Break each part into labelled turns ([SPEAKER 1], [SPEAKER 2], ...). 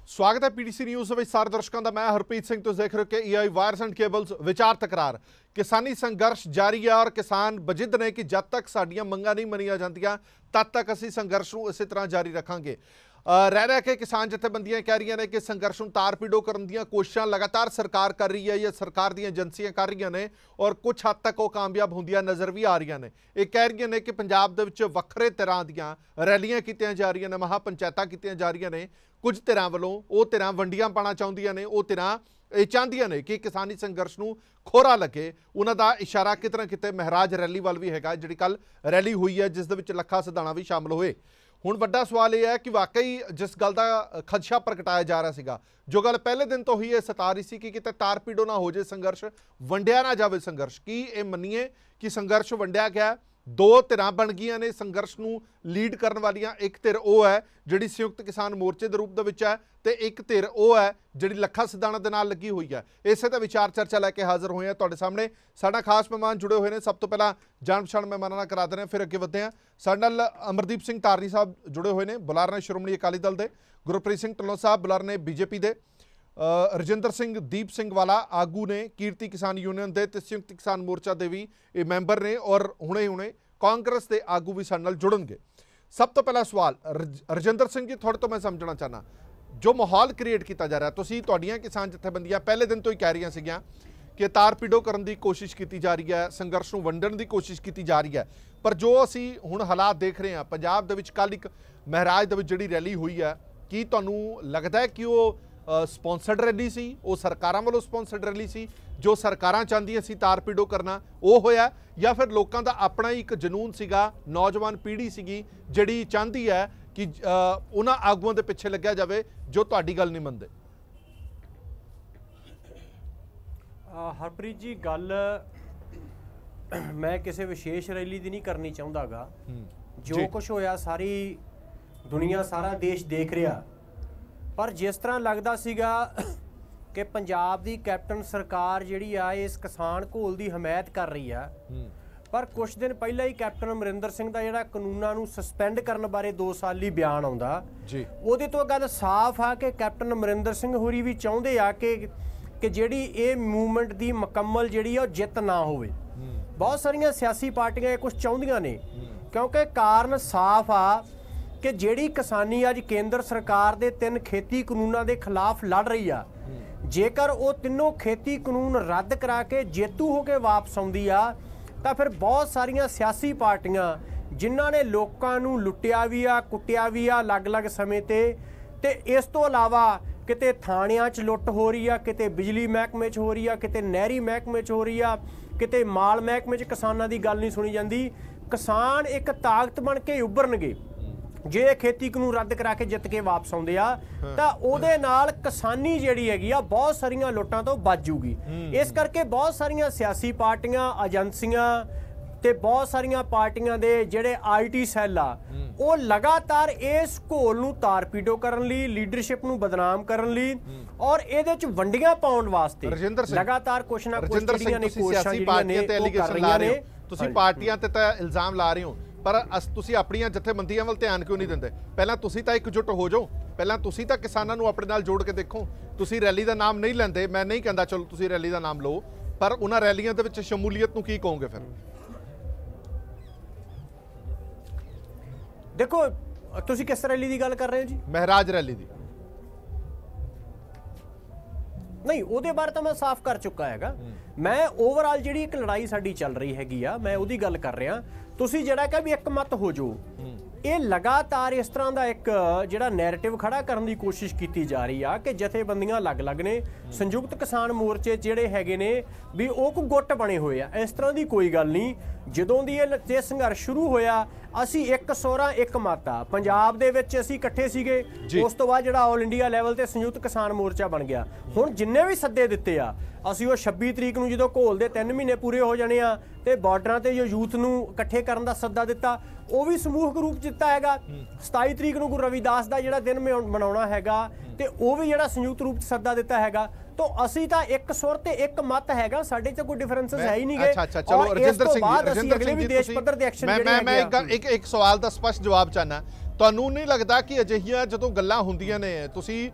[SPEAKER 1] स्वागत है PTC news ਵਿੱਚ ਸਾਰੇ ਦਰਸ਼ਕਾਂ ਦਾ। मैं हरप्रीत सिंह तुसीं देख रहे हो कि EI वायर्स एंड केबल्स विचार तकरार किसानी संघर्ष जारी है और किसान बजिद ने कि जब तक साडियां मंगां नहीं मनीਆਂ ਜਾਂਦੀਆਂ तद तक ਅਸੀਂ संघर्ष ਨੂੰ इसी तरह जारी रखांगे। रह के किसान जथेबंदियां कह रही ने कि संघर्ष ਨੂੰ तार पीड़ो करन ਦੀਆਂ कोशिशां लगातार सरकार कर रही है या सरकार ਦੀਆਂ ਏਜੰਸੀਆਂ कर रही ने और कुछ हद तक वो कामयाब ਹੁੰਦੀਆਂ नज़र भी आ रही ने। ये कह रही ने कि पंजाब ਦੇ ਵਿੱਚ ਵੱਖਰੇ ਤਰ੍ਹਾਂ ਦੀਆਂ ਰੈਲੀਆਂ ਕੀਤੀਆਂ जा रही ने, महा पंचायतां ਕੀਤੀਆਂ जा रही ने। कुछ धिरां ਵੱਲੋਂ ਉਹ धिरां ਵੰਡੀਆਂ ਪਾਣਾ ਚਾਹੁੰਦੀਆਂ ਨੇ, ਉਹ धिरां ਇਹ ਚਾਹੁੰਦੀਆਂ ਨੇ ਕਿ ਕਿਸਾਨੀ ਸੰਘਰਸ਼ ਨੂੰ ਖੋਰਾ ਲੱਗੇ। ਉਹਨਾਂ ਦਾ ਇਸ਼ਾਰਾ ਕਿਤੇ ਨਾ ਕਿਤੇ ਮਹਾਰਾਜ ਰੈਲੀ ਵੱਲ ਵੀ ਹੈਗਾ, ਜਿਹੜੀ ਕੱਲ ਰੈਲੀ ਹੋਈ ਹੈ ਜਿਸ ਦੇ ਵਿੱਚ ਲੱਖਾ ਸਿਧਾਣਾ ਵੀ ਸ਼ਾਮਲ ਹੋਏ। ਹੁਣ ਵੱਡਾ ਸਵਾਲ ਇਹ ਹੈ ਕਿ ਵਾਕਈ ਜਿਸ ਗੱਲ ਦਾ ਖਦਸ਼ਾ ਪ੍ਰਗਟਾਇਆ ਜਾ ਰਿਹਾ ਸੀਗਾ, ਜੋ ਗੱਲ ਪਹਿਲੇ ਦਿਨ ਤੋਂ ਹੀ ਇਹ ਸਤਾ ਰਹੀ ਸੀ ਕਿ ਕਿਤੇ ਤਾਰ ਪੀੜੋ ਨਾ ਹੋ ਜਾਏ ਸੰਘਰਸ਼, ਵੰਡਿਆ ਨਾ ਜਾਵੇ ਸੰਘਰਸ਼। ਕੀ ਇਹ ਮੰਨੀਏ ਕਿ ਸੰਘਰਸ਼ ਵੰਡਿਆ ਗਿਆ? दो धिरां बन गई ने संघर्ष ਨੂੰ लीड करने वालियां। एक धिर ਉਹ है ਜਿਹੜੀ संयुक्त किसान मोर्चे के रूप ਦੇ ਵਿੱਚ है ਤੇ एक धिर ਉਹ है ਜਿਹੜੀ ਲੱਖਾ ਸਿਧਾਣਾ ਦੇ ਨਾਲ ਲੱਗੀ ਹੋਈ है। ਇਸੇ ਤੇ ਵਿਚਾਰ ਚਰਚਾ ਲੈ ਕੇ ਹਾਜ਼ਰ ਹੋਏ ਹਾਂ ਤੁਹਾਡੇ ਸਾਹਮਣੇ। ਸਾਡਾ ਖਾਸ ਮਹਿਮਾਨ ਜੁੜੇ ਹੋਏ ਨੇ। ਸਭ ਤੋਂ ਪਹਿਲਾਂ ਜਾਣ ਪਛਾਣ ਮਹਿਮਾਨਾਂ ਨਾਲ ਕਰਾ ਦਿੰਦੇ ਹਾਂ, ਫਿਰ ਅੱਗੇ ਵਧਦੇ ਹਾਂ। ਸਾਡੇ ਨਾਲ ਅਮਰਦੀਪ ਸਿੰਘ ਧਾਰਨੀ ਸਾਹਿਬ ਜੁੜੇ ਹੋਏ ਨੇ, ਬੁਲਾਰ ਨੇ ਸ਼੍ਰੋਮਣੀ ਅਕਾਲੀ ਦਲ ਦੇ, ਗੁਰਪ੍ਰੀਤ ਸਿੰਘ ਢਿੱਲੋਂ ਸਾਹਿਬ ਬੁਲਾਰ ਨੇ बीजेपी ਦੇ, ਰਜਿੰਦਰ ਸਿੰਘ ਦੀਪ ਸਿੰਘ ਵਾਲਾ ਆਗੂ ਨੇ कीर्ति किसान यूनियन ਦੇ ਤੇ संयुक्त किसान मोर्चा ਦੇ ਵੀ ਇਹ ਮੈਂਬਰ ਨੇ ਔਰ ਹੁਣੇ ਕਾਂਗਰਸ ਦੇ ਆਗੂ ਵੀ ਸਾਡੇ ਨਾਲ ਜੁੜਨਗੇ। ਸਭ ਤੋਂ ਪਹਿਲਾ ਸਵਾਲ ਰਜਿੰਦਰ ਸਿੰਘ ਜੀ ਤੁਹਾਡੇ ਤੋਂ ਮੈਂ ਸਮਝਣਾ ਚਾਹਨਾ, ਜੋ ਮਾਹੌਲ ਕ੍ਰੀਏਟ ਕੀਤਾ ਜਾ ਰਿਹਾ, ਤੁਸੀਂ ਤੁਹਾਡੀਆਂ ਕਿਸਾਨ ਜਥੇਬੰਦੀਆਂ ਪਹਿਲੇ ਦਿਨ ਤੋਂ ਹੀ ਕਹਿ ਰਹੀਆਂ ਸੀਗੀਆਂ ਕਿ ਤਾਰ ਪੀੜੋ ਕਰਨ ਦੀ ਕੋਸ਼ਿਸ਼ ਕੀਤੀ ਜਾ ਰਹੀ ਹੈ, ਸੰਘਰਸ਼ ਨੂੰ ਵੰਡਣ ਦੀ ਕੋਸ਼ਿਸ਼ ਕੀਤੀ ਜਾ ਰਹੀ ਹੈ, ਪਰ ਜੋ ਅਸੀਂ ਹੁਣ ਹਾਲਾਤ ਦੇਖ ਰਹੇ ਹਾਂ ਪੰਜਾਬ ਦੇ ਵਿੱਚ, ਕੱਲ ਇੱਕ ਮਹਾਰਾਜ ਦੇ ਵਿੱਚ ਜਿਹੜੀ ਰੈਲੀ ਹੋਈ ਹੈ, ਕੀ ਤੁਹਾਨੂੰ ਲੱਗਦਾ ਹੈ ਕਿ ਉਹ ਸਪੌਂਸਰਡ ਰੈਲੀ ਸੀ, ਉਹ ਸਰਕਾਰਾਂ ਵੱਲੋਂ ਸਪੌਂਸਰਡ ਰੈਲੀ ਸੀ, ਜੋ ਸਰਕਾਰਾਂ ਚਾਹੁੰਦੀਆਂ ਸੀ ਤਾਰ ਪੀੜੋ ਕਰਨਾ ਉਹ ਹੋਇਆ, ਜਾਂ ਫਿਰ ਲੋਕਾਂ ਦਾ ਆਪਣਾ ਹੀ ਇੱਕ ਜਨੂਨ ਸੀਗਾ, ਨੌਜਵਾਨ ਪੀੜ੍ਹੀ ਸੀਗੀ ਜਿਹੜੀ ਚਾਹੁੰਦੀ ਹੈ ਕਿ ਉਹਨਾਂ ਆਗੂਆਂ ਦੇ ਪਿੱਛੇ ਲੱਗਿਆ ਜਾਵੇ ਜੋ ਤੁਹਾਡੀ ਗੱਲ ਨਹੀਂ ਮੰਨਦੇ?
[SPEAKER 2] ਹਰਪ੍ਰੀਤ ਜੀ, ਗੱਲ ਮੈਂ ਕਿਸੇ ਵਿਸ਼ੇਸ਼ ਰੈਲੀ ਦੀ ਨਹੀਂ ਕਰਨੀ ਚਾਹੁੰਦਾਗਾ। ਜੋ ਕੁਛ ਹੋਇਆ ਸਾਰੀ ਦੁਨੀਆ, ਸਾਰਾ ਦੇਸ਼ ਦੇਖ ਰਿਹਾ, पर जिस तरह लगता सीगा कि पंजाब दी कैप्टन सरकार जिहड़ी आ इस किसान घोल दी हमायत कर रही है, पर कुछ दिन पहले ही कैप्टन अमरिंदर सिंह दा जिहड़ा कानूनां नूं सस्पेंड करन बारे 2 साली बयान आउंदा जी, ਉਹਦੇ ਤੋਂ गल साफ आ कि कैप्टन अमरिंदर सिंह होरी भी चाहुंदे आ कि जिहड़ी ये मूवमेंट दी मुकम्मल जिहड़ी आ जित ना होवे। बहुत सारियां सियासी पार्टियां ये कुछ चाहुंदियां ने, क्योंकि कारण साफ आ कि जिहड़ी किसानी अज केंद्र सरकार दे 3 खेती कानूनों के खिलाफ लड़ रही आ, जेकर वो तीनों खेती कानून रद्द करा के जेतू होकर वापस आउंदी आ तां फिर बहुत सारियां सियासी पार्टियां जिन्हां ने लोकां नूं लुट्टिया भी आ, कुट्टिया भी आ अलग अलग समय ते इस तो इलावा किते थाणियां च लुੱਟ हो रही आ, किते बिजली महकमे च हो रही आ, किते नहरी महकमे च हो रही आ, किते माल महकमे च किसानां दी गल नहीं सुनी जाती। किसान एक ताकत बन के उभरनगे जे खेती कानून रद्द करा के जित के वापस आउंदे आ तां ओहदे नाल किसानी जिहड़ी हैगी आ बहुत सारियां लुੱਟਾਂ तो बच जूगी। इस करके बहुत सारियां सियासी पार्टियां, एजेंसियां ते बहुत सारियां पार्टियां दे जिहड़े IT सैल आ वो लगातार इस घोल नूं तार पीड़ो करन लई, लीडरशिप नूं बदनाम करन लई और इहदे च वंडियां पाउण वास्ते लगातार कुछ ना कुछ जिहड़ियां ने कोशिशां जिहड़ियां ने कर रहीਆਂ ने।
[SPEAKER 1] ਤੁਸੀਂ ਪਾਰਟੀਆਂ ਤੇ ਤਾਂ ਇਲਜ਼ਾਮ ਲਾ ਰਹੇ ਹੋ, ਪਰ ਤੁਸੀਂ ਆਪਣੀਆਂ ਜਥੇਬੰਦੀਆਂ ਵੱਲ ਧਿਆਨ ਕਿਉਂ ਨਹੀਂ ਦਿੰਦੇ? ਪਹਿਲਾਂ ਤੁਸੀਂ ਤਾਂ ਇਕਜੁੱਟ ਹੋ ਜਾਓ, ਪਹਿਲਾਂ ਤੁਸੀਂ ਤਾਂ ਕਿਸਾਨਾਂ ਨੂੰ ਆਪਣੇ ਨਾਲ ਜੋੜ ਕੇ ਦੇਖੋ। ਤੁਸੀਂ ਰੈਲੀ ਦਾ ਨਾਮ ਨਹੀਂ ਲੈਂਦੇ, ਮੈਂ ਨਹੀਂ ਕਹਿੰਦਾ ਚਲੋ ਤੁਸੀਂ ਰੈਲੀ ਦਾ ਨਾਮ ਲਓ, ਪਰ ਉਹਨਾਂ ਰੈਲੀਆਂ ਦੇ ਵਿੱਚ ਸ਼ਮੂਲੀਅਤ ਨੂੰ ਕੀ ਕਹੋਗੇ ਫਿਰ?
[SPEAKER 2] ਦੇਖੋ, ਤੁਸੀਂ ਕਿਸ ਰੈਲੀ ਦੀ ਗੱਲ ਕਰ ਰਹੇ ਹੋ ਜੀ?
[SPEAKER 1] ਮਹਾਰਾਜ ਰੈਲੀ ਦੀ।
[SPEAKER 2] नहीं, ਉਹਦੇ ਬਾਰੇ ਤਾਂ ਮੈਂ ਸਾਫ਼ ਕਰ ਚੁੱਕਾ ਹੈਗਾ। ਮੈਂ ਓਵਰਆਲ ਜਿਹੜੀ ਇੱਕ ਲੜਾਈ ਸਾਡੀ ਚੱਲ ਰਹੀ ਹੈਗੀ ਆ, ਮੈਂ ਉਹਦੀ ਗੱਲ ਕਰ ਰਿਹਾ। ਤੁਸੀਂ ਜਿਹੜਾ ਕਿ ਵੀ ਇੱਕ ਮਤ ਹੋ ਜਾਓ, ਇਹ ਲਗਾਤਾਰ ਇਸ ਤਰ੍ਹਾਂ ਦਾ ਇੱਕ ਜਿਹੜਾ ਨੈਰੇਟਿਵ ਖੜਾ ਕਰਨ ਦੀ ਕੋਸ਼ਿਸ਼ ਕੀਤੀ ਜਾ ਰਹੀ ਆ ਕਿ ਜਥੇਬੰਦੀਆਂ ਅਲੱਗ-ਅਲੱਗ ਨੇ, ਸੰਯੁਕਤ ਕਿਸਾਨ ਮੋਰਚੇ ਜਿਹੜੇ ਹੈਗੇ ਨੇ ਵੀ ਉਹ ਕੋ ਗੁੱਟ ਬਣੇ ਹੋਏ ਆ। ਇਸ ਤਰ੍ਹਾਂ ਦੀ ਕੋਈ ਗੱਲ ਨਹੀਂ। ਜਦੋਂ ਦੀ ਇਹ ਸੰਘਰਸ਼ ਸ਼ੁਰੂ ਹੋਇਆ ਅਸੀਂ ਇੱਕ ਸੋਰਾ ਇੱਕ ਮਤ ਆ, ਪੰਜਾਬ ਦੇ ਵਿੱਚ ਅਸੀਂ ਇਕੱਠੇ ਸੀਗੇ। ਉਸ ਤੋਂ ਬਾਅਦ ਜਿਹੜਾ ਆਲ ਇੰਡੀਆ ਲੈਵਲ ਤੇ ਸੰਯੁਕਤ ਕਿਸਾਨ ਮੋਰਚਾ ਬਣ ਗਿਆ। ਹੁਣ ਜਿੰਨੇ ਵੀ ਸੱਦੇ ਦਿੱਤੇ ਆ ਅਸੀਂ ਉਹ 26 ਤਰੀਕ ਨੂੰ ਜਦੋਂ ਘੋਲ ਦੇ 3 ਮਹੀਨੇ ਪੂਰੇ ਹੋ ਜਾਣੇ ਆ ਤੇ ਬਾਰਡਰਾਂ ਤੇ ਜੋ ਯੂਥ ਨੂੰ ਇਕੱਠੇ ਕਰਨ ਦਾ ਸੱਦਾ ਦਿੱਤਾ ਉਹ ਵੀ ਸਮੂਹਕ ਰੂਪ ਦਿੱਤਾ ਹੈਗਾ। 27 ਤਰੀਕ ਨੂੰ ਗੁਰੂ ਰਵਿਦਾਸ ਦਾ ਜਿਹੜਾ ਦਿਨ ਮਨਾਉਣਾ ਹੈਗਾ, ਤੇ ਉਹ ਵੀ ਜਿਹੜਾ ਸੰਯੁਕਤ ਰੂਪ 'ਚ ਸੱਦਾ ਦਿੱਤਾ ਹੈਗਾ। तो ਅਸੀਂ ਤਾਂ ਇੱਕ ਸੁਰ ਤੇ ਇੱਕ ਮਤ ਹੈਗਾ, ਸਾਡੇ 'ਚ ਕੋਈ ਡਿਫਰੈਂਸਸ ਹੈ ਹੀ ਨਹੀਂ ਗੇ।
[SPEAKER 1] ਅੱਛਾ ਚਲੋ ਰਜਿੰਦਰ ਸਿੰਘ
[SPEAKER 2] ਜੀ ਦੇਸ਼ ਪੱਧਰ ਦੇ ਐਕਸ਼ਨ
[SPEAKER 1] ਮੈਂ ਇੱਕ ਸਵਾਲ ਦਾ ਸਪਸ਼ਟ ਜਵਾਬ ਚਾਹਨਾ, ਤੁਹਾਨੂੰ ਨਹੀਂ ਲੱਗਦਾ ਕਿ ਅਜਿਹੀਆਂ ਜਦੋਂ ਗੱਲਾਂ ਹੁੰਦੀਆਂ ਨੇ, ਤੁਸੀਂ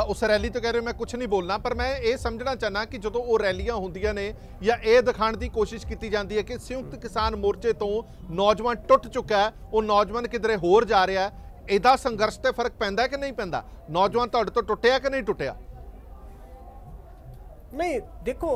[SPEAKER 1] ਉਸ ਰੈਲੀ ਤੋਂ ਕਹਿ ਰਹੇ ਹੋ, ਮੈਂ ਕੁਝ ਨਹੀਂ ਬੋਲਣਾ, ਪਰ ਮੈਂ ਇਹ ਸਮਝਣਾ ਚਾਹਨਾ ਕਿ ਜਦੋਂ ਉਹ ਰੈਲੀਆਂ ਹੁੰਦੀਆਂ ਨੇ ਜਾਂ ਇਹ ਦਿਖਾਉਣ ਦੀ ਕੋਸ਼ਿਸ਼ ਕੀਤੀ ਜਾਂਦੀ ਹੈ ਕਿ ਸੰਯੁਕਤ ਕਿਸਾਨ ਮੋਰਚੇ ਤੋਂ ਨੌਜਵਾਨ ਟੁੱਟ ਚੁੱਕਾ ਹੈ, ਉਹ ਨੌਜਵਾਨ ਕਿਧਰੇ ਹੋਰ ਜਾ ਰਿਹਾ, ਇਹਦਾ ਸੰਘਰਸ਼ ਤੇ ਫਰਕ ਪੈਂਦਾ ਕਿ ਨਹੀਂ ਪੈਂਦਾ? ਨੌਜਵਾਨ ਤੁਹਾਡੇ ਤੋਂ ਟੁੱਟਿਆ ਕਿ ਨਹੀਂ ਟੁੱਟਿਆ?
[SPEAKER 2] नहीं देखो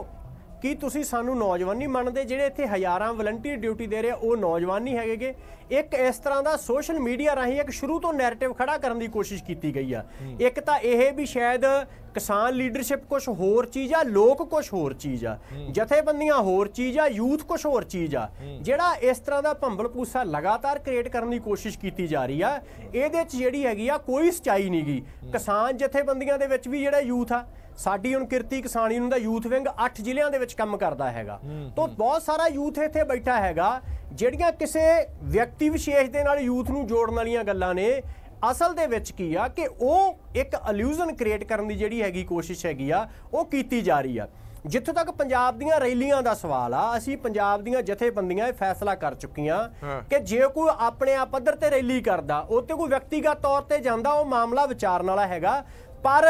[SPEAKER 2] कि तुसी सानू नौजवान नहीं मानते, ਜਿਹੜੇ ਇੱਥੇ ਹਜ਼ਾਰਾਂ ਵਲੰਟੀਅਰ ਡਿਊਟੀ ਦੇ ਰਹੇ ਉਹ ਨੌਜਵਾਨ ਨਹੀਂ ਹੈਗੇ। ਇੱਕ ਇਸ ਤਰ੍ਹਾਂ ਦਾ ਸੋਸ਼ਲ ਮੀਡੀਆ ਰਾਹੀਂ ਇੱਕ ਸ਼ੁਰੂ ਤੋਂ ਨੈਰੇਟਿਵ ਖੜਾ ਕਰਨ ਦੀ ਕੋਸ਼ਿਸ਼ ਕੀਤੀ ਗਈ ਆ। ਇੱਕ ਤਾਂ ਇਹ ਵੀ ਸ਼ਾਇਦ ਕਿਸਾਨ ਲੀਡਰਸ਼ਿਪ ਕੁਝ ਹੋਰ ਚੀਜ਼ ਆ, ਲੋਕ ਕੁਝ ਹੋਰ ਚੀਜ਼ ਆ, ਜਥੇਬੰਦੀਆਂ ਹੋਰ ਚੀਜ਼ ਆ, ਯੂਥ ਕੁਝ ਹੋਰ ਚੀਜ਼ ਆ। ਜਿਹੜਾ ਇਸ ਤਰ੍ਹਾਂ ਦਾ ਭੰਬਲ ਭੂਸਾ ਲਗਾਤਾਰ ਕ੍ਰੀਏਟ ਕਰਨ ਦੀ ਕੋਸ਼ਿਸ਼ ਕੀਤੀ ਜਾ ਰਹੀ ਆ, ਇਹਦੇ 'ਚ ਜਿਹੜੀ ਹੈਗੀ ਆ ਕੋਈ ਸਚਾਈ ਨਹੀਂ ਗੀ। ਕਿਸਾਨ ਜਥੇਬੰਦੀਆਂ ਦੇ ਵਿੱਚ ਵੀ ਜਿਹੜਾ ਯੂਥ ਆ, ਸਾਡੀ ਹੁਣ ਕਿਰਤੀ ਕਿਸਾਨ ਯੂਨੀਅਨ ਦਾ ਯੂਥ ਵਿੰਗ 8 ਜ਼ਿਲ੍ਹਿਆਂ ਦੇ ਵਿੱਚ ਕੰਮ ਕਰਦਾ ਹੈਗਾ। ਤਾਂ ਬਹੁਤ ਸਾਰਾ ਯੂਥ ਇੱਥੇ ਬੈਠਾ ਹੈਗਾ। ਜਿਹੜੀਆਂ ਕਿਸੇ ਵਿਅਕਤੀ ਵਿਸ਼ੇਸ਼ ਦੇ ਨਾਲ ਯੂਥ ਨੂੰ ਜੋੜਨ ਵਾਲੀਆਂ ਗੱਲਾਂ ਨੇ, ਅਸਲ ਦੇ ਵਿੱਚ ਕੀ ਆ ਕਿ ਉਹ ਇੱਕ ਇਲੂਜ਼ਨ ਕ੍ਰੀਏਟ ਕਰਨ ਦੀ ਜਿਹੜੀ ਹੈਗੀ ਕੋਸ਼ਿਸ਼ ਹੈਗੀ ਆ, ਉਹ ਕੀਤੀ ਜਾ ਰਹੀ ਆ। ਜਿੱਥੋਂ ਤੱਕ ਪੰਜਾਬ ਦੀਆਂ ਰੈਲੀਆਂ ਦਾ ਸਵਾਲ ਆ, ਅਸੀਂ ਪੰਜਾਬ ਦੀਆਂ ਜਥੇਬੰਦੀਆਂ ਇਹ ਫੈਸਲਾ ਕਰ ਚੁੱਕੀਆਂ ਕਿ ਜੇ ਕੋਈ ਆਪਣੇ ਆਪ ਪੱਧਰ ਤੇ ਰੈਲੀ ਕਰਦਾ, ਉਹ ਤੇ ਕੋਈ ਵਿਅਕਤੀਗਤ ਤੌਰ ਤੇ ਜਾਂਦਾ, ਉਹ ਮਾਮਲਾ ਵਿਚਾਰਨ ਵਾਲਾ ਹੈਗਾ। ਪਰ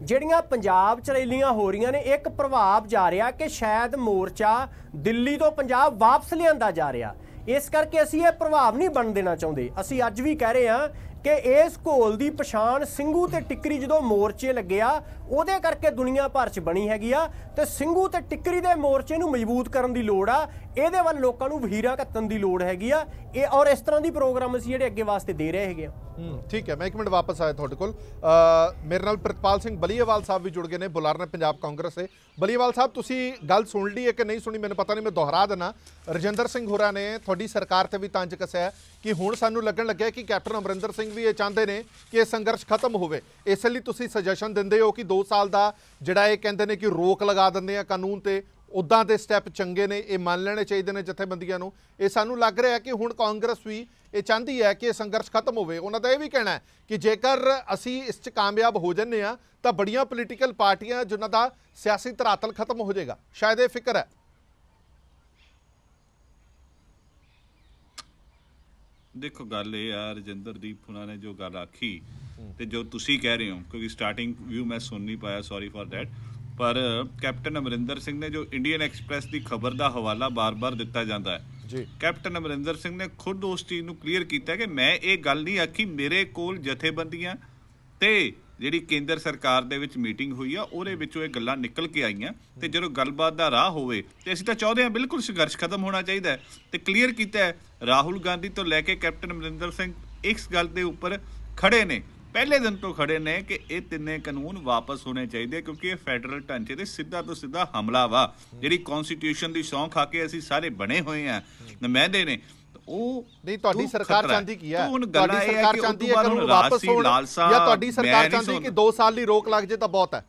[SPEAKER 2] ਜਿਹੜੀਆਂ ਪੰਜਾਬ 'ਚ ਰੈਲੀਆਂ ਹੋ ਰਹੀਆਂ ਨੇ, ਇੱਕ ਪ੍ਰਭਾਵ ਜਾ ਰਿਹਾ ਕਿ ਸ਼ਾਇਦ ਮੋਰਚਾ ਦਿੱਲੀ ਤੋਂ ਪੰਜਾਬ ਵਾਪਸ ਲਿਆਂਦਾ ਜਾ ਰਿਹਾ। ਇਸ ਕਰਕੇ ਅਸੀਂ ਇਹ ਪ੍ਰਭਾਵ ਨਹੀਂ ਬਣ ਦੇਣਾ ਚਾਹੁੰਦੇ। ਅਸੀਂ ਅੱਜ ਵੀ ਕਹਿ ਰਹੇ ਹਾਂ ਕਿ ਇਸ ਘੋਲ ਦੀ ਪਛਾਣ ਸਿੰਘੂ ਤੇ ਟਿੱਕਰੀ ਜਦੋਂ ਮੋਰਚੇ ਲੱਗਿਆ, ਉਹਦੇ ਕਰਕੇ ਦੁਨੀਆ ਭਰ 'ਚ ਬਣੀ ਹੈਗੀ ਆ। ਤੇ ਸਿੰਘੂ ਤੇ ਟਿੱਕਰੀ ਦੇ ਮੋਰਚੇ ਨੂੰ ਮਜ਼ਬੂਤ ਕਰਨ ਦੀ ਲੋੜ ਆ, ਇਹਦੇ ਵੱਲ ਲੋਕਾਂ ਨੂੰ ਵਹੀਰਾਂ ਘੱਤਣ ਦੀ ਲੋੜ ਹੈਗੀ ਆ। ਇਹ ਔਰ ਇਸ ਤਰ੍ਹਾਂ ਦੀ ਪ੍ਰੋਗਰਾਮ ਅਸੀਂ ਜਿਹੜੇ ਅੱਗੇ ਵਾਸਤੇ ਦੇ ਰਹੇ ਹੈਗੇ ਆ।
[SPEAKER 1] ठीक है, मैं एक मिनट वापस आया थोड़े को। मेरे नाल प्रितपाल सिंह बलीएवाल साहब भी जुड़ गए ने, बुलार ने पंजाब कांग्रेस से। बलीएवाल साहब, तुसी गल सुन ली है कि नहीं सुनी मैंने पता नहीं, मैं दोहरा देना। रजिंदर सिंह होरां ने थोड़ी सरकार ते भी तंज कसिया कि हुण सानू लगन लग्या कि कैप्टन अमरिंदर सिंह भी ये चाहते हैं कि ये संघर्ष खत्म होवे, इसलिए तुसी सजेशन दिंदे हो कि 2 साल का जिहड़ा ये कहंदे ने कि रोक लगा दिंदे आ कानून ते, उदां दे स्टैप चंगे ने, ये मान लेने चाहिए ने जथेबंदियां नूं। ये सानू लग रहा है कि हुण कांग्रेस भी ये चाहती है कि संघर्ष खत्म होवे। उन्हां दा ये भी कहना है कि जेकर असी इस च कामयाब हो जन्ने आ तां बड़ियां पोलीटिकल पार्टियां जिन्हां दा सियासी धरातल खत्म हो जाएगा, शायद ये फिक्र है।
[SPEAKER 3] देखो गल ये आ, रजिंदरदीप हुणां ने जो गल आखी ते जो तुसी कह रहे हो, क्योंकि स्टार्टिंग व्यू मैं सुन नहीं पाया, सॉरी फॉर दैट, पर कैप्टन अमरिंदर सिंह ने जो इंडियन एक्सप्रैस की खबर का हवाला बार बार दिता जाता है जी, कैप्टन अमरिंदर सिंह ने खुद उस चीज़ को क्लीयर किया कि मैं ये गल नहीं आखी, मेरे कोल जथेबंदियां ते जिहड़ी केंद्र सरकार दे विच मीटिंग हुई आ, उहदे विचों ये गल्लां निकल के आईयां ते जदों गलबात दा राह होवे ते असीं तां चाहुंदे हां बिल्कुल संघर्ष खत्म होना चाहिए ते क्लीयर कीता है। राहुल गांधी तो लैके कैप्टन अमरिंदर सिंह इस गल दे उपर खड़े ने, पहले दिन तो खड़े ने कि ये तिन्ने कानून वापस होने चाहिए, क्योंकि ये फैडरल ढांचे ते सीधा तो सीधा हमला वा। जिहड़ी कॉन्स्टिट्यूशन की सौं खा के असीं सारे बने हुए हैं नुमाइंदे ने,
[SPEAKER 1] नहीं तुहाडी सरकार चाहती की है, तुहाडी सरकार चाहती है कानून वापस होण या तुहाडी सरकार चाहती कि 2 साल की रोक लग जाए तो बहुत है?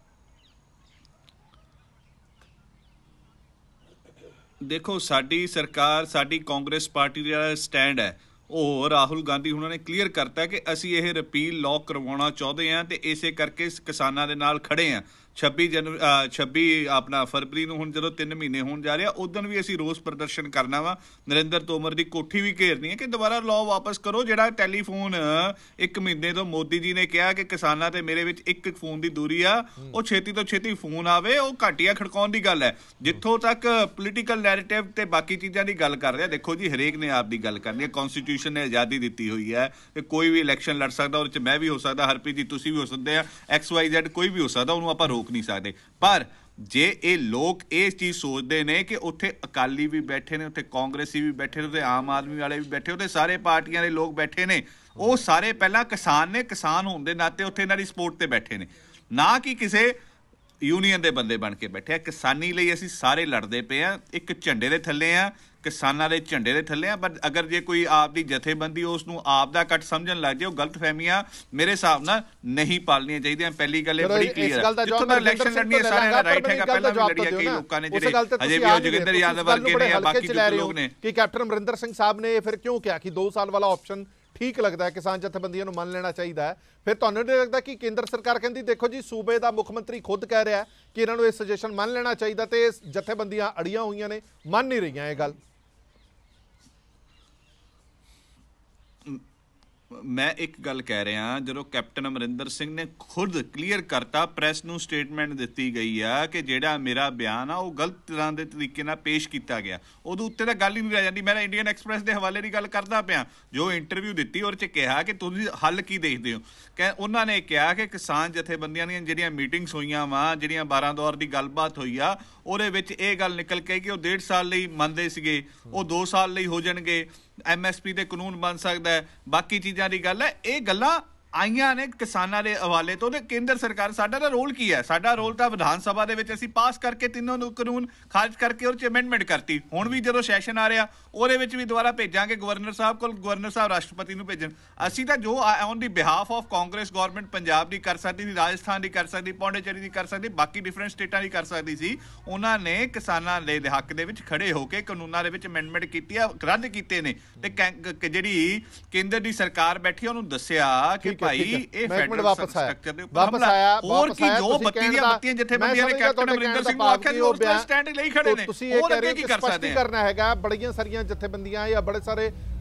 [SPEAKER 3] देखो साडी सरकार, साडी कांग्रेस पार्टी दा स्टैंड है ਉਹ ਰਾਹੁਲ ਗਾਂਧੀ ਉਹਨਾਂ ਨੇ ਕਲੀਅਰ ਕਰਤਾ ਕਿ ਅਸੀਂ ਇਹ ਰਿਪੀਲ ਲਾਅ ਕਰਵਾਉਣਾ ਚਾਹੁੰਦੇ ਹਾਂ ਤੇ ਇਸੇ ਕਰਕੇ ਕਿਸਾਨਾਂ ਦੇ ਨਾਲ ਖੜੇ ਹਾਂ। 26 ਆਪਣਾ ਫਰਵਰੀ ਨੂੰ ਹੁਣ ਜਦੋਂ 3 ਮਹੀਨੇ ਹੋਣ ਜਾ ਰਿਹਾ, ਉਦੋਂ ਵੀ ਅਸੀਂ ਰੋਸ ਪ੍ਰਦਰਸ਼ਨ ਕਰਨਾ ਵਾ। ਨਰਿੰਦਰ ਤੋਮਰ ਦੀ ਕੋਠੀ ਵੀ ਘੇਰਨੀ ਹੈ ਕਿ ਦੁਬਾਰਾ ਲਾਅ ਵਾਪਸ ਕਰੋ। ਜਿਹੜਾ ਟੈਲੀਫੋਨ 1 ਮਹੀਨੇ ਤੋਂ ਮੋਦੀ ਜੀ ਨੇ ਕਿਹਾ ਕਿ ਕਿਸਾਨਾਂ ਤੇ ਮੇਰੇ ਵਿੱਚ 1 ਫੋਨ ਦੀ ਦੂਰੀ ਆ, ਉਹ ਛੇਤੀ ਤੋਂ ਛੇਤੀ ਫੋਨ ਆਵੇ, ਉਹ ਘਾਟੀਆਂ ਖੜਕਾਉਣ ਦੀ ਗੱਲ ਹੈ। ਜਿੱਥੋਂ ਤੱਕ ਪੋਲੀਟੀਕਲ ਨੈਰੇਟਿਵ ਤੇ ਬਾਕੀ ਚੀਜ਼ਾਂ ਦੀ ਗੱਲ ਕਰ ਰਿਹਾ, ਦੇਖੋ ਜੀ ਹਰੇਕ ਨੇ ਆਪ ਦੀ ਗੱਲ ਕਰਨੀ ਹੈ। ਕੌਨਸਟੀਟਿਊਸ਼ਨ ਨੇ ਆਜ਼ਾਦੀ ਦਿੱਤੀ ਹੋਈ ਹੈ ਕਿ ਕੋਈ ਵੀ ਇਲੈਕਸ਼ਨ ਲੜ ਸਕਦਾ, ਉਹਦੇ 'ਚ ਮੈਂ ਵੀ ਹੋ ਸਕਦਾ, ਹਰਪ੍ਰੀਤ ਜੀ ਤੁਸੀਂ ਵੀ ਹੋ ਸਕਦੇ ਆ, XYZ ਕੋਈ ਵੀ ਹੋ ਸਕਦਾ, ਉਹਨੂੰ ਆਪਾਂ ਰੋਕ ਨਹੀਂ ਸਕਦੇ। ਪਰ ਜੇ ਇਹ ਲੋਕ ਇਹ ਚੀਜ਼ ਸੋਚਦੇ ਨੇ ਕਿ ਉੱਥੇ ਅਕਾਲੀ ਵੀ ਬੈਠੇ ਨੇ, ਉੱਥੇ ਕਾਂਗਰਸੀ ਵੀ ਬੈਠੇ ਨੇ, ਉੱਥੇ ਆਮ ਆਦਮੀ ਵਾਲੇ ਵੀ ਬੈਠੇ, ਉੱਥੇ ਸਾਰੇ ਪਾਰਟੀਆਂ ਦੇ ਲੋਕ ਬੈਠੇ ਨੇ, ਉਹ ਸਾਰੇ ਪਹਿਲਾਂ ਕਿਸਾਨ ਨੇ, ਕਿਸਾਨ ਹੋਣ ਦੇ ਨਾਤੇ ਉੱਥੇ ਇਹਨਾਂ ਦੀ ਸਪੋਰਟ ਤੇ ਬੈਠੇ ਨੇ, ਨਾ ਕਿ ਕਿਸੇ यूनियन के बंदे बन के बैठे। किसानी लई असीं सारे लड़ते पे हैं, एक झंडे के थले हैं, किसानां दे झंडे के थले हैं। पर अगर जे कोई आप दी जथेबंदी उसनूं आप दा कट समझण लग जाए, गलत फहमियां मेरे हिसाब नाल नहीं पालनियां चाहिए। पहली गल बड़ी क्लीयर है, जित्थों तक इलेक्शन लड़नी है सारे दा राइट है, पहला भी लड़ी है, कई लोकां ने जिहड़े अजे भी जोगिंदर यादव वर्गे ने या बाकी जो लोग ने
[SPEAKER 1] कि कैप्टन अमरिंदर सिंह साहब ने फिर क्यों कहा कि 2 साल वाला ऑप्शन ਠੀਕ ਲੱਗਦਾ ਹੈ, ਕਿਸਾਨ ਜਥੇਬੰਦੀਆਂ ਨੂੰ ਮੰਨ ਲੈਣਾ ਚਾਹੀਦਾ ਹੈ, ਫਿਰ ਤੁਹਾਨੂੰ ਨਹੀਂ ਲੱਗਦਾ ਕਿ ਕੇਂਦਰ ਸਰਕਾਰ ਕਹਿੰਦੀ ਦੇਖੋ ਜੀ ਸੂਬੇ ਦਾ ਮੁੱਖ ਮੰਤਰੀ ਖੁਦ ਕਹਿ ਰਿਹਾ ਕਿ ਇਹਨਾਂ ਨੂੰ ਇਹ ਸੁਜੈਸ਼ਨ ਮੰਨ ਲੈਣਾ ਚਾਹੀਦਾ ਤੇ ਜਥੇਬੰਦੀਆਂ ਅੜੀਆਂ ਹੋਈਆਂ ਨੇ, ਮੰਨ ਨਹੀਂ ਰਹੀਆਂ ਇਹ ਗੱਲ?
[SPEAKER 3] ਮੈਂ ਇੱਕ ਗੱਲ ਕਹਿ ਰਿਹਾ, ਜਦੋਂ ਕੈਪਟਨ ਅਮਰਿੰਦਰ ਸਿੰਘ ਨੇ ਖੁਦ ਕਲੀਅਰ ਕਰਤਾ, ਪ੍ਰੈਸ ਨੂੰ ਸਟੇਟਮੈਂਟ ਦਿੱਤੀ ਗਈ ਆ ਕਿ ਜਿਹੜਾ ਮੇਰਾ ਬਿਆਨ ਆ ਉਹ ਗਲਤ ਤਰ੍ਹਾਂ ਦੇ ਤਰੀਕੇ ਨਾਲ ਪੇਸ਼ ਕੀਤਾ ਗਿਆ, ਉਦੋਂ ਉੱਤੇ ਤਾਂ ਗੱਲ ਹੀ ਨਹੀਂ ਰਹਿ ਜਾਂਦੀ। ਮੈਂ ਇੰਡੀਅਨ ਐਕਸਪ੍ਰੈਸ ਦੇ ਹਵਾਲੇ ਦੀ ਗੱਲ ਕਰਦਾ ਪਿਆ, ਜੋ ਇੰਟਰਵਿਊ ਦਿੱਤੀ ਉਹਦੇ 'ਚ ਕਿਹਾ ਕਿ ਤੁਸੀਂ ਹੱਲ ਕੀ ਦੇਖਦੇ ਹੋ। ਉਹਨਾਂ ਨੇ ਕਿਹਾ ਕਿ ਕਿਸਾਨ ਜਥੇਬੰਦੀਆਂ ਦੀਆਂ ਜਿਹੜੀਆਂ ਮੀਟਿੰਗਸ ਹੋਈਆਂ ਵਾ, ਜਿਹੜੀਆਂ 12 ਦੌਰ ਦੀ ਗੱਲਬਾਤ ਹੋਈ ਆ, ਉਹਦੇ ਵਿੱਚ ਇਹ ਗੱਲ ਨਿਕਲ ਕੇ ਕਿ ਉਹ 1.5 ਸਾਲ ਲਈ ਮੰਨਦੇ ਸੀਗੇ, ਉਹ 2 ਸਾਲ ਲਈ ਹੋ ਜਾਣਗੇ, MSP ਤੇ ਕਾਨੂੰਨ ਬਣ ਸਕਦਾ ਹੈ, ਬਾਕੀ ਚੀਜ਼ਾਂ ਦੀ ਗੱਲ ਹੈ। ਇਹ ਗੱਲਾਂ ਆਈਆਂ ਨੇ ਕਿਸਾਨਾਂ ਦੇ ਹਵਾਲੇ ਤੋਂ, ਤੇ ਕੇਂਦਰ ਸਰਕਾਰ, ਸਾਡਾ ਦਾ ਰੋਲ ਕੀ ਹੈ? ਸਾਡਾ ਰੋਲ ਤਾਂ ਵਿਧਾਨ ਸਭਾ ਦੇ ਵਿੱਚ ਅਸੀਂ ਪਾਸ ਕਰਕੇ ਤਿੰਨੋਂ ਨੂੰ ਕਾਨੂੰਨ ਖਾਰਜ ਕਰਕੇ ਉਹਦੇ 'ਚ ਅਮੈਂਡਮੈਂਟ ਕਰਤੀ। ਹੁਣ ਵੀ ਜਦੋਂ ਸੈਸ਼ਨ ਆ ਰਿਹਾ ਉਹਦੇ ਵਿੱਚ ਵੀ ਦੁਬਾਰਾ ਭੇਜਾਂਗੇ ਗਵਰਨਰ ਸਾਹਿਬ ਕੋਲ, ਗਵਰਨਰ ਸਾਹਿਬ ਰਾਸ਼ਟਰਪਤੀ ਨੂੰ ਭੇਜਣ। ਅਸੀਂ ਤਾਂ ਜੋ on the behalf of Congress government Punjab ਦੀ ਕਰ ਸਕਦੀ ਸੀ, ਰਾਜਸਥਾਨ ਦੀ ਕਰ ਸਕਦੀ, ਪੌਂਡੀਚੇਰੀ ਦੀ ਕਰ ਸਕਦੀ, ਬਾਕੀ ਡਿਫਰੈਂਟ ਸਟੇਟਾਂ ਦੀ ਕਰ ਸਕਦੀ ਸੀ, ਉਹਨਾਂ ਨੇ ਕਿਸਾਨਾਂ ਦੇ ਹੱਕ ਦੇ ਵਿੱਚ ਖੜੇ ਹੋ ਕੇ ਕਾਨੂੰਨਾਂ ਦੇ ਵਿੱਚ ਅਮੈਂਡਮੈਂਟ ਕੀਤੀ ਆ, ਰੱਦ ਕੀਤੇ ਨੇ। ਤੇ ਜਿਹੜੀ ਕੇਂਦਰ ਦੀ ਸਰਕਾਰ ਬੈਠੀ ਉਹਨੂੰ ਦੱਸਿਆ ਕਿ ਭਾਈ ਇਹ ਫੈਡਰਲ ਸਟਰਕਚਰ ਦੇ ਉੱਪਰ ਹਮਲਾ, ਹੋਰ ਕੀ ਜੋ ਬੱਤੀ ਦੀਆਂ ਬੱਤੀਆਂ ਜਥੇਬੰਦੀਆਂ ਨੇ ਕੈਪਟਨ ਅਮਰਿੰਦਰ ਸਿੰਘ ਨੂੰ ਆਖਿਆ ਕਿ ਉਹ ਸਟੈਂਡ ਲਈ ਖੜੇ ਨੇ, ਉਹ ਅੱਗੇ ਕੀ ਕਰ ਸਕਦੇ ਆ?
[SPEAKER 1] ਕਰਨਾ ਹੈਗਾ ਬੜੀਆਂ ਸਾਰੀਆਂ ਜਥੇਬੰਦੀਆਂ ਜਾਂ ਬੜੇ ਸਾਰੇ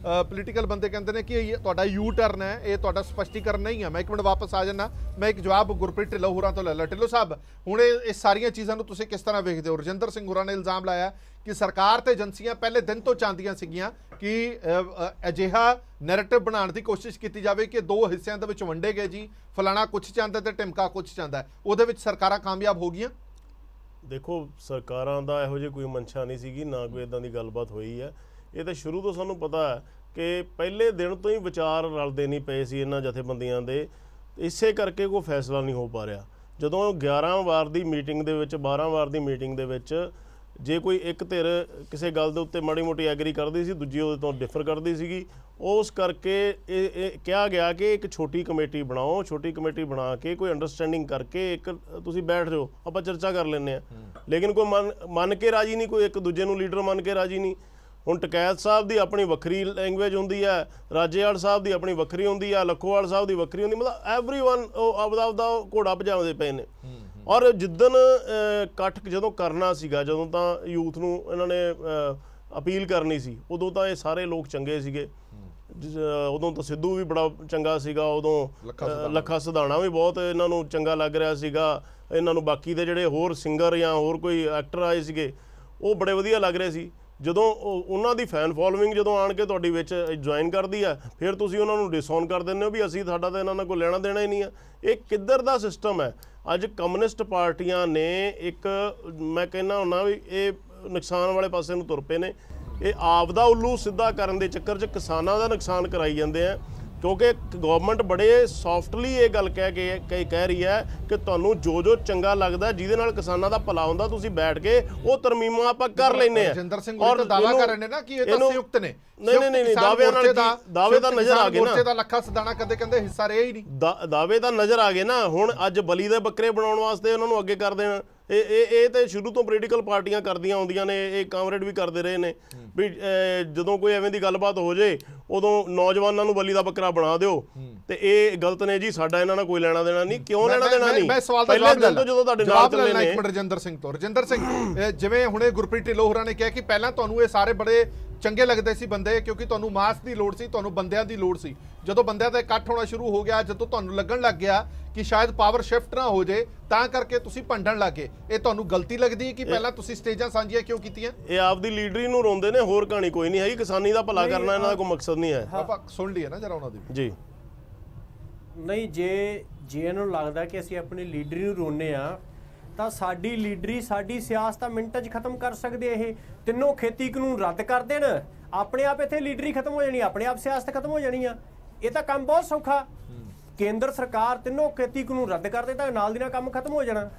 [SPEAKER 1] ਪੋਲੀਟੀਕਲ ਬੰਦੇ ਕਹਿੰਦੇ ਨੇ ਕਿ ਇਹ ਤੁਹਾਡਾ ਯੂ ਟਰਨ ਹੈ, ਇਹ ਤੁਹਾਡਾ ਸਪਸ਼ਟੀਕਰਨ ਨਹੀਂ ਹੈ। ਮੈਂ ਇੱਕ ਮਿੰਟ ਵਾਪਸ ਆ ਜਾਣਾ, ਮੈਂ ਇੱਕ ਜਵਾਬ ਗੁਰਪ੍ਰੀਤ ਢਿੱਲੋਂ ਹੋਰਾਂ ਤੋਂ ਲੈ ਲਾ। ਢਿੱਲੋਂ ਸਾਹਿਬ, ਹੁਣ ਇਹ ਸਾਰੀਆਂ ਚੀਜ਼ਾਂ ਨੂੰ ਤੁਸੀਂ ਕਿਸ ਤਰ੍ਹਾਂ ਵੇਖਦੇ ਹੋ? ਰਜਿੰਦਰ ਸਿੰਘ ਹੋਰਾਂ ਨੇ ਇਲਜ਼ਾਮ ਲਾਇਆ ਕਿ ਸਰਕਾਰ ਤੇ ਏਜੰਸੀਆਂ ਪਹਿਲੇ ਦਿਨ ਤੋਂ ਚਾਹੁੰਦੀਆਂ ਸੀਗੀਆਂ ਕਿ ਅਜਿਹਾ ਨੈਰੇਟਿਵ ਬਣਾਉਣ ਦੀ ਕੋਸ਼ਿਸ਼ ਕੀਤੀ ਜਾਵੇ ਕਿ 2 ਹਿੱਸਿਆਂ ਦੇ ਵਿੱਚ ਵੰਡੇ ਗਏ ਜੀ, ਫਲਾਣਾ ਕੁਛ ਚਾਹੁੰਦਾ ਤੇ ਟਿਮਕਾ ਕੁਛ ਚਾਹੁੰਦਾ, ਉਹਦੇ ਵਿੱਚ ਸਰਕਾਰਾਂ ਕਾਮਯਾਬ ਹੋ ਗਈਆਂ?
[SPEAKER 4] ਦੇਖੋ, ਸਰਕਾਰਾਂ ਦਾ ਇਹੋ ਜਿਹੀ ਕੋਈ ਮਨਸ਼ਾ ਨਹੀਂ ਸੀਗੀ, ਨਾ ਕੋਈ ਇਦਾਂ ਦੀ ਗੱਲਬਾਤ ਹੋਈ ਹੈ। ਇਹ ਤਾਂ ਸ਼ੁਰੂ ਤੋਂ ਸਾਨੂੰ ਪਤਾ ਹੈ ਕਿ ਪਹਿਲੇ ਦਿਨ ਤੋਂ ਹੀ ਵਿਚਾਰ ਰਲਦੇ ਨਹੀਂ ਪਏ ਸੀ ਇਹਨਾਂ ਜਥੇਬੰਦੀਆਂ ਦੇ, ਇਸੇ ਕਰਕੇ ਕੋਈ ਫੈਸਲਾ ਨਹੀਂ ਹੋ ਪਾ ਰਿਹਾ। ਜਦੋਂ 11 ਵਾਰ ਦੀ ਮੀਟਿੰਗ ਦੇ ਵਿੱਚ, 12 ਵਾਰ ਦੀ ਮੀਟਿੰਗ ਦੇ ਵਿੱਚ ਜੇ ਕੋਈ ਇੱਕ ਧਿਰ ਕਿਸੇ ਗੱਲ ਦੇ ਉੱਤੇ ਮਾੜੀ ਮੋਟੀ ਐਗਰੀ ਕਰਦੀ ਸੀ, ਦੂਜੀ ਉਹਦੇ ਤੋਂ ਡਿਫਰ ਕਰਦੀ ਸੀਗੀ, ਉਸ ਕਰਕੇ ਇਹ ਕਿਹਾ ਗਿਆ ਕਿ ਇੱਕ ਛੋਟੀ ਕਮੇਟੀ ਬਣਾਓ, ਛੋਟੀ ਕਮੇਟੀ ਬਣਾ ਕੇ ਕੋਈ ਅੰਡਰਸਟੈਂਡਿੰਗ ਕਰਕੇ ਇੱਕ ਤੁਸੀਂ ਬੈਠ ਜਾਓ, ਆਪਾਂ ਚਰਚਾ ਕਰ ਲੈਂਦੇ ਹਾਂ। ਲੇਕਿਨ ਕੋਈ ਮੰਨ ਕੇ ਰਾਜੀ ਨਹੀਂ, ਕੋਈ ਇੱਕ ਦੂਜੇ ਨੂੰ ਲੀਡਰ ਮੰਨ ਕੇ ਰਾਜੀ ਨਹੀਂ। ਹੁਣ ਟਕੈਤ ਸਾਹਿਬ ਦੀ ਆਪਣੀ ਵੱਖਰੀ ਲੈਂਗੁਏਜ ਹੁੰਦੀ ਹੈ, ਰਾਜੇਵਾਲ ਸਾਹਿਬ ਦੀ ਆਪਣੀ ਵੱਖਰੀ ਹੁੰਦੀ ਹੈ, ਲੱਖੋਵਾਲ ਸਾਹਿਬ ਦੀ ਵੱਖਰੀ ਹੁੰਦੀ, ਮਤਲਬ ਐਵਰੀਵਨ ਉਹ ਆਪਦਾ ਘੋੜਾ ਭਜਾਉਂਦੇ ਪਏ ਨੇ। ਔਰ ਜਿੱਦਣ ਇਕੱਠ ਜਦੋਂ ਕਰਨਾ ਸੀਗਾ, ਜਦੋਂ ਤਾਂ ਯੂਥ ਨੂੰ ਇਹਨਾਂ ਨੇ ਅਪੀਲ ਕਰਨੀ ਸੀ, ਉਦੋਂ ਤਾਂ ਇਹ ਸਾਰੇ ਲੋਕ ਚੰਗੇ ਸੀਗੇ। ਉਦੋਂ ਤਾਂ ਸਿੱਧੂ ਵੀ ਬੜਾ ਚੰਗਾ ਸੀਗਾ, ਉਦੋਂ ਲੱਖਾ ਸਿਧਾਣਾ ਵੀ ਬਹੁਤ ਇਹਨਾਂ ਨੂੰ ਚੰਗਾ ਲੱਗ ਰਿਹਾ ਸੀਗਾ, ਇਹਨਾਂ ਨੂੰ ਬਾਕੀ ਦੇ ਜਿਹੜੇ ਹੋਰ ਸਿੰਗਰ ਜਾਂ ਹੋਰ ਕੋਈ ਐਕਟਰ ਆਏ ਸੀਗੇ ਉਹ ਬੜੇ ਵਧੀਆ ਲੱਗ ਰਹੇ ਸੀ। ਜਦੋਂ ਉਹਨਾਂ ਦੀ ਫੈਨ ਫੋਲੋਇੰਗ ਜਦੋਂ ਆਣ ਕੇ ਤੁਹਾਡੀ ਵਿੱਚ ਜੁਆਇਨ ਕਰਦੀ ਹੈ, ਫਿਰ ਤੁਸੀਂ ਉਹਨਾਂ ਨੂੰ ਡਿਸਓਨ ਕਰ ਦਿੰਦੇ ਹੋ ਵੀ ਅਸੀਂ, ਸਾਡਾ ਤਾਂ ਇਹਨਾਂ ਨਾਲ ਕੋਈ ਲੈਣਾ ਦੇਣਾ ਹੀ ਨਹੀਂ ਹੈ। ਇਹ ਕਿੱਧਰ ਦਾ ਸਿਸਟਮ ਹੈ? ਅੱਜ ਕਮਿਊਨਿਸਟ ਪਾਰਟੀਆਂ ਨੇ ਇੱਕ, ਮੈਂ ਕਹਿੰਦਾ ਹੁੰਦਾ ਵੀ ਇਹ ਨੁਕਸਾਨ ਵਾਲੇ ਪਾਸੇ ਨੂੰ ਤੁਰ ਪਏ ਨੇ। ਇਹ ਆਪ ਦਾ ਉੱਲੂ ਸਿੱਧਾ ਕਰਨ ਦੇ ਚੱਕਰ 'ਚ ਕਿਸਾਨਾਂ ਦਾ ਨੁਕਸਾਨ ਕਰਾਈ ਜਾਂਦੇ ਆ, ਕਿਉਂਕਿ ਗਵਰਨਮੈਂਟ ਬੜੇ ਸੌਫਟਲੀ ਇਹ ਗੱਲ ਕਹਿ ਰਹੀ ਹੈ ਕਿ ਤੁਹਾਨੂੰ ਜੋ ਚੰਗਾ ਲੱਗਦਾ, ਜਿਹਦੇ ਨਾਲ ਕਿਸਾਨਾਂ ਦਾ ਭਲਾ ਹੁੰਦਾ, ਤੁਸੀਂ ਬੈਠ ਕੇ ਉਹ ਤਰਮੀਮਾਂ ਆਪਾਂ ਕਰ ਲੈਂਦੇ ਆ।
[SPEAKER 1] ਰਜਿੰਦਰ ਸਿੰਘ ਉਹ ਦਾਅਵਾ ਕਰ ਰਹੇ ਨੇ ਨਾ ਕਿ ਇਹ ਤਾਂ ਸੰਯੁਕਤ ਨੇ।
[SPEAKER 4] ਨਹੀਂ, ਦਾਅਵੇ ਤਾਂ ਨਜ਼ਰ ਆ ਗਏ ਨਾ।
[SPEAKER 1] ਮੋਰਚੇ ਦਾ ਲੱਖਾ ਸਿਧਾਣਾ ਕਦੇ ਕਹਿੰਦੇ ਹਿੱਸਾ ਰਿਹਾ ਹੀ ਨਹੀਂ।
[SPEAKER 4] ਦਾਅਵੇ ਤਾਂ ਨਜ਼ਰ ਆ ਗਏ ਨਾ। ਹੁਣ ਅੱਜ ਬਲੀ ਦੇ ਬੱਕਰੇ ਬਣਾਉਣ ਵਾਸਤੇ ਉਹਨਾਂ ਨੂੰ ਅੱਗੇ ਕਰ ਦੇਣਾ, ਇਹ ਤਾਂ ਸ਼ੁਰੂ ਤੋਂ ਪੋਲੀਟੀਕਲ ਪਾਰਟੀਆਂ ਕਰਦੀਆਂ ਆਉਂਦੀਆਂ ਨੇ, ਇਹ ਕਾਮਰੇਡ ਵੀ ਕਰਦੇ ਰਹੇ ਨੇ ਵੀ ਜਦੋਂ ਕੋਈ ਐਵੇਂ ਦੀ ਗੱਲਬਾਤ ਹੋ ਜੇ ਉਦੋਂ ਨੌਜਵਾਨਾਂ ਨੂੰ ਬਲੀ ਦਾ ਬੱਕਰਾ ਬਣਾ ਦਿਓ, ਤੇ ਇਹ ਗਲਤ ਨੇ ਜੀ, ਸਾਡਾ ਇਹਨਾਂ ਨਾਲ ਕੋਈ ਲੈਣਾ ਦੇਣਾ ਨਹੀਂ। ਕਿਉਂ ਲੈਣਾ ਦੇਣਾ ਨਹੀਂ?
[SPEAKER 1] ਮੈਂ ਸਵਾਲ ਦਾ ਜਵਾਬ ਲੈਣਾ,
[SPEAKER 4] ਜਦੋਂ ਤੁਹਾਡੇ ਨਾਲ ਚੱਲੇ ਨੇ।
[SPEAKER 1] ਇੱਕ ਮਿੰਟ ਰਜਿੰਦਰ ਸਿੰਘ ਤੋਂ। ਰਜਿੰਦਰ ਸਿੰਘ, ਜਿਵੇਂ ਹੁਣੇ ਗੁਰਪ੍ਰੀਤ ਢਿੱਲੋਂ ਹੋਰਾਂ ਨੇ ਕਿਹਾ ਕਿ ਪਹਿਲਾਂ ਤੁਹਾਨੂੰ ਇਹ ਸਾਰੇ ਬੜੇ ਚੰਗੇ ਲੱਗਦੇ ਸੀ ਬੰਦੇ, ਕਿਉਂਕਿ ਤੁਹਾਨੂੰ ਮਾਸ ਦੀ ਲੋੜ ਸੀ, ਤੁਹਾਨੂੰ ਬੰਦਿਆਂ ਦੀ ਲੋੜ ਸੀ। ਜਦੋਂ ਬੰਦਿਆਂ ਦਾ ਇਕੱਠ ਹੋਣਾ ਸ਼ੁਰੂ ਹੋ ਗਿਆ, ਜਦੋਂ ਤੁਹਾਨੂੰ ਲੱਗਣ ਲੱਗ ਗਿਆ ਕਿ ਸ਼ਾਇਦ ਪਾਵਰ ਸ਼ਿਫਟ ਨਾ ਹੋ ਜੇ, ਤਾਂ ਕਰਕੇ ਤੁਸੀਂ ਭੰਡਣ ਲੱਗੇ। ਇਹ ਤੁਹਾਨੂੰ ਗਲਤੀ ਲੱਗਦੀ ਹੈ ਕਿ ਪਹਿਲਾਂ ਤੁਸੀਂ ਸਟੇਜਾਂ ਸਾਂਝੀਆਂ ਕਿਉਂ ਕੀਤੀਆਂ? ਇਹ
[SPEAKER 4] ਆਪਦੀ ਲੀਡਰੀ ਨੂੰ ਰੋਂਦੇ ਨੇ, ਹੋਰ ਕਹਾਣੀ ਕੋਈ ਨਹੀਂ ਹੈਗੀ। ਕਿਸਾਨੀ ਦਾ ਭਲਾ ਕਰਨਾ ਇਹਨਾਂ ਦਾ ਕੋਈ ਮਕਸਦ ਨਹੀਂ ਹੈ।
[SPEAKER 1] ਆਪਾਂ ਸੁਣ ਲਈਏ ਨਾ ਜਰਾ ਉਹਨਾਂ ਦੀ ਜੀ।
[SPEAKER 2] ਨਹੀਂ, ਜੇ ਇਹਨਾਂ ਨੂੰ ਲੱਗਦਾ ਕਿ ਅਸੀਂ ਆਪਣੀ ਲੀਡਰੀ ਨੂੰ ਰੋਨੇ ਆ, ਤਾਂ ਸਾਡੀ ਲੀਡਰੀ, ਸਾਡੀ ਸਿਆਸਤ ਮਿੰਟਾਂ 'ਚ ਖਤਮ ਕਰ ਸਕਦੇ। ਇਹ ਤਿੰਨੋਂ ਖੇਤੀ ਕਾਨੂੰਨ ਰੱਦ ਕਰ ਦੇਣ, ਆਪਣੇ ਆਪ ਇੱਥੇ ਲੀਡਰੀ ਖਤਮ ਹੋ ਜਾਣੀ, ਆਪਣੇ ਆਪ ਸਿਆਸਤ ਖਤਮ ਹੋ ਜਾਣੀ ਆ। ਇਹ ਤਾਂ ਕੰਮ ਬਹੁਤ ਸੌਖਾ। ਕੇਂਦਰ ਸਰਕਾਰ ਤਿੰਨੋਂ ਖੇਤੀ ਕਾਨੂੰਨ ਰੱਦ ਕਰ ਦੇ ਤਾਂ ਨਾਲ ਦੀ ਨਾਲ ਕੰਮ ਖਤਮ ਹੋ ਜਾਣਾ।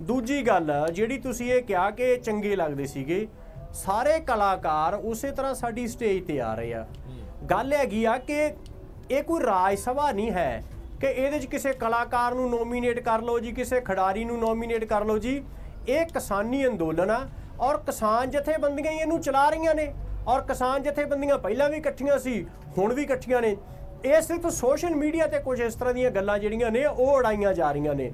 [SPEAKER 2] ਦੂਜੀ ਗੱਲ ਜਿਹੜੀ ਤੁਸੀਂ ਇਹ ਕਿਹਾ ਕਿ ਚੰਗੇ ਲੱਗਦੇ ਸੀਗੇ, ਸਾਰੇ ਕਲਾਕਾਰ ਉਸੇ ਤਰ੍ਹਾਂ ਸਾਡੀ ਸਟੇਜ ਤੇ ਆ ਰਹੇ ਆ। ਗੱਲ ਹੈਗੀ ਆ ਕਿ ਇਹ ਕੋਈ ਰਾਜ ਸਭਾ ਨਹੀਂ ਹੈ ਕਿ ਇਹਦੇ 'ਚ ਕਿਸੇ ਕਲਾਕਾਰ ਨੂੰ ਨੋਮੀਨੇਟ ਕਰ ਲਓ ਜੀ, ਕਿਸੇ ਖਿਡਾਰੀ ਨੂੰ ਨੋਮੀਨੇਟ ਕਰ ਲਓ ਜੀ। ਇਹ ਕਿਸਾਨੀ ਅੰਦੋਲਨ ਆ ਔਰ ਕਿਸਾਨ ਜਥੇਬੰਦੀਆਂ ਹੀ ਇਹਨੂੰ ਚਲਾ ਰਹੀਆਂ ਨੇ। ਔਰ ਕਿਸਾਨ ਜਥੇਬੰਦੀਆਂ ਪਹਿਲਾਂ ਵੀ ਇਕੱਠੀਆਂ ਸੀ, ਹੁਣ ਵੀ ਇਕੱਠੀਆਂ ਨੇ। ਇਹ ਸਿਰਫ ਸੋਸ਼ਲ ਮੀਡੀਆ ਤੇ ਕੁਝ ਇਸ ਤਰ੍ਹਾਂ ਦੀਆਂ ਗੱਲਾਂ ਜਿਹੜੀਆਂ ਨੇ ਉਹ ਉਡਾਈਆਂ ਜਾ ਰਹੀਆਂ ਨੇ।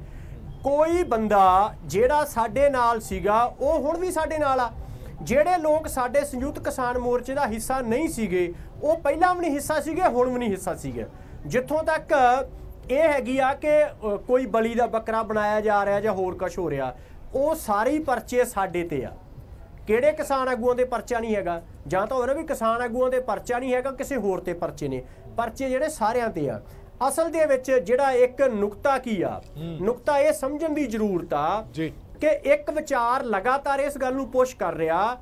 [SPEAKER 2] ਕੋਈ ਬੰਦਾ ਜਿਹੜਾ ਸਾਡੇ ਨਾਲ ਸੀਗਾ ਉਹ ਹੁਣ ਵੀ ਸਾਡੇ ਨਾਲ ਆ। ਜਿਹੜੇ ਲੋਕ ਸਾਡੇ ਸੰਯੁਕਤ ਕਿਸਾਨ ਮੋਰਚੇ ਦਾ ਹਿੱਸਾ ਨਹੀਂ ਸੀਗੇ ਉਹ ਪਹਿਲਾਂ ਵੀ ਨਹੀਂ ਹਿੱਸਾ ਸੀਗੇ, ਹੁਣ ਵੀ ਨਹੀਂ ਹਿੱਸਾ ਸੀਗੇ। ਜਿੱਥੋਂ ਤੱਕ ਇਹ ਹੈਗੀ ਆ ਕਿ ਕੋਈ ਬਲੀ ਦਾ ਬੱਕਰਾ ਬਣਾਇਆ ਜਾ ਰਿਹਾ ਜਾਂ ਹੋਰ ਕੁਝ ਹੋ ਰਿਹਾ, ਉਹ ਸਾਰੇ ਪਰਚੇ ਸਾਡੇ ਤੇ ਆ। ਕਿਹੜੇ ਕਿਸਾਨ ਆਗੂਆਂ ਦੇ ਪਰਚਾ ਨਹੀਂ ਹੈਗਾ, ਜਾਂ ਤਾਂ ਹੋਰ ਵੀ ਕਿਸਾਨ ਆਗੂਆਂ ਦੇ ਪਰਚਾ ਨਹੀਂ ਹੈਗਾ, ਕਿਸੇ ਹੋਰ ਤੇ ਪਰਚੇ ਨੇ। ਪਰਚੇ ਜਿਹੜੇ ਸਾਰਿਆਂ ਤੇ ਆ। ਅਸਲ ਦੇ ਵਿੱਚ ਜਿਹੜਾ ਇੱਕ ਨੁਕਤਾ ਕੀ ਆ, ਨੁਕਤਾ ਇਹ ਸਮਝਣ ਦੀ ਜ਼ਰੂਰਤ ਆ ਕਿ ਇੱਕ ਵਿਚਾਰ ਲਗਾਤਾਰ ਇਸ ਗੱਲ ਨੂੰ ਪੁਸ਼ ਕਰ ਰਿਹਾ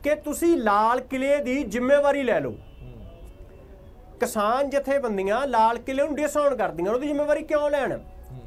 [SPEAKER 2] ਕਿ ਤੁਸੀਂ ਲਾਲ ਕਿਲੇ ਦੀ ਜ਼ਿੰਮੇਵਾਰੀ ਲੈ ਲਓ। ਕਿਸਾਨ ਜਥੇਬੰਦੀਆਂ ਲਾਲ ਕਿਲੇ ਨੂੰ ਡਿਸਆਨ ਕਰਦੀਆਂ, ਉਹਦੀ ਜ਼ਿੰਮੇਵਾਰੀ ਕਿਉਂ ਲੈਣ?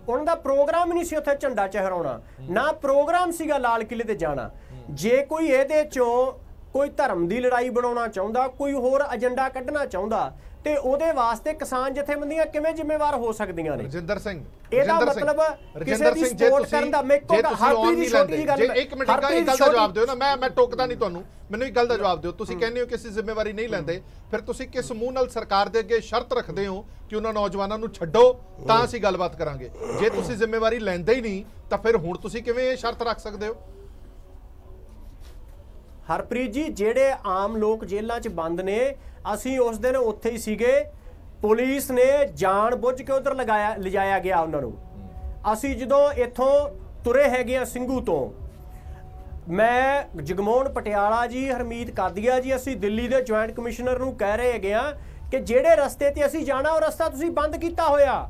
[SPEAKER 2] ਉਹਨਾਂ ਦਾ ਪ੍ਰੋਗਰਾਮ ਨਹੀਂ ਸੀ ਉੱਥੇ ਝੰਡਾ ਚਿਹਰਾਉਣਾ, ਨਾ ਪ੍ਰੋਗਰਾਮ ਸੀਗਾ ਲਾਲ ਕਿਲੇ ਤੇ ਜਾਣਾ। ਜੇ ਕੋਈ ਇਹਦੇ ਚੋਂ ਕੋਈ ਧਰਮ ਦੀ ਲੜਾਈ ਬਣਾਉਣਾ ਚਾਹੁੰਦਾ, ਕੋਈ ਹੋਰ ਏਜੰਡਾ ਕੱਢਣਾ ਚਾਹੁੰਦਾ, ਤੇ ਉਹਦੇ ਵਾਸਤੇ ਕਿਸਾਨ ਜਥੇਬੰਦੀਆਂ ਕਿਵੇਂ ਜ਼ਿੰਮੇਵਾਰ ਹੋ ਸਕਦੀਆਂ ਨੇ?
[SPEAKER 1] ਰਜਿੰਦਰ ਸਿੰਘ,
[SPEAKER 2] ਇਹਦਾ ਮਤਲਬ ਕਿਸੇ ਦੀ ਸਪੋਰਟ ਕਰਨ ਦਾ। ਮੈਂ ਕਹੂੰਗਾ ਹਰਪ੍ਰੀਤ ਦੀ ਛੋਟੀ ਜਿਹੀ ਗੱਲ,
[SPEAKER 1] ਇੱਕ ਮਿੰਟ ਇੱਕ ਗੱਲ ਦਾ ਜਵਾਬ ਦਿਓ ਨਾ, ਮੈਂ ਟੋਕਦਾ ਨਹੀਂ ਤੁਹਾਨੂੰ, ਮੈਨੂੰ ਇੱਕ ਗੱਲ ਦਾ ਜਵਾਬ ਦਿਓ। ਤੁਸੀਂ ਕਹਿੰਦੇ ਹੋ ਕਿ ਅਸੀਂ ਜ਼ਿੰਮੇਵਾਰੀ ਨਹੀਂ ਲੈਂਦੇ, ਫਿਰ ਤੁਸੀਂ ਕਿਸ ਮੂੰਹ ਨਾਲ ਸਰਕਾਰ ਦੇ ਅੱਗੇ ਸ਼ਰਤ ਰੱਖਦੇ ਹੋ ਕਿ ਉਹਨਾਂ ਨੌਜਵਾਨਾਂ ਨੂੰ ਛੱਡੋ ਤਾਂ ਅਸੀਂ ਗੱਲਬਾਤ ਕਰਾਂਗੇ? ਜੇ ਤੁਸੀਂ ਜ਼ਿੰਮੇਵਾਰੀ ਲੈਂਦੇ ਹੀ ਨਹੀਂ ਤਾਂ ਫਿਰ ਹੁਣ ਤੁਸੀਂ ਕਿਵੇਂ ਇਹ ਸ਼ਰਤ ਰੱਖ ਸਕਦੇ ਹੋ?
[SPEAKER 2] ਹਰਪ੍ਰੀਤ ਜੀ, ਜਿਹੜੇ ਆਮ ਲੋਕ ਜੇਲ੍ਹਾਂ 'ਚ ਬੰਦ ਨੇ, ਅਸੀਂ ਉਸ ਦਿਨ ਉੱਥੇ ਹੀ ਸੀਗੇ। ਪੁਲਿਸ ਨੇ ਜਾਣ ਬੁੱਝ ਕੇ ਉਧਰ ਲਿਜਾਇਆ ਗਿਆ ਉਹਨਾਂ ਨੂੰ। ਅਸੀਂ ਜਦੋਂ ਇੱਥੋਂ ਤੁਰੇ ਹੈਗੇ ਆ ਸਿੰਘੂ ਤੋਂ, ਮੈਂ ਜਗਮੋਹਨ ਪਟਿਆਲਾ ਜੀ, ਹਰਮੀਤ ਕਾਦੀਆ ਜੀ, ਅਸੀਂ ਦਿੱਲੀ ਦੇ ਜੁਆਇੰਟ ਕਮਿਸ਼ਨਰ ਨੂੰ ਕਹਿ ਰਹੇ ਹੈਗੇ ਆ ਕਿ ਜਿਹੜੇ ਰਸਤੇ ਤੇ ਅਸੀਂ ਜਾਣਾ ਉਹ ਰਸਤਾ ਤੁਸੀਂ ਬੰਦ ਕੀਤਾ ਹੋਇਆ,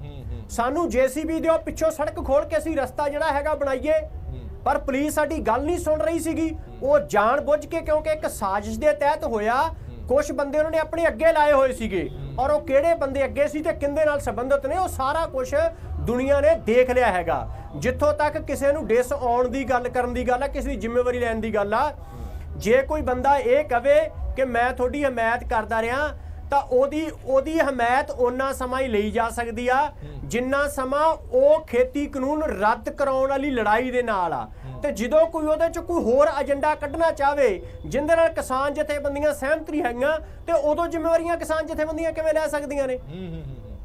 [SPEAKER 2] ਸਾਨੂੰ JCB ਦਿਓ, ਪਿੱਛੋਂ ਸੜਕ ਖੋਲ ਕੇ ਅਸੀਂ ਰਸਤਾ ਜਿਹੜਾ ਹੈਗਾ ਬਣਾਈਏ। ਪਰ ਪੁਲਿਸ ਸਾਡੀ ਗੱਲ ਨਹੀਂ ਸੁਣ ਰਹੀ ਸੀਗੀ। ਉਹ ਜਾਣ ਬੁੱਝ ਕੇ, ਕਿਉਂਕਿ ਇੱਕ ਸਾਜ਼ਿਸ਼ ਦੇ ਤਹਿਤ ਹੋਇਆ, ਕੁਝ ਬੰਦੇ ਉਹਨਾਂ ਨੇ ਆਪਣੇ ਅੱਗੇ ਲਾਏ ਹੋਏ ਸੀਗੇ, ਔਰ ਉਹ ਕਿਹੜੇ ਬੰਦੇ ਅੱਗੇ ਸੀ ਤੇ ਕਿੰਦੇ ਨਾਲ ਸੰਬੰਧਿਤ ਨੇ ਉਹ ਸਾਰਾ ਕੁਝ ਦੁਨੀਆ ਨੇ ਦੇਖ ਲਿਆ ਹੈਗਾ। ਜਿੱਥੋਂ ਤੱਕ ਕਿਸੇ ਨੂੰ ਡਿਸ ਆਉਣ ਦੀ ਗੱਲ ਕਰਨ ਦੀ ਗੱਲ ਆ, ਕਿਸੇ ਦੀ ਜ਼ਿੰਮੇਵਾਰੀ ਲੈਣ ਦੀ ਗੱਲ ਆ, ਜੇ ਕੋਈ ਬੰਦਾ ਇਹ ਕਵੇ ਕਿ ਮੈਂ ਤੁਹਾਡੀ ਹਮਾਇਤ ਕਰਦਾ ਰਿਹਾ, ਤਾਂ ਉਹਦੀ ਹਮਾਇਤ ਉਹਨਾਂ ਸਮਾਂ ਹੀ ਲਈ ਜਾ ਸਕਦੀ ਆ ਜਿੰਨਾ ਸਮਾਂ ਉਹ ਖੇਤੀ ਕਾਨੂੰਨ ਰੱਦ ਕਰਾਉਣ ਵਾਲੀ ਲੜਾਈ ਦੇ ਨਾਲ ਆ। ਤੇ ਜਦੋਂ ਕੋਈ ਉਹਦੇ ਚ ਕੋਈ ਹੋਰ ਏਜੰਡਾ ਕੱਢਣਾ ਚਾਹਵੇ ਜਿੰਦੇ ਨਾਲ ਕਿਸਾਨ ਜਥੇਬੰਦੀਆਂ ਸਹਿਮਤ ਨਹੀਂ ਹੈਗੀਆਂ, ਤੇ ਉਦੋਂ ਜ਼ਿੰਮੇਵਾਰੀਆਂ ਕਿਸਾਨ ਜਥੇਬੰਦੀਆਂ ਕਿਵੇਂ ਲੈ ਸਕਦੀਆਂ ਨੇ?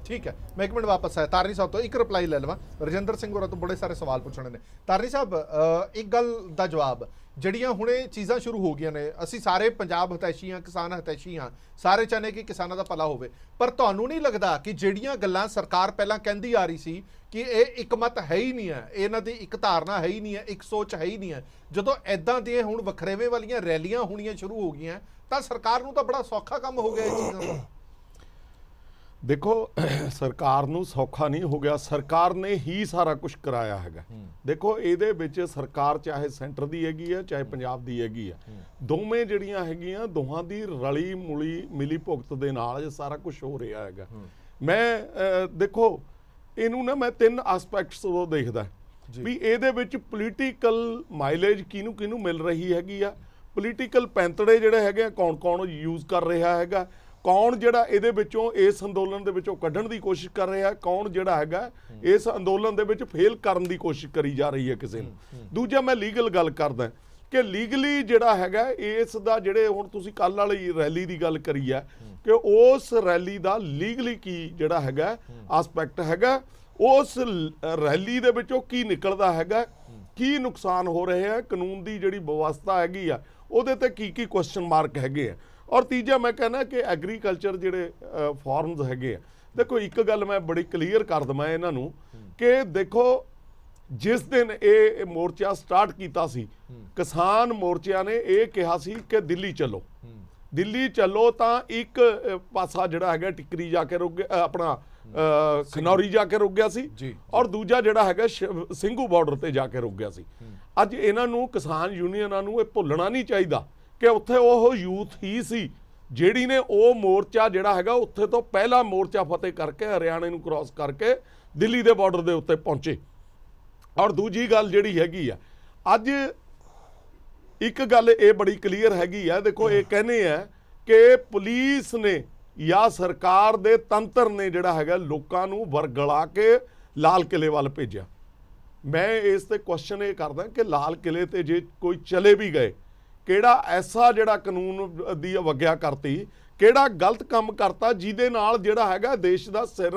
[SPEAKER 1] ठीक है, मैं एक मिनट वापस आया तारनी साहब तो एक रिप्लाई ले लवा। रजिंदर सिंह होਰਾਂ ਤੋਂ बड़े सारे सवाल पूछने ने। तारनी साहब एक गल ਦਾ जवाब, ਜਿਹੜੀਆਂ ਹੁਣੇ ਚੀਜ਼ਾਂ ਸ਼ੁਰੂ ਹੋ ਗਈਆਂ ਨੇ, ਅਸੀਂ ਸਾਰੇ ਪੰਜਾਬ ਹਤੈਸ਼ੀ ਹਾਂ, ਕਿਸਾਨ ਹਤੈਸ਼ੀ ਹਾਂ, ਸਾਰੇ ਚਾਹੁੰਦੇ ਕਿ ਕਿਸਾਨਾਂ ਦਾ ਭਲਾ ਹੋਵੇ, ਪਰ ਤੁਹਾਨੂੰ ਨਹੀਂ ਲੱਗਦਾ ਕਿ ਜਿਹੜੀਆਂ ਗੱਲਾਂ ਸਰਕਾਰ ਪਹਿਲਾਂ ਕਹਿੰਦੀ ਆ ਰਹੀ ਸੀ ਕਿ ਇਹ ਇਕਮਤ ਹੈ ਹੀ ਨਹੀਂ ਹੈ, ਇਹਨਾਂ ਦੀ ਇੱਕ ਧਾਰਨਾ ਹੈ ਹੀ ਨਹੀਂ ਹੈ, ਇੱਕ ਸੋਚ ਹੈ ਹੀ ਨਹੀਂ ਹੈ, ਜਦੋਂ ਐਦਾਂ ਦੀਆਂ ਹੁਣ ਵੱਖਰੇਵੇਂ ਵਾਲੀਆਂ ਰੈਲੀਆਂ ਹੋਣੀਆਂ ਸ਼ੁਰੂ ਹੋ ਗਈਆਂ ਤਾਂ ਸਰਕਾਰ ਨੂੰ ਤਾਂ ਬੜਾ ਸੌਖਾ ਕੰਮ ਹੋ ਗਿਆ ਇਹ ਚੀਜ਼ਾਂ ਦਾ?
[SPEAKER 5] देखो सरकार नूं सौखा नहीं हो गया, सरकार ने ही सारा कुछ कराया हैगा। देखो ਇਹਦੇ ਵਿੱਚ ਸਰਕਾਰ ਚਾਹੇ ਸੈਂਟਰ ਦੀ ਹੈਗੀ ਹੈ ਚਾਹੇ ਪੰਜਾਬ ਦੀ ਹੈਗੀ ਹੈ, ਦੋਵੇਂ ਜਿਹੜੀਆਂ ਹੈਗੀਆਂ ਦੋਹਾਂ ਦੀ ਰਲੀ ਮੁਲੀ ਮਿਲੀ ਭੁਗਤ ਦੇ ਨਾਲ ਇਹ ਸਾਰਾ ਕੁਝ ਹੋ ਰਿਹਾ ਹੈਗਾ। ਮੈਂ ਦੇਖੋ ਇਹਨੂੰ ਨਾ ਮੈਂ ਤਿੰਨ ਐਸਪੈਕਟਸ ਤੋਂ ਦੇਖਦਾ ਵੀ ਇਹਦੇ ਵਿੱਚ ਪੋਲੀਟੀਕਲ ਮਾਈਲੇਜ ਕਿਹਨੂੰ ਕਿਹਨੂੰ ਮਿਲ ਰਹੀ ਹੈਗੀ ਆ, ਪੋਲੀਟੀਕਲ ਪੈਂਤੜੇ ਜਿਹੜੇ ਹੈਗੇ ਕੌਣ ਕੌਣ ਯੂਜ਼ ਕਰ ਰਿਹਾ ਹੈਗਾ, ਕੌਣ ਜਿਹੜਾ ਇਹਦੇ ਵਿੱਚੋਂ ਇਸ ਅੰਦੋਲਨ ਦੇ ਵਿੱਚੋਂ ਕੱਢਣ ਦੀ ਕੋਸ਼ਿਸ਼ ਕਰ ਰਿਹਾ, ਕੌਣ ਜਿਹੜਾ ਹੈਗਾ ਇਸ ਅੰਦੋਲਨ ਦੇ ਵਿੱਚ ਫੇਲ ਕਰਨ ਦੀ ਕੋਸ਼ਿਸ਼ ਕਰੀ ਜਾ ਰਹੀ ਹੈ ਕਿਸੇ ਨੂੰ। ਦੂਜਾ ਮੈਂ ਲੀਗਲ ਗੱਲ ਕਰਦਾ ਕਿ ਲੀਗਲੀ ਜਿਹੜਾ ਹੈਗਾ ਇਸ ਦਾ ਜਿਹੜੇ ਹੁਣ ਤੁਸੀਂ ਕੱਲ ਵਾਲੀ ਰੈਲੀ ਦੀ ਗੱਲ ਕਰੀ ਹੈ ਕਿ ਉਸ ਰੈਲੀ ਦਾ ਲੀਗਲੀ ਕੀ ਜਿਹੜਾ ਹੈਗਾ ਐਸਪੈਕਟ ਹੈਗਾ, ਉਸ ਰੈਲੀ ਦੇ ਵਿੱਚੋਂ ਕੀ ਨਿਕਲਦਾ ਹੈਗਾ, ਕੀ ਨੁਕਸਾਨ ਹੋ ਰਿਹਾ ਹੈ, ਕਾਨੂੰਨ ਦੀ ਜਿਹੜੀ ਵਿਵਸਥਾ ਹੈਗੀ ਆ ਉਹਦੇ ਤੇ ਕੀ ਕੁਐਸਚਨ ਮਾਰਕ ਹੈਗੇ ਆ। ਔਰ ਤੀਜਾ ਮੈਂ ਕਹਿੰਦਾ ਕਿ ਐਗਰੀਕਲਚਰ ਜਿਹੜੇ ਫਾਰਮਸ ਹੈਗੇ ਆ, ਦੇਖੋ ਇੱਕ ਗੱਲ ਮੈਂ ਬੜੀ ਕਲੀਅਰ ਕਰ ਦਵਾਂ ਇਹਨਾਂ ਨੂੰ ਕਿ ਦੇਖੋ ਜਿਸ ਦਿਨ ਇਹ ਮੋਰਚਾ ਸਟਾਰਟ ਕੀਤਾ ਸੀ ਕਿਸਾਨ ਮੋਰਚਿਆਂ ਨੇ ਇਹ ਕਿਹਾ ਸੀ ਕਿ ਦਿੱਲੀ ਚੱਲੋ ਤਾਂ ਇੱਕ ਪਾਸਾ ਜਿਹੜਾ ਹੈਗਾ ਟਿਕਰੀ ਜਾ ਕੇ ਰੁਕ ਗਿਆ, ਆਪਣਾ ਖਨੌਰੀ ਜਾ ਕੇ ਰੁਕ ਗਿਆ ਸੀ, ਔਰ ਦੂਜਾ ਜਿਹੜਾ ਹੈਗਾ ਸਿੰਘੂ ਬਾਰਡਰ ਤੇ ਜਾ ਕੇ ਰੁਕ ਗਿਆ ਸੀ। ਅੱਜ ਇਹਨਾਂ ਨੂੰ ਕਿਸਾਨ ਯੂਨੀਅਨਾਂ ਨੂੰ ਇਹ ਭੁੱਲਣਾ ਨਹੀਂ ਚਾਹੀਦਾ ਕਿ ਉੱਥੇ ਉਹ ਯੂਥ ਹੀ ਸੀ ਜਿਹੜੀ ਨੇ ਉਹ ਮੋਰਚਾ ਜਿਹੜਾ ਹੈਗਾ ਉੱਥੇ ਤੋਂ ਪਹਿਲਾ ਮੋਰਚਾ ਫਤਿਹ ਕਰਕੇ ਹਰਿਆਣੇ ਨੂੰ ਕ੍ਰਾਸ ਕਰਕੇ ਦਿੱਲੀ ਦੇ ਬਾਰਡਰ ਦੇ ਉੱਤੇ ਪਹੁੰਚੇ। ਔਰ ਦੂਜੀ ਗੱਲ ਜਿਹੜੀ ਹੈਗੀ ਆ ਅੱਜ ਇੱਕ ਗੱਲ ਇਹ ਬੜੀ ਕਲੀਅਰ ਹੈਗੀ ਆ, ਦੇਖੋ ਇਹ ਕਹਿੰਦੇ ਆ ਕਿ ਪੁਲਿਸ ਨੇ ਜਾਂ ਸਰਕਾਰ ਦੇ ਤੰਤਰ ਨੇ ਜਿਹੜਾ ਹੈਗਾ ਲੋਕਾਂ ਨੂੰ ਵਰਗਲਾ ਕੇ ਲਾਲ ਕਿਲੇ ਵੱਲ ਭੇਜਿਆ। ਮੈਂ ਇਸ ਤੇ ਕੁਐਸਚਨ ਇਹ ਕਰਦਾ ਕਿ ਲਾਲ ਕਿਲੇ ਤੇ ਜੇ ਕੋਈ ਚਲੇ ਵੀ ਗਏ, ਕਿਹੜਾ ਐਸਾ ਜਿਹੜਾ ਕਾਨੂੰਨ ਦੀ ਅਵਗਿਆ ਕਰਤੀ ਕਿਹੜਾ ਗਲਤ ਕੰਮ ਕਰਤਾ ਜਿਹਦੇ ਨਾਲ ਜਿਹੜਾ ਹੈਗਾ ਦੇਸ਼ ਦਾ ਸਿਰ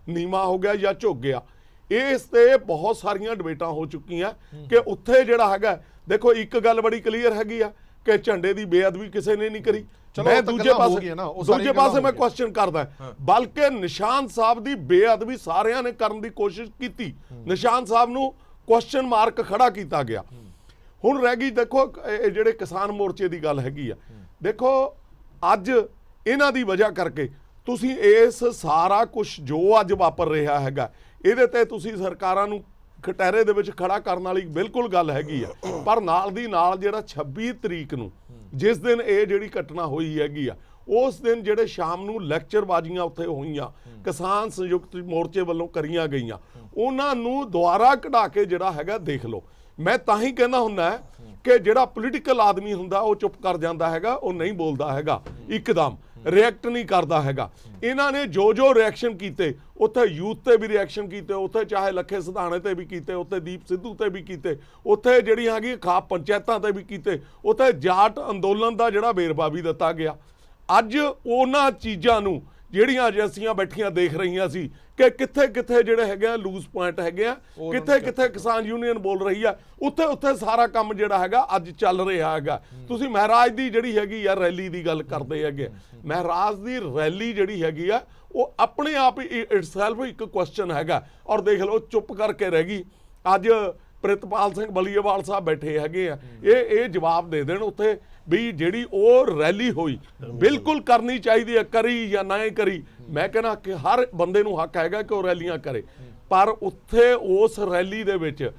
[SPEAKER 5] ਨੀਵਾਂ ਹੋ ਗਿਆ ਜਾਂ ਝੁਕ ਗਿਆ। ਇਸ ਤੇ ਬਹੁਤ ਸਾਰੀਆਂ ਡਿਬੇਟਾਂ ਹੋ ਚੁੱਕੀਆਂ ਕਿ ਉੱਥੇ ਜਿਹੜਾ ਹੈਗਾ, ਦੇਖੋ ਇੱਕ ਗੱਲ ਬੜੀ ਕਲੀਅਰ ਹੈਗੀ ਆ ਕਿ ਝੰਡੇ ਦੀ ਬੇਅਦਬੀ ਕਿਸੇ ਨੇ ਨਹੀਂ ਕਰੀ। ਮੈਂ ਦੂਜੇ ਪਾਸੇ ਮੈਂ ਕੁਐਸਚਨ ਕਰਦਾ, ਬਲਕਿ ਨਿਸ਼ਾਨ ਸਾਹਿਬ ਦੀ ਬੇਅਦਬੀ ਸਾਰਿਆਂ ਨੇ ਕਰਨ ਦੀ ਕੋਸ਼ਿਸ਼ ਕੀਤੀ, ਨਿਸ਼ਾਨ ਸਾਹਿਬ ਨੂੰ ਕੁਐਸਚਨ ਮਾਰਕ ਖੜਾ ਕੀਤਾ ਗਿਆ। ਹੁਣ ਰਹਿ ਗਈ ਦੇਖੋ ਜਿਹੜੇ ਕਿਸਾਨ ਮੋਰਚੇ ਦੀ ਗੱਲ ਹੈਗੀ ਆ, ਦੇਖੋ ਅੱਜ ਇਹਨਾਂ ਦੀ ਵਜ੍ਹਾ ਕਰਕੇ ਤੁਸੀਂ ਇਸ ਸਾਰਾ ਕੁਝ ਜੋ ਅੱਜ ਵਾਪਰ ਰਿਹਾ ਹੈਗਾ ਇਹਦੇ ਤੇ ਤੁਸੀਂ ਸਰਕਾਰਾਂ ਨੂੰ ਕਟਹਿਰੇ ਦੇ ਵਿੱਚ ਖੜਾ ਕਰਨ ਵਾਲੀ ਬਿਲਕੁਲ ਗੱਲ ਹੈਗੀ ਆ, ਪਰ ਨਾਲ ਦੀ ਨਾਲ ਜਿਹੜਾ 26 ਤਰੀਕ ਨੂੰ ਜਿਸ ਦਿਨ ਇਹ ਜਿਹੜੀ ਘਟਨਾ ਹੋਈ ਹੈਗੀ ਆ, ਉਸ ਦਿਨ ਜਿਹੜੇ ਸ਼ਾਮ ਨੂੰ ਲੈਕਚਰਬਾਜ਼ੀਆਂ ਉੱਥੇ ਹੋਈਆਂ ਕਿਸਾਨ ਸੰਯੁਕਤ ਮੋਰਚੇ ਵੱਲੋਂ ਕਰੀਆਂ ਗਈਆਂ, ਉਹਨਾਂ ਨੂੰ ਦੁਬਾਰਾ ਕਢਾ ਕੇ ਜਿਹੜਾ ਹੈਗਾ ਦੇਖ ਲਓ। ਮੈਂ ਤਾਂ ਹੀ ਕਹਿੰਦਾ ਹੁੰਦਾ ਕਿ ਜਿਹੜਾ ਪੋਲੀਟੀਕਲ ਆਦਮੀ ਹੁੰਦਾ ਉਹ ਚੁੱਪ ਕਰ ਜਾਂਦਾ ਹੈਗਾ, ਉਹ ਨਹੀਂ ਬੋਲਦਾ ਹੈਗਾ, ਇੱਕਦਮ ਰਿਐਕਟ ਨਹੀਂ ਕਰਦਾ ਹੈਗਾ। ਇਹਨਾਂ ਨੇ ਜੋ ਰਿਐਕਸ਼ਨ ਕੀਤੇ, ਉੱਥੇ ਯੂਥ ਤੇ ਵੀ ਰਿਐਕਸ਼ਨ ਕੀਤੇ, ਉੱਥੇ ਚਾਹੇ ਲੱਖੇ ਸਿਧਾਣੇ ਤੇ ਵੀ ਕੀਤੇ, ਉੱਥੇ ਦੀਪ ਸਿੱਧੂ ਤੇ ਵੀ ਕੀਤੇ, ਉੱਥੇ ਜਿਹੜੀਆਂ ਹੈਗੀ ਖਾਪ ਪੰਚਾਇਤਾਂ ਤੇ ਵੀ ਕੀਤੇ, ਉੱਥੇ ਜਾਟ ਅੰਦੋਲਨ ਦਾ ਜਿਹੜਾ ਵੇਰਵਾ ਵੀ ਦਿੱਤਾ ਗਿਆ। ਅੱਜ ਉਹਨਾਂ ਚੀਜ਼ਾਂ ਨੂੰ ਜਿਹੜੀਆਂ ਏਜੰਸੀਆਂ ਬੈਠੀਆਂ ਦੇਖ ਰਹੀਆਂ ਸੀ ਕਿ ਕਿੱਥੇ ਕਿੱਥੇ ਜਿਹੜੇ ਹੈਗੇ ਆ ਲੂਜ਼ ਪੁਆਇੰਟ ਹੈਗੇ ਆ, ਕਿੱਥੇ ਕਿੱਥੇ ਕਿਸਾਨ ਯੂਨੀਅਨ ਬੋਲ ਰਹੀ ਆ, ਉੱਥੇ ਉੱਥੇ ਸਾਰਾ ਕੰਮ ਜਿਹੜਾ ਹੈਗਾ ਅੱਜ ਚੱਲ ਰਿਹਾ ਹੈਗਾ। ਤੁਸੀਂ ਮਹਾਰਾਜ ਦੀ ਜਿਹੜੀ ਹੈਗੀ ਆ ਰੈਲੀ ਦੀ ਗੱਲ ਕਰਦੇ ਹੈਗੇ, ਮਹਾਰਾਜ ਦੀ ਰੈਲੀ ਜਿਹੜੀ ਹੈਗੀ ਆ ਉਹ ਆਪਣੇ ਆਪ ਹੀ ਇਟਸੈਲਫ ਇੱਕ ਕੁਐਸਚਨ ਹੈਗਾ। ਔਰ ਦੇਖ ਲਓ ਚੁੱਪ ਕਰਕੇ ਰਹਿ ਗਈ। ਅੱਜ ਪ੍ਰਿਤਪਾਲ ਸਿੰਘ ਬਲੀਏਵਾਲ ਸਾਹਿਬ ਬੈਠੇ ਹੈਗੇ ਆ, ਇਹ ਜਵਾਬ ਦੇ ਦੇਣ ਉੱਥੇ ਵੀ ਜਿਹੜੀ ਉਹ ਰੈਲੀ ਹੋਈ ਬਿਲਕੁਲ ਕਰਨੀ ਚਾਹੀਦੀ ਹੈ, ਕਰੀ ਜਾਂ ਨਾ ਕਰੀ। ਮੈਂ ਕਹਿੰਦਾ ਕਿ ਹਰ ਬੰਦੇ ਨੂੰ ਹੱਕ ਹੈਗਾ ਕਿ ਉਹ ਰੈਲੀਆਂ ਕਰੇ, ਪਰ ਉੱਥੇ ਉਸ ਰੈਲੀ ਦੇ ਵਿੱਚ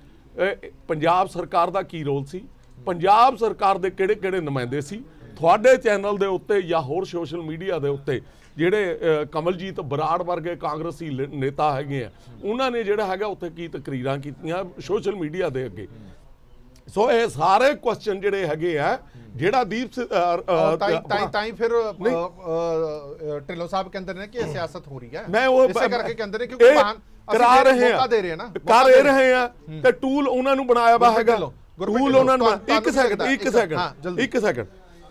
[SPEAKER 5] ਪੰਜਾਬ ਸਰਕਾਰ ਦਾ ਕੀ ਰੋਲ ਸੀ, ਪੰਜਾਬ ਸਰਕਾਰ ਦੇ ਕਿਹੜੇ ਕਿਹੜੇ ਨੁਮਾਇੰਦੇ ਸੀ। ਤੁਹਾਡੇ ਚੈਨਲ ਦੇ ਉੱਤੇ ਜਾਂ ਹੋਰ ਸੋਸ਼ਲ ਮੀਡੀਆ ਦੇ ਉੱਤੇ ਜਿਹੜੇ ਕਮਲਜੀਤ ਬਰਾੜ ਵਰਗੇ ਕਾਂਗਰਸੀ ਨੇਤਾ ਹੈਗੇ ਆ, ਉਹਨਾਂ ਨੇ ਜਿਹੜਾ ਹੈਗਾ ਉੱਥੇ ਕੀ ਤਕਰੀਰਾਂ ਕੀਤੀਆਂ ਸੋਸ਼ਲ ਮੀਡੀਆ ਦੇ ਅੱਗੇ। ਸੋ ਇਹ ਸਾਰੇ ਕੁਐਸਚਨ ਜਿਹੜੇ ਹੈਗੇ ਆ, ਜਿਹੜਾ ਦੀਪ
[SPEAKER 1] ਤਾਂ ਫਿਰ ਢਿੱਲੋਂ ਸਾਹਿਬ ਕਹਿੰਦੇ ਨੇ ਕਿ ਇਹ ਸਿਆਸਤ ਹੋ ਰਹੀ ਹੈ,
[SPEAKER 5] ਮੈਂ ਉਹ
[SPEAKER 1] ਇਸੇ ਕਰਕੇ ਕਹਿੰਦੇ ਨੇ ਕਿਉਂਕਿ
[SPEAKER 5] ਕਰਾ ਰਹੇ ਆ,
[SPEAKER 1] ਦੇ ਰਹੇ ਨਾ,
[SPEAKER 5] ਕਰ ਰਹੇ ਆ ਤੇ ਟੂਲ ਉਹਨਾਂ ਨੂੰ ਬਣਾਇਆ ਵਾ ਹੈਗਾ, ਟੂਲ ਉਹਨਾਂ ਨੂੰ। ਇੱਕ ਸੈਕਿੰਡ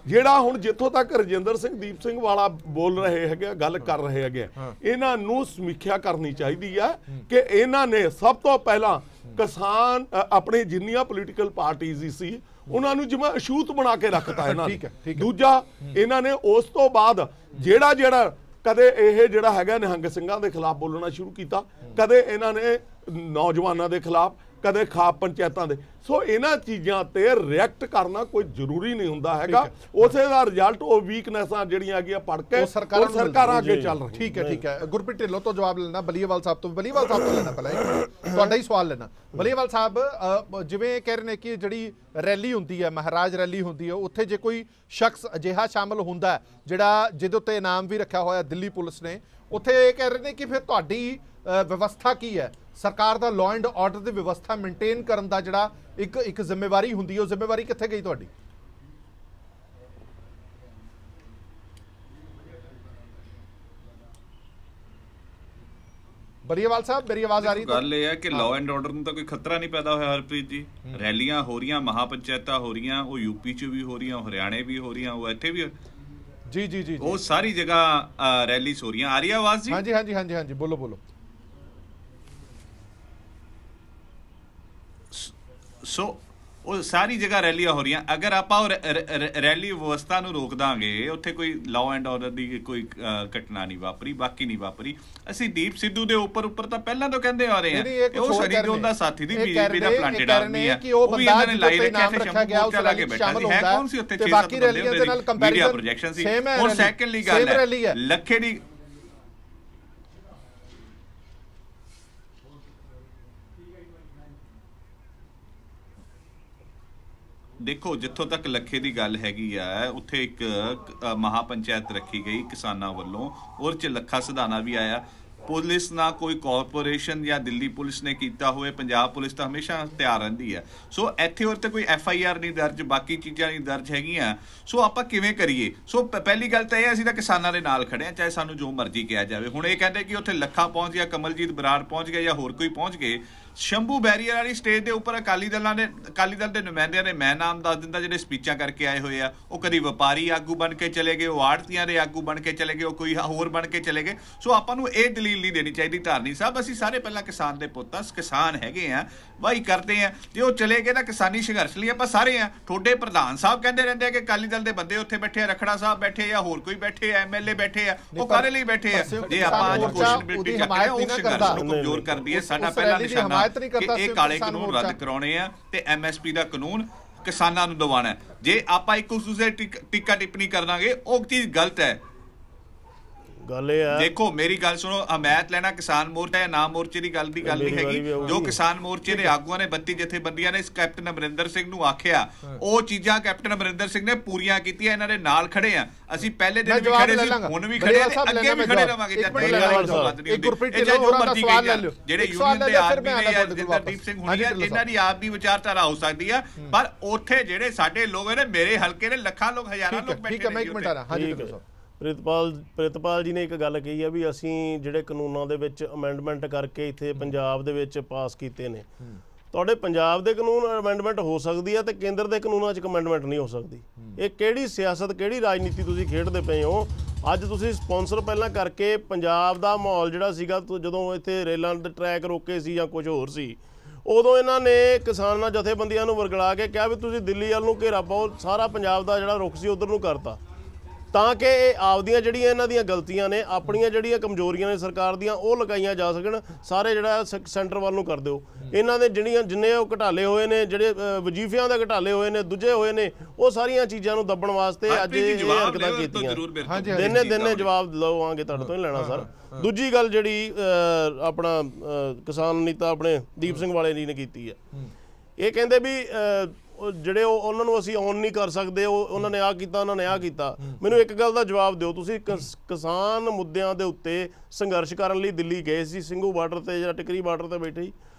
[SPEAKER 5] ਜਿਹੜਾ ਹੁਣ ਜਿੱਥੋਂ ਤੱਕ ਰਜਿੰਦਰ ਸਿੰਘ ਦੀਪ ਸਿੰਘ ਵਾਲਾ ਬੋਲ ਰਹੇ ਹੈਗੇ, ਗੱਲ ਕਰ ਰਹੇ ਹੈਗੇ, ਇਹਨਾਂ ਨੂੰ ਸਮੀਖਿਆ ਕਰਨੀ ਚਾਹੀਦੀ ਆ ਕਿ ਇਹਨਾਂ ਨੇ ਸਭ ਤੋਂ ਪਹਿਲਾਂ ਕਿਸਾਨ ਆਪਣੇ ਜਿੰਨੀਆਂ ਪੋਲੀਟੀਕਲ ਪਾਰਟੀਆਂ ਸੀ ਉਹਨਾਂ ਨੂੰ ਜਿਵੇਂ ਅਛੂਤ ਬਣਾ ਕੇ ਰੱਖਤਾ ਇਹਨਾਂ ਨੇ। ਦੂਜਾ ਇਹਨਾਂ ਨੇ ਉਸ ਤੋਂ ਬਾਅਦ ਜਿਹੜਾ ਕਦੇ ਇਹ ਜਿਹੜਾ ਹੈਗਾ ਨਿਹੰਗ ਸਿੰਘਾਂ ਦੇ ਖਿਲਾਫ ਬੋਲਣਾ ਸ਼ੁਰੂ ਕੀਤਾ, ਕਦੇ ਇਹਨਾਂ ਨੇ ਨੌਜਵਾਨਾਂ ਦੇ ਖਿਲਾਫ, ਕਦੇ ਖਾਪ ਪੰਚਾਇਤਾਂ ਦੇ। ਸੋ ਇਹਨਾਂ ਚੀਜ਼ਾਂ ਤੇ ਰਿਐਕਟ ਕਰਨਾ ਕੋਈ ਜ਼ਰੂਰੀ ਨਹੀਂ ਹੁੰਦਾ ਹੈਗਾ, ਉਸੇ ਦਾ ਰਿਜ਼ਲਟ ਉਹ ਵੀਕਨੈਸਾਂ ਜਿਹੜੀਆਂ ਹੈਗੀਆਂ ਪੜ ਕੇ ਸਰਕਾਰਾਂ ਅੱਗੇ ਚੱਲ ਰਹੀਆਂ।
[SPEAKER 1] ਠੀਕ ਹੈ ਗੁਰਪ੍ਰੀਤ ਢਿੱਲੋਂ ਤੋਂ ਜਵਾਬ ਲੈਣਾ, ਬਲੀਏਵਾਲ ਸਾਹਿਬ ਤੋਂ ਲੈਣਾ, ਪਹਿਲਾਂ ਤੁਹਾਡਾ ਹੀ ਸਵਾਲ ਲੈਣਾ। ਬਲੀਏਵਾਲ ਸਾਹਿਬ ਜਿਵੇਂ ਕਹਿ ਰਹੇ ਨੇ ਕਿ ਜਿਹੜੀ ਰੈਲੀ ਹੁੰਦੀ ਹੈ, ਮਹਾਰਾਜ ਰੈਲੀ ਹੁੰਦੀ ਹੈ, ਉੱਥੇ ਜੇ ਕੋਈ ਸ਼ਖਸ ਅਜਿਹਾ ਸ਼ਾਮਲ ਹੁੰਦਾ ਜਿਹੜਾ ਜਿਹਦੇ ਉੱਤੇ ਇਨਾਮ ਵੀ ਰੱਖਿਆ ਹੋਇਆ ਦਿੱਲੀ ਪੁਲਿਸ ਨੇ, ਉੱਥੇ ਇਹ ਕਹਿ ਰਹੇ ਨੇ ਕਿ ਫਿਰ ਤੁਹਾਡੀ ਵਿਵਸਥਾ ਕੀ ਹੈ, ਸਰਕਾਰ ਦਾ ਲਾਅ ਐਂਡ ਆਰਡਰ ਦੀ ਵਿਵਸਥਾ ਮੇਨਟੇਨ ਕਰਨ ਦਾ ਜਿਹੜਾ ਇੱਕ ਜ਼ਿੰਮੇਵਾਰੀ ਹੁੰਦੀ ਹੈ, ਉਹ ਜ਼ਿੰਮੇਵਾਰੀ ਕਿੱਥੇ ਗਈ ਤੁਹਾਡੀ? ਬਲੀਏਵਾਲ ਸਾਹਿਬ ਮੇਰੀ ਆਵਾਜ਼ ਆ ਰਹੀ?
[SPEAKER 3] ਗੱਲ ਇਹ ਹੈ ਕਿ ਲਾਅ ਐਂਡ ਆਰਡਰ ਨੂੰ ਤਾਂ ਕੋਈ ਖਤਰਾ ਨਹੀਂ ਪੈਦਾ ਹੋਇਆ ਹਰਪ੍ਰੀਤ ਜੀ। ਰੈਲੀਆਂ ਹੋ ਰਹੀਆਂ, ਮਹਾਪੰਚਾਇਤਾਂ ਹੋ ਰਹੀਆਂ, ਉਹ ਯੂਪੀ 'ਚ ਵੀ ਹੋ ਰਹੀਆਂ, ਹਰਿਆਣੇ ਵੀ ਹੋ ਰਹੀਆਂ, ਉਹ ਇੱਥੇ ਵੀ ਜੀ ਉਹ ਸਾਰੀ ਜਗ੍ਹਾ ਰੈਲੀਜ਼ ਹੋ ਰਹੀਆਂ। ਆ ਰਹੀ ਆਵਾਜ਼ ਜੀ?
[SPEAKER 1] ਹਾਂਜੀ ਬੋਲੋ।
[SPEAKER 3] ਸੋ ਉਹ ਸਾਰੀ ਜਗ੍ਹਾ ਰੈਲੀਆਂ ਹੋ ਰਹੀਆਂ। ਅਗਰ ਆਪਾਂ ਰੈਲੀ ਵਿਵਸਥਾ ਨੂੰ ਰੋਕ ਦਾਂਗੇ, ਉੱਥੇ ਕੋਈ ਲਾਅ ਐਂਡ ਆਰਡਰ ਦੀ ਕੋਈ ਘਟਨਾ ਨਹੀਂ ਵਾਪਰੀ, ਬਾਕੀ ਨਹੀਂ ਵਾਪਰੀ। ਅਸੀਂ ਦੀਪ ਸਿੱਧੂ ਦੇ ਉੱਪਰ ਤਾਂ ਪਹਿਲਾਂ ਤੋਂ ਕਹਿੰਦੇ ਆ ਰਹੇ ਹਾਂ, ਉਹ ਸਨੀ ਦਿਓਲ ਦਾ ਸਾਥੀ ਦੀ ਬੀਜੇਪੀ ਦਾ ਪਲਾਂਟੇਡ ਆਦਮੀ ਹੈ, ਉਹ ਵੀ ਇਹਨਾਂ ਨੇ ਲਾਈ ਰੱਖਿਆ ਤੇ ਸ਼ੰਭੂ ਚਲਾ ਕੇ ਬੈਠਾ ਸੀ। ਹੈ ਕੌਣ ਸੀ ਉੱਥੇ? 6-7 ਬੰਦੇ ਹੁੰਦੇ ਸੀ, ਮੀਡੀਆ ਪ੍ਰੋਜੈਕਸ਼ਨ ਸੀ। ਹੁਣ ਸੈਕੰਡਲੀ ਗੱਲ ਹੈ ਲੱਖੇ ਦੀ। ਦੇਖੋ ਜਿੱਥੋਂ ਤੱਕ ਲੱਖੇ ਦੀ ਗੱਲ ਹੈਗੀ ਆ, ਉੱਥੇ ਇੱਕ ਮਹਾਪੰਚਾਇਤ ਰੱਖੀ ਗਈ ਕਿਸਾਨਾਂ ਵੱਲੋਂ, ਉਹਦੇ 'ਚ ਲੱਖਾ ਸਿਧਾਣਾ ਵੀ ਆਇਆ। ਪੁਲਿਸ ਨਾ ਕੋਈ ਕਾਰਪੋਰੇਸ਼ਨ ਜਾਂ ਦਿੱਲੀ ਪੁਲਿਸ ਨੇ ਕੀਤਾ ਹੋਵੇ, ਪੰਜਾਬ ਪੁਲਿਸ ਤਾਂ ਹਮੇਸ਼ਾ ਤਿਆਰ ਰਹਿੰਦੀ ਹੈ। ਸੋ ਇੱਥੇ ਹੋਰ ਤੇ ਕੋਈ FIR ਨਹੀਂ ਦਰਜ, ਬਾਕੀ ਚੀਜ਼ਾਂ ਨਹੀਂ ਦਰਜ ਹੈਗੀਆਂ। ਸੋ ਆਪਾਂ ਕਿਵੇਂ ਕਰੀਏ? ਸੋ ਪਹਿਲੀ ਗੱਲ ਤਾਂ ਇਹ, ਅਸੀਂ ਤਾਂ ਕਿਸਾਨਾਂ ਦੇ ਨਾਲ ਖੜੇ ਹਾਂ, ਚਾਹੇ ਸਾਨੂੰ ਜੋ ਮਰਜ਼ੀ ਕਿਹਾ ਜਾਵੇ। ਹੁਣ ਇਹ ਕਹਿੰਦੇ ਕਿ ਉੱਥੇ ਲੱਖਾ ਪਹੁੰਚ ਗਿਆ, ਕਮਲਜੀਤ ਬਰਾੜ ਪਹੁੰਚ ਗਿਆ ਜਾਂ ਹੋਰ ਕੋਈ ਪਹੁੰਚ ਗਏ, ਸ਼ੰਭੂ ਬੈਰੀਅਰ ਵਾਲੀ ਸਟੇਜ ਦੇ ਉੱਪਰ ਅਕਾਲੀ ਦਲ ਦੇ ਨੁਮਾਇੰਦਿਆਂ ਨੇ ਮੈਂ ਨਾਮ ਦੱਸ ਦਿੰਦਾ ਜਿਹੜੇ ਸਪੀਚਾਂ ਕਰਕੇ ਆਏ ਹੋਏ ਆ। ਉਹ ਕਦੀ ਵਪਾਰੀ ਆਗੂ ਬਣ ਕੇ ਚਲੇ ਗਏ, ਉਹ ਆੜਤੀਆਂ ਦੇ ਆਗੂ ਬਣ ਕੇ ਚਲੇ ਗਏ, ਉਹ ਕੋਈ ਹੋਰ ਬਣ ਕੇ ਚਲੇ ਗਏ। ਸੋ ਆਪਾਂ ਨੂੰ ਇਹ ਦਲੀਲ ਨਹੀਂ ਦੇਣੀ ਚਾਹੀਦੀ ਧਾਰਨੀ ਸਾਹਿਬ, ਅਸੀਂ ਸਾਰੇ ਪਹਿਲਾਂ ਕਿਸਾਨ ਦੇ ਪੁੱਤ ਆ, ਕਿਸਾਨ ਹੈਗੇ ਆ, ਵਾਹੀ ਕਰਦੇ ਆ। ਜੇ ਉਹ ਚਲੇ ਗਏ ਤਾਂ ਕਿਸਾਨੀ ਸੰਘਰਸ਼ ਲਈ ਆਪਾਂ ਸਾਰੇ ਆ। ਤੁਹਾਡੇ ਪ੍ਰਧਾਨ ਸਾਹਿਬ ਕਹਿੰਦੇ ਰਹਿੰਦੇ ਆ ਕਿ ਅਕਾਲੀ ਦਲ ਦੇ ਬੰਦੇ ਉੱਥੇ ਬੈਠੇ ਆ, ਰਖੜਾ ਸਾਹਿਬ ਬੈਠੇ ਆ, ਹੋਰ ਕੋਈ ਬੈਠੇ ਆ, MLA ਬੈਠੇ ਆ, ਉਹ ਕਾਹਦੇ ਲਈ ਬੈਠੇ ਆ? ਜੇ ਆਪਾਂ ਅੱਜ ਕੁਐਸਚਨਬਿਲਟੀ ਚੱਕ ਰਹੇ ਆ, ਉਹ ਸੰਘਰਸ਼ ਨੂੰ ਕਮਜ਼ੋਰ ਕਰਦੀ ਹੈ। ਸਾਡਾ ਪਹਿਲਾ ਨਿਸ਼ਾਨਾ ਕਿ ਇਹ ਕਾਲੇ ਕਾਨੂੰਨ ਰੱਦ ਕਰਾਉਣੇ ਆ ਤੇ MSP ਦਾ ਕਾਨੂੰਨ ਕਿਸਾਨਾਂ ਨੂੰ ਦਿਵਾਉਣਾ। ਜੇ ਆਪਾਂ ਇੱਕ ਦੂਸਰੇ ਟੀਕਾ ਟਿੱਪਣੀ ਕਰਾਂਗੇ ਉਹ ਚੀਜ਼ ਗਲਤ ਹੈ।
[SPEAKER 4] ਗੱਲ ਇਹ ਹੈ,
[SPEAKER 3] ਦੇਖੋ ਮੇਰੀ ਗੱਲ ਸੁਣੋ, ਹਮਾਇਤ ਲੈਣਾ ਕਿਸਾਨ ਮੋਰਚਾ ਜਾਂ ਨਾ ਮੋਰਚੇ ਦੀ ਗੱਲ ਨਹੀਂ ਹੈਗੀ। ਜੋ ਕਿਸਾਨ ਮੋਰਚੇ ਦੇ ਆਗੂਆਂ ਨੇ 32 ਜਥੇਬੰਦੀਆਂ ਨੇ ਕੈਪਟਨ ਅਮਰਿੰਦਰ ਸਿੰਘ ਨੂੰ ਆਖਿਆ, ਉਹ ਚੀਜ਼ਾਂ ਕੈਪਟਨ ਅਮਰਿੰਦਰ ਸਿੰਘ ਨੇ ਪੂਰੀਆਂ ਕੀਤੀਆਂ। ਇਹਨਾਂ ਦੇ ਨਾਲ ਖੜੇ ਆ ਅਸੀਂ, ਪਹਿਲੇ ਦਿਨ ਵੀ ਖੜੇ ਸੀ, ਹੁਣ ਵੀ ਖੜੇ ਆ ਤੇ ਅੱਗੇ ਵੀ ਖੜੇ ਰਵਾਂਗੇ। ਜਿਹੜੇ ਯੂਨੀਅਨ ਦੇ ਆਦਮੀ ਨੇ ਜਿੰਦਰਦੀਪ ਸਿੰਘ ਹੁਣੀ, ਇਹਨਾਂ ਦੀ ਆਪ ਦੀ ਵਿਚਾਰਧਾਰਾ ਹੋ ਸਕਦੀ ਆ, ਪਰ ਉੱਥੇ ਜਿਹੜੇ ਸਾਡੇ ਲੋਕ ਨੇ, ਮੇਰੇ ਹਲਕੇ ਦੇ ਲੱਖਾਂ ਲੋਕ, ਹਜ਼ਾਰਾਂ ਲੋਕ ਬੈਠੇ ਨੇ।
[SPEAKER 4] ਪ੍ਰਿਤਪਾਲ ਜੀ ਨੇ ਇੱਕ ਗੱਲ ਕਹੀ ਹੈ ਵੀ ਅਸੀਂ ਜਿਹੜੇ ਕਾਨੂੰਨਾਂ ਦੇ ਵਿੱਚ ਅਮੈਂਡਮੈਂਟ ਕਰਕੇ ਇੱਥੇ ਪੰਜਾਬ ਦੇ ਵਿੱਚ ਪਾਸ ਕੀਤੇ ਨੇ, ਤੁਹਾਡੇ ਪੰਜਾਬ ਦੇ ਕਾਨੂੰਨ ਅਮੈਂਡਮੈਂਟ ਹੋ ਸਕਦੀ ਹੈ ਤੇ ਕੇਂਦਰ ਦੇ ਕਾਨੂੰਨਾਂ 'ਚ ਅਮੈਂਡਮੈਂਟ ਨਹੀਂ ਹੋ ਸਕਦੀ। ਇਹ ਕਿਹੜੀ ਸਿਆਸਤ, ਕਿਹੜੀ ਰਾਜਨੀਤੀ ਤੁਸੀਂ ਖੇਡਦੇ ਪਏ ਹੋ? ਅੱਜ ਤੁਸੀਂ ਸਪਾਂਸਰ ਪਹਿਲਾਂ ਕਰਕੇ ਪੰਜਾਬ ਦਾ ਮਾਹੌਲ ਜਿਹੜਾ ਸੀਗਾ, ਜਦੋਂ ਇੱਥੇ ਰੇਲਾਂ ਦੇ ਟਰੈਕ ਰੋਕੇ ਸੀ ਜਾਂ ਕੁਝ ਹੋਰ ਸੀ, ਉਦੋਂ ਇਹਨਾਂ ਨੇ ਕਿਸਾਨਾਂ ਜਥੇਬੰਦੀਆਂ ਨੂੰ ਵਰਗਲਾ ਕੇ ਕਿਹਾ ਵੀ ਤੁਸੀਂ ਦਿੱਲੀ ਵੱਲ ਨੂੰ ਘੇਰਾ ਪਾਓ, ਸਾਰਾ ਪੰਜਾਬ ਦਾ ਜਿਹੜਾ ਰੁਖ ਸੀ ਉਧਰ ਨੂੰ ਕਰਤਾ, ਤਾਂ ਕਿ ਇਹ ਆਪਦੀਆਂ ਜਿਹੜੀਆਂ ਇਹਨਾਂ ਦੀਆਂ ਗਲਤੀਆਂ ਨੇ, ਆਪਣੀਆਂ ਜਿਹੜੀਆਂ ਕਮਜ਼ੋਰੀਆਂ ਨੇ ਸਰਕਾਰ ਦੀਆਂ, ਉਹ ਲਗਾਈਆਂ ਜਾ ਸਕਣ। ਸਾਰੇ ਜਿਹੜਾ ਸੈਂਟਰ ਵੱਲ ਨੂੰ ਕਰ ਦਿਓ। ਇਹਨਾਂ ਦੇ ਜਿੰਨੇ ਉਹ ਘਟਾਲੇ ਹੋਏ ਨੇ, ਜਿਹੜੇ ਵਜੀਫਿਆਂ ਦੇ ਘਟਾਲੇ ਹੋਏ ਨੇ, ਦੂਜੇ ਹੋਏ ਨੇ, ਉਹ ਸਾਰੀਆਂ ਚੀਜ਼ਾਂ ਨੂੰ ਦੱਬਣ ਵਾਸਤੇ ਅੱਜ ਇਹ ਹਰਕਤਾਂ ਕੀਤੀਆਂ। ਦਿਨੇ ਜਵਾਬ ਲਵਾਂਗੇ, ਤੁਹਾਡੇ ਤੋਂ ਹੀ ਲੈਣਾ ਸਰ। ਦੂਜੀ ਗੱਲ ਜਿਹੜੀ ਆਪਣਾ ਕਿਸਾਨ ਨੇਤਾ ਆਪਣੇ ਦੀਪ ਸਿੰਘ ਵਾਲੇ ਜੀ ਨੇ ਕੀਤੀ ਹੈ, ਇਹ ਕਹਿੰਦੇ ਵੀ ਜਿਹੜੇ ਉਹਨਾਂ ਨੂੰ ਅਸੀਂ ਔਨ ਨਹੀਂ ਕਰ ਸਕਦੇ, ਉਹਨਾਂ ਨੇ ਆਹ ਕੀਤਾ, ਉਹਨਾਂ ਨੇ ਆਹ ਕੀਤਾ। ਮੈਨੂੰ ਇੱਕ ਗੱਲ ਦਾ ਜਵਾਬ ਦਿਓ, ਤੁਸੀਂ ਕਿਸਾਨ ਮੁੱਦਿਆਂ ਦੇ ਉੱਤੇ ਸੰਘਰਸ਼ ਕਰਨ ਲਈ ਦਿੱਲੀ ਗਏ ਸੀ, ਸਿੰਘੂ ਬਾਰਡਰ ਤੇ ਜਾਂ ਟਿਕਰੀ ਬਾਰਡਰ ਤੇ ਬੈਠੇ ਸੀ,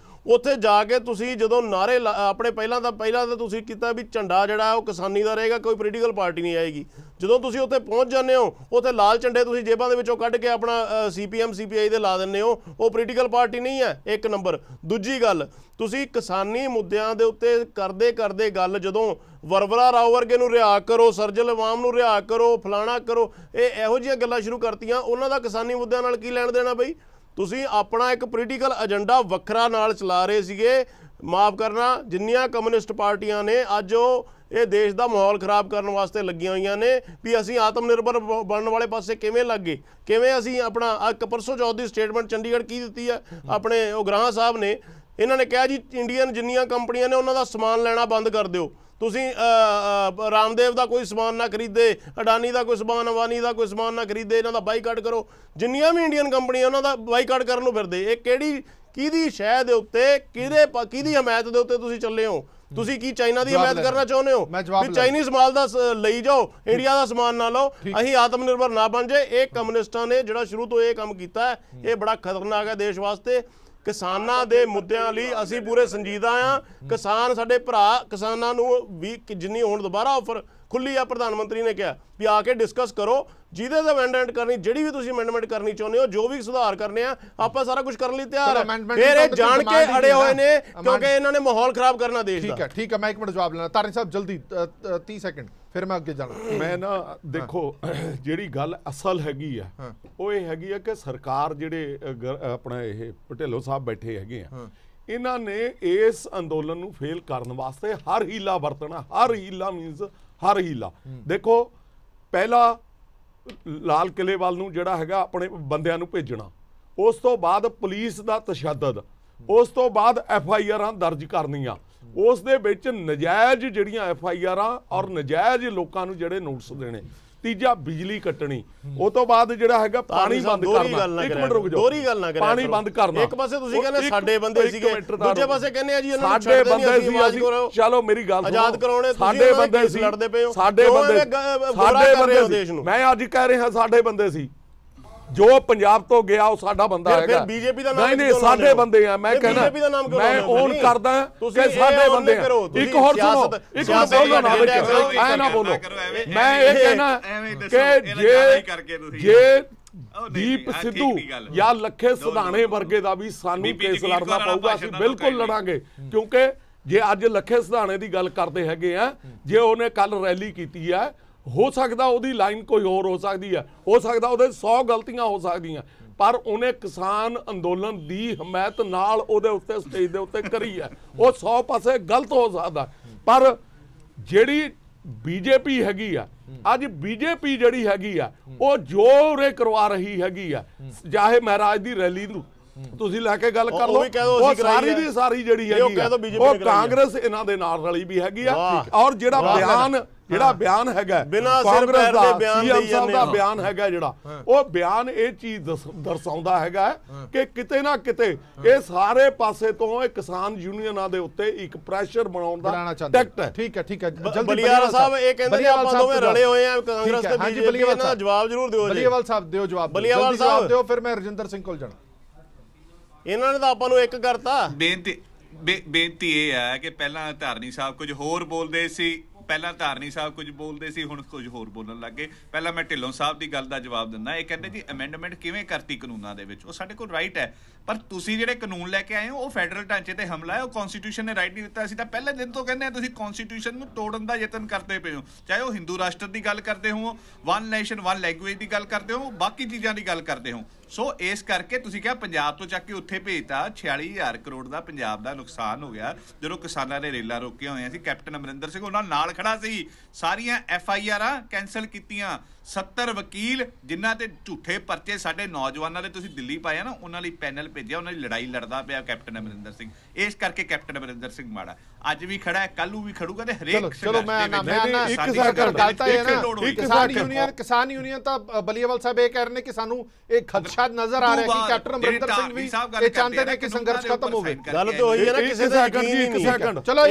[SPEAKER 4] ਉੱਥੇ ਜਾ ਕੇ ਤੁਸੀਂ ਜਦੋਂ ਨਾਰੇ ਆਪਣੇ ਪਹਿਲਾਂ ਤਾਂ ਤੁਸੀਂ ਕੀਤਾ ਵੀ ਝੰਡਾ ਜਿਹੜਾ ਉਹ ਕਿਸਾਨੀ ਦਾ ਰਹੇਗਾ, ਕੋਈ ਪੋਲੀਟੀਕਲ ਪਾਰਟੀ ਨਹੀਂ ਆਏਗੀ। ਜਦੋਂ ਤੁਸੀਂ ਉੱਥੇ ਪਹੁੰਚ ਜਾਂਦੇ ਹੋ, ਉੱਥੇ ਲਾਲ ਝੰਡੇ ਤੁਸੀਂ ਜੇਬਾਂ ਦੇ ਵਿੱਚੋਂ ਕੱਢ ਕੇ ਆਪਣਾ CPM CPI ਦੇ ਲਾ ਦਿੰਦੇ ਹੋ, ਉਹ ਪੋਲੀਟੀਕਲ ਪਾਰਟੀ ਨਹੀਂ ਹੈ, ਇੱਕ ਨੰਬਰ। ਦੂਜੀ ਗੱਲ, ਤੁਸੀਂ ਕਿਸਾਨੀ ਮੁੱਦਿਆਂ ਦੇ ਉੱਤੇ ਕਰਦੇ ਗੱਲ ਜਦੋਂ ਵਰਵਰਾ ਰਾਓ ਵਰਗੇ ਨੂੰ ਰਿਹਾਅ ਕਰੋ, ਸਰਜਲ ਇਮਾਮ ਨੂੰ ਰਿਹਾਅ ਕਰੋ, ਫਲਾਣਾ ਕਰੋ, ਇਹੋ ਜਿਹੀਆਂ ਗੱਲਾਂ ਸ਼ੁਰੂ ਕਰਤੀਆਂ। ਉਹਨਾਂ ਦਾ ਕਿਸਾਨੀ ਮੁੱਦਿਆਂ ਨਾਲ ਕੀ ਲੈਣ ਦੇਣਾ ਬਈ? ਤੁਸੀਂ ਆਪਣਾ ਇੱਕ ਪੋਲੀਟੀਕਲ ਏਜੰਡਾ ਵੱਖਰਾ ਨਾਲ ਚਲਾ ਰਹੇ ਸੀਗੇ। ਮਾਫ ਕਰਨਾ, ਜਿੰਨੀਆਂ ਕਮਿਊਨਿਸਟ ਪਾਰਟੀਆਂ ਨੇ ਅੱਜ ਉਹ ਇਹ ਦੇਸ਼ ਦਾ ਮਾਹੌਲ ਖਰਾਬ ਕਰਨ ਵਾਸਤੇ ਲੱਗੀਆਂ ਹੋਈਆਂ ਨੇ ਵੀ ਅਸੀਂ ਆਤਮ ਨਿਰਭਰ ਬਣਨ ਵਾਲੇ ਪਾਸੇ ਕਿਵੇਂ ਲੱਗ ਗਏ, ਕਿਵੇਂ ਅਸੀਂ ਆਪਣਾ ਪਰਸੋਂ ਚੌਥ ਦੀ ਸਟੇਟਮੈਂਟ ਚੰਡੀਗੜ੍ਹ ਕੀ ਦਿੱਤੀ ਹੈ ਆਪਣੇ ਉਗਰਾਹਾਂ ਸਾਹਿਬ ਨੇ, ਇਹਨਾਂ ਨੇ ਕਿਹਾ ਜੀ ਇੰਡੀਅਨ ਜਿੰਨੀਆਂ ਕੰਪਨੀਆਂ ਨੇ ਉਹਨਾਂ ਦਾ ਸਮਾਨ ਲੈਣਾ ਬੰਦ ਕਰ ਦਿਓ, ਤੁਸੀਂ ਰਾਮਦੇਵ ਦਾ ਕੋਈ ਸਮਾਨ ਨਾ ਖਰੀਦੇ, ਅਡਾਨੀ ਦਾ ਕੋਈ ਸਮਾਨ, ਅਵਾਨੀ ਦਾ ਕੋਈ ਸਮਾਨ ਨਾ ਖਰੀਦੇ, ਇਹਨਾਂ ਦਾ ਬਾਈਕਾਟ ਕਰੋ। ਜਿੰਨੀਆਂ ਵੀ ਇੰਡੀਅਨ ਕੰਪਨੀਆਂ ਉਹਨਾਂ ਦਾ ਬਾਈਕਾਟ ਕਰਨ ਨੂੰ ਫਿਰਦੇ। ਇਹ ਕਿਹਦੀ ਸ਼ਹਿ ਦੇ ਉੱਤੇ, ਕਿਹਦੀ ਹਮਾਇਤ ਦੇ ਉੱਤੇ ਤੁਸੀਂ ਚੱਲੇ ਹੋ? ਤੁਸੀਂ ਕੀ ਚਾਈਨਾ ਦੀ ਹਮਾਇਤ ਕਰਨਾ ਚਾਹੁੰਦੇ ਹੋ ਵੀ ਚਾਈਨੀਜ਼ ਮਾਲ ਦਾ ਲਈ ਜਾਓ, ਇੰਡੀਆ ਦਾ ਸਮਾਨ ਨਾ ਲਓ, ਅਸੀਂ ਆਤਮ ਨਿਰਭਰ ਨਾ ਬਣ ਜਾਏ? ਇਹ ਕਮਿਊਨਿਸਟਾਂ ਨੇ ਜਿਹੜਾ ਸ਼ੁਰੂ ਤੋਂ ਇਹ ਕੰਮ ਕੀਤਾ, ਇਹ ਬੜਾ ਖਤਰਨਾਕ ਹੈ ਦੇਸ਼ ਵਾਸਤੇ। ਕਿਸਾਨਾਂ ਦੇ ਮੁੱਦਿਆਂ ਲਈ ਅਸੀਂ ਪੂਰੇ ਸੰਜੀਦਾ ਆ। ਕਿਸਾਨ ਸਾਡੇ ਭਰਾ, ਕਿਸਾਨਾਂ ਨੂੰ ਵੀ ਜਿੰਨੀ ਹੁਣ ਦੁਬਾਰਾ ਆਫਰ ਖੁੱਲੀ ਆ, ਪ੍ਰਧਾਨ ਮੰਤਰੀ ਨੇ ਕਿਹਾ ਵੀ ਆ ਕੇ ਡਿਸਕਸ ਕਰੋ, ਜਿਹਦੇ ਤੇ ਅਮੈਂਡਮੈਂਟ ਕਰਨੀ, ਜਿਹੜੀ ਵੀ ਤੁਸੀਂ ਅਮੈਂਡਮੈਂਟ ਕਰਨੀ ਚਾਹੁੰਦੇ ਹੋ, ਜੋ ਵੀ ਸੁਧਾਰ ਕਰਨੇ ਆ, ਆਪਾਂ ਸਾਰਾ ਕੁਝ ਕਰਨ ਲਈ ਤਿਆਰ ਹਾਂ। ਫਿਰ ਇਹ ਜਾਣ ਕੇ ਅੜੇ ਹੋਏ ਨੇ ਕਿਉਂਕਿ ਇਹਨਾਂ ਨੇ ਮਾਹੌਲ ਖਰਾਬ ਕਰਨਾ ਦੇਸ਼ ਦਾ।
[SPEAKER 1] ਠੀਕ ਹੈ, ਮੈਂ ਇੱਕ ਮਿੰਟ ਜਵਾਬ ਲੈਣਾ। ਤਾਰੀ ਸਾਹਿਬ ਜਲਦੀ 30 ਸੈਕਿੰਡ, ਫਿਰ ਮੈਂ ਅੱਗੇ ਜਾਣਾ।
[SPEAKER 5] ਮੈਂ ਨਾ ਦੇਖੋ ਜਿਹੜੀ ਗੱਲ ਅਸਲ ਹੈਗੀ ਆ ਉਹ ਇਹ ਹੈਗੀ ਆ ਕਿ ਸਰਕਾਰ ਜਿਹੜੇ ਆਪਣਾ ਇਹ ਪਟੇਲੋ ਸਾਹਿਬ ਬੈਠੇ ਹੈਗੇ ਆ, ਇਹਨਾਂ ਨੇ ਇਸ ਅੰਦੋਲਨ ਨੂੰ ਫੇਲ ਕਰਨ ਵਾਸਤੇ ਹਰ ਹੀਲਾ ਵਰਤਣਾ। ਹਰ ਹੀਲਾ ਮੀਨਸ ਹਰ ਹੀਲਾ। ਦੇਖੋ ਪਹਿਲਾ ਲਾਲ ਕਿਲੇ ਵੱਲ ਨੂੰ ਜਿਹੜਾ ਹੈਗਾ ਆਪਣੇ ਬੰਦਿਆਂ ਨੂੰ ਭੇਜਣਾ, ਉਸ ਤੋਂ ਬਾਅਦ ਪੁਲਿਸ ਦਾ ਤਸ਼ੱਦਦ, ਉਸ ਤੋਂ ਬਾਅਦ FIRਾਂ ਦਰਜ ਕਰਨੀਆਂ, ਉਸ ਦੇ ਵਿੱਚ ਨਜਾਇਜ਼ ਜਿਹੜੀਆਂ FIRਾਂ ਔਰ ਨਜਾਇਜ਼ ਲੋਕਾਂ ਨੂੰ ਜਿਹੜੇ ਨੋਟਿਸ ਦੇਣੇ, ਤੀਜਾ ਬਿਜਲੀ ਕੱਟਣੀ, ਉਹ ਤੋਂ ਬਾਅਦ ਜਿਹੜਾ ਹੈਗਾ ਪਾਣੀ ਬੰਦ ਕਰਨਾ। ਇੱਕ ਮਿੰਟ ਰੁਕ ਜਾਓ,
[SPEAKER 4] ਦੋਹਰੀ ਗੱਲ ਨਾ ਕਰਿਆ,
[SPEAKER 5] ਪਾਣੀ ਬੰਦ ਕਰਨਾ।
[SPEAKER 4] ਇੱਕ ਪਾਸੇ ਤੁਸੀਂ ਕਹਿੰਦੇ ਸਾਡੇ ਬੰਦੇ ਸੀਗੇ, ਦੂਜੇ ਪਾਸੇ ਕਹਿੰਦੇ ਆ ਜੀ ਇਹਨਾਂ ਨੂੰ
[SPEAKER 5] ਸਾਡੇ ਬੰਦੇ ਸੀ। ਚਲੋ ਮੇਰੀ ਗੱਲ
[SPEAKER 4] ਆਜ਼ਾਦ ਕਰਾਉਣੇ,
[SPEAKER 5] ਸਾਡੇ ਬੰਦੇ ਸੀ,
[SPEAKER 4] ਲੜਦੇ ਪਏ ਹੋ,
[SPEAKER 5] ਸਾਡੇ ਬੰਦੇ ਸੀ। ਮੈਂ ਅੱਜ ਕਹਿ ਰਿਹਾ ਸਾਡੇ ਬੰਦੇ ਸੀ। ਜੋ ਪੰਜਾਬ ਤੋਂ ਗਿਆ ਉਹ ਸਾਡਾ ਬੰਦਾ ਹੈਗਾ।
[SPEAKER 4] ਬੀਜੇਪੀ ਦਾ ਨਾਮ
[SPEAKER 5] ਨਹੀਂ ਸਾਡੇ ਬੰਦੇ ਆ। ਮੈਂ ਕਹਿੰਦਾ ਮੈਂ ਔਨ ਕਰਦਾ ਕਿ ਸਾਡੇ ਬੰਦੇ ਆ। ਇੱਕ ਹੋਰ ਸੁਣੋ, ਇੱਕ ਮਿੰਟ ਬੋਲੋ ਨਾ ਵਿੱਚ, ਐ ਨਾ ਬੋਲੋ। ਮੈਂ ਇਹ ਕਹਿਣਾ ਕਿ ਜੇ ਦੀਪ ਸਿੱਧੂ ਜਾਂ ਲੱਖੇ ਸਿਧਾਣੇ ਵਰਗੇ ਦਾ ਵੀ ਸਾਨੂੰ ਕੇਸ ਲੜਨਾ ਪਊਗਾ। ਅਸੀਂ ਬਿਲਕੁਲ ਲੜਾਂਗੇ, ਕਿਉਂਕਿ ਜੇ ਅੱਜ ਲੱਖੇ ਸਿਧਾਣੇ ਦੀ ਗੱਲ ਕਰਦੇ ਹੈਗੇ ਆ, ਜੇ ਉਹਨੇ ਕੱਲ ਰੈਲੀ ਕੀਤੀ ਹੈ, ਹੋ ਸਕਦਾ ਉਹਦੀ ਲਾਈਨ ਕੋਈ ਹੋਰ ਹੋ ਸਕਦੀ ਹੈ, ਹੋ ਸਕਦਾ ਉਹਦੇ 100 ਗਲਤੀਆਂ ਹੋ ਸਕਦੀਆਂ, ਪਰ ਉਹਨੇ ਕਿਸਾਨ ਅੰਦੋਲਨ ਦੀ ਹਮਾਇਤ ਨਾਲ ਉਹਦੇ ਉੱਤੇ ਸਟੇਜ ਦੇ ਉੱਤੇ ਕਰੀ ਹੈ। ਉਹ 100 ਪਾਸੇ ਗਲਤ ਹੋ ਸਕਦਾ, ਪਰ ਜਿਹੜੀ ਬੀਜੇਪੀ ਹੈਗੀ ਆ, ਅੱਜ ਬੀਜੇਪੀ ਜਿਹੜੀ ਹੈਗੀ ਆ, ਉਹ ਜੋ ਉਰੇ ਕਰਵਾ ਰਹੀ ਹੈਗੀ ਆ, ਚਾਹੇ ਮਹਾਰਾਜ ਦੀ ਰੈਲੀ ਨੂੰ ਤੁਸੀਂ ਲੈ ਕੇ ਗੱਲ ਕਰ ਲਓ, ਉਹ ਸਾਰੀ ਦੀ ਸਾਰੀ ਜਿਹੜੀ ਹੈਗੀ ਆ, ਉਹ ਕਾਂਗਰਸ ਇਹਨਾਂ ਦੇ ਨਾਲ ਰਲੀ ਵੀ ਹੈਗੀ ਆ। ਔਰ ਜਿਹੜਾ ਬਿਆਨ ਹੈਗਾ ਕਾਂਗਰਸ ਦਾ, ਸੀਐਮ ਸਾਹਿਬ ਦਾ ਬਿਆਨ ਹੈਗਾ, ਜਿਹੜਾ ਉਹ ਬਿਆਨ ਇਹ ਚੀਜ਼ ਦਰਸਾਉਂਦਾ ਹੈਗਾ ਕਿ ਕਿਤੇ ਨਾ ਕਿਤੇ ਇਹ ਸਾਰੇ ਪਾਸੇ ਤੋਂ ਇਹ ਕਿਸਾਨ ਯੂਨੀਅਨਾਂ ਦੇ ਉੱਤੇ ਇੱਕ ਪ੍ਰੈਸ਼ਰ ਬਣਾਉਣ ਦਾ ਟੈਕਟ ਹੈ।
[SPEAKER 1] ਠੀਕ ਹੈ, ਠੀਕ ਹੈ।
[SPEAKER 4] ਬਲੀਵਾਲ ਸਾਹਿਬ ਇਹ ਕਹਿੰਦੇ ਨੇ ਆਪਾਂ ਦੋਵੇਂ ਰਲੇ ਹੋਏ ਆ ਕਾਂਗਰਸ ਤੇ ਬੀਜੇਪੀ, ਇਹਨਾਂ ਦਾ ਜਵਾਬ ਜ਼ਰੂਰ ਦਿਓ ਜੀ।
[SPEAKER 1] ਬਲੀਵਾਲ ਸਾਹਿਬ ਦਿਓ ਜਵਾਬ,
[SPEAKER 4] ਬਲੀਵਾਲ ਸਾਹਿਬ
[SPEAKER 1] ਦਿਓ, ਫਿਰ ਮੈਂ ਰਜਿੰਦਰ ਸਿੰਘ ਕੋਲ ਜਾਣਾ।
[SPEAKER 4] ਇਹਨਾਂ ਨੇ ਤਾਂ ਆਪਾਂ ਨੂੰ ਇੱਕ ਕਰਤਾ।
[SPEAKER 3] ਬੇਨਤੀ ਇਹ ਹੈ ਕਿ ਪਹਿਲਾਂ ਧਾਰਨੀ ਸਾਹਿਬ ਕੁਝ ਹੋਰ ਬੋਲਦੇ ਸੀ, ਹੁਣ ਕੁਝ ਹੋਰ ਬੋਲਣ ਲੱਗੇ। ਪਹਿਲਾਂ ਮੈਂ ਢਿੱਲੋਂ ਸਾਹਿਬ ਦੀ ਗੱਲ ਦਾ ਜਵਾਬ ਦਿੰਦਾ। ਇਹ ਕਹਿੰਦੇ ਜੀ ਅਮੈਂਡਮੈਂਟ ਕਿਵੇਂ ਕਰਤੀ ਕਾਨੂੰਨਾਂ ਦੇ ਵਿੱਚ, ਉਹ ਸਾਡੇ ਕੋਲ ਰਾਈਟ ਹੈ, ਪਰ ਤੁਸੀਂ ਜਿਹੜੇ ਕਾਨੂੰਨ ਲੈ ਕੇ ਆਏ ਹੋ ਉਹ ਫੈਡਰਲ ਢਾਂਚੇ ਤੇ ਹਮਲਾ ਹੈ, ਉਹ ਕਨਸਟੀਟਿਊਸ਼ਨ ਨੇ ਰਾਈਟ ਨਹੀਂ ਦਿੱਤਾ। ਅਸੀਂ ਤਾਂ ਪਹਿਲੇ ਦਿਨ ਤੋਂ ਕਹਿੰਦੇ ਹਾਂ ਤੁਸੀਂ ਕਨਸਟੀਟਿਊਸ਼ਨ ਨੂੰ ਤੋੜਨ ਦਾ ਯਤਨ ਕਰਦੇ ਪਏ ਹੋ, ਚਾਹੇ ਉਹ ਹਿੰਦੂ ਰਾਸ਼ਟਰ ਦੀ ਗੱਲ ਕਰਦੇ ਹੋ, ਵਨ ਨੇਸ਼ਨ ਵਨ ਲੈਂਗੁਏਜ ਦੀ ਗੱਲ ਕਰਦੇ ਹੋ, ਬਾਕੀ ਚੀਜ਼ਾਂ ਦੀ ਗੱਲ ਕਰਦੇ ਹੋ। ਸੋ ਇਸ ਕਰਕੇ ਤੁਸੀਂ ਕਿਹਾ ਪੰਜਾਬ ਤੋਂ ਚੱਕ ਕੇ ਉੱਥੇ ਭੇਜਤਾ। 46,000 ਕਰੋੜ ਦਾ ਪੰਜਾਬ ਦਾ ਨੁਕਸਾਨ ਹੋ ਗਿਆ ਜਦੋਂ ਕਿਸਾਨਾਂ ਨੇ ਰੇਲਾਂ ਰੋਕੀਆਂ ਹੋਈਆਂ ਸੀ। ਕੈਪਟਨ ਅਮਰਿੰਦਰ ਸਿੰਘ ਉਹਨਾਂ ਨਾਲ ਖੜਾ ਸੀ, ਸਾਰੀਆਂ FIRਾਂ ਕੈਂਸਲ ਕੀਤੀਆਂ। 70 ਵਕੀਲ ਜਿਨ੍ਹਾਂ ਤੇ ਝੂਠੇ ਪਰਚੇ ਸਾਡੇ ਨੌਜਵਾਨਾਂ ਦੇ ਤੁਸੀਂ ਦਿੱਲੀ ਪਾਇਆ ਨਾ, ਉਹਨਾਂ ਲਈ ਪੈਨਲ ਭੇਜਿਆ, ਉਹਨਾਂ ਦੀ ਲੜਾਈ ਲੜਦਾ ਪਿਆ ਕੈਪਟਨ ਅਮਰਿੰਦਰ ਸਿੰਘ। ਇਸ ਕਰਕੇ ਕੈਪਟਨ ਅਮਰਿੰਦਰ ਸਿੰਘ ਮਾੜਾ ਅੱਜ ਵੀ ਖੜਾ ਹੈ, ਕੱਲ ਨੂੰ ਵੀ ਖੜੂਗਾ ਤੇ ਹਰੇਕ।
[SPEAKER 1] ਚਲੋ ਮੈਂ ਕਿਸਾਨ ਯੂਨੀਅਨ ਤਾਂ ਬਲੀਵਾਲ ਸਾਹਿਬ ਇਹ ਕਹਿ ਰਹੇ ਨੇ ਕਿ ਸਾਨੂੰ ਇਹ ਖਦਸ਼ਾ ਨਜ਼ਰ ਆ ਰਿਹਾ ਕਿ ਕੈਪਟਨ ਅਮਰਿੰਦਰ ਸਿੰਘ ਵੀ ਇਹ ਚਾਹੁੰਦੇ ਨੇ ਕਿ ਸੰਘਰਸ਼ ਖਤਮ ਹੋਵੇ।
[SPEAKER 4] ਗੱਲ ਤਾਂ ਹੋਈ ਹੈ ਨਾ, ਕਿਸੇ ਦਾ ਯਕੀਨ ਨਹੀਂ।
[SPEAKER 5] ਇੱਕ ਸੈਕਿੰਡ, ਚਲੋ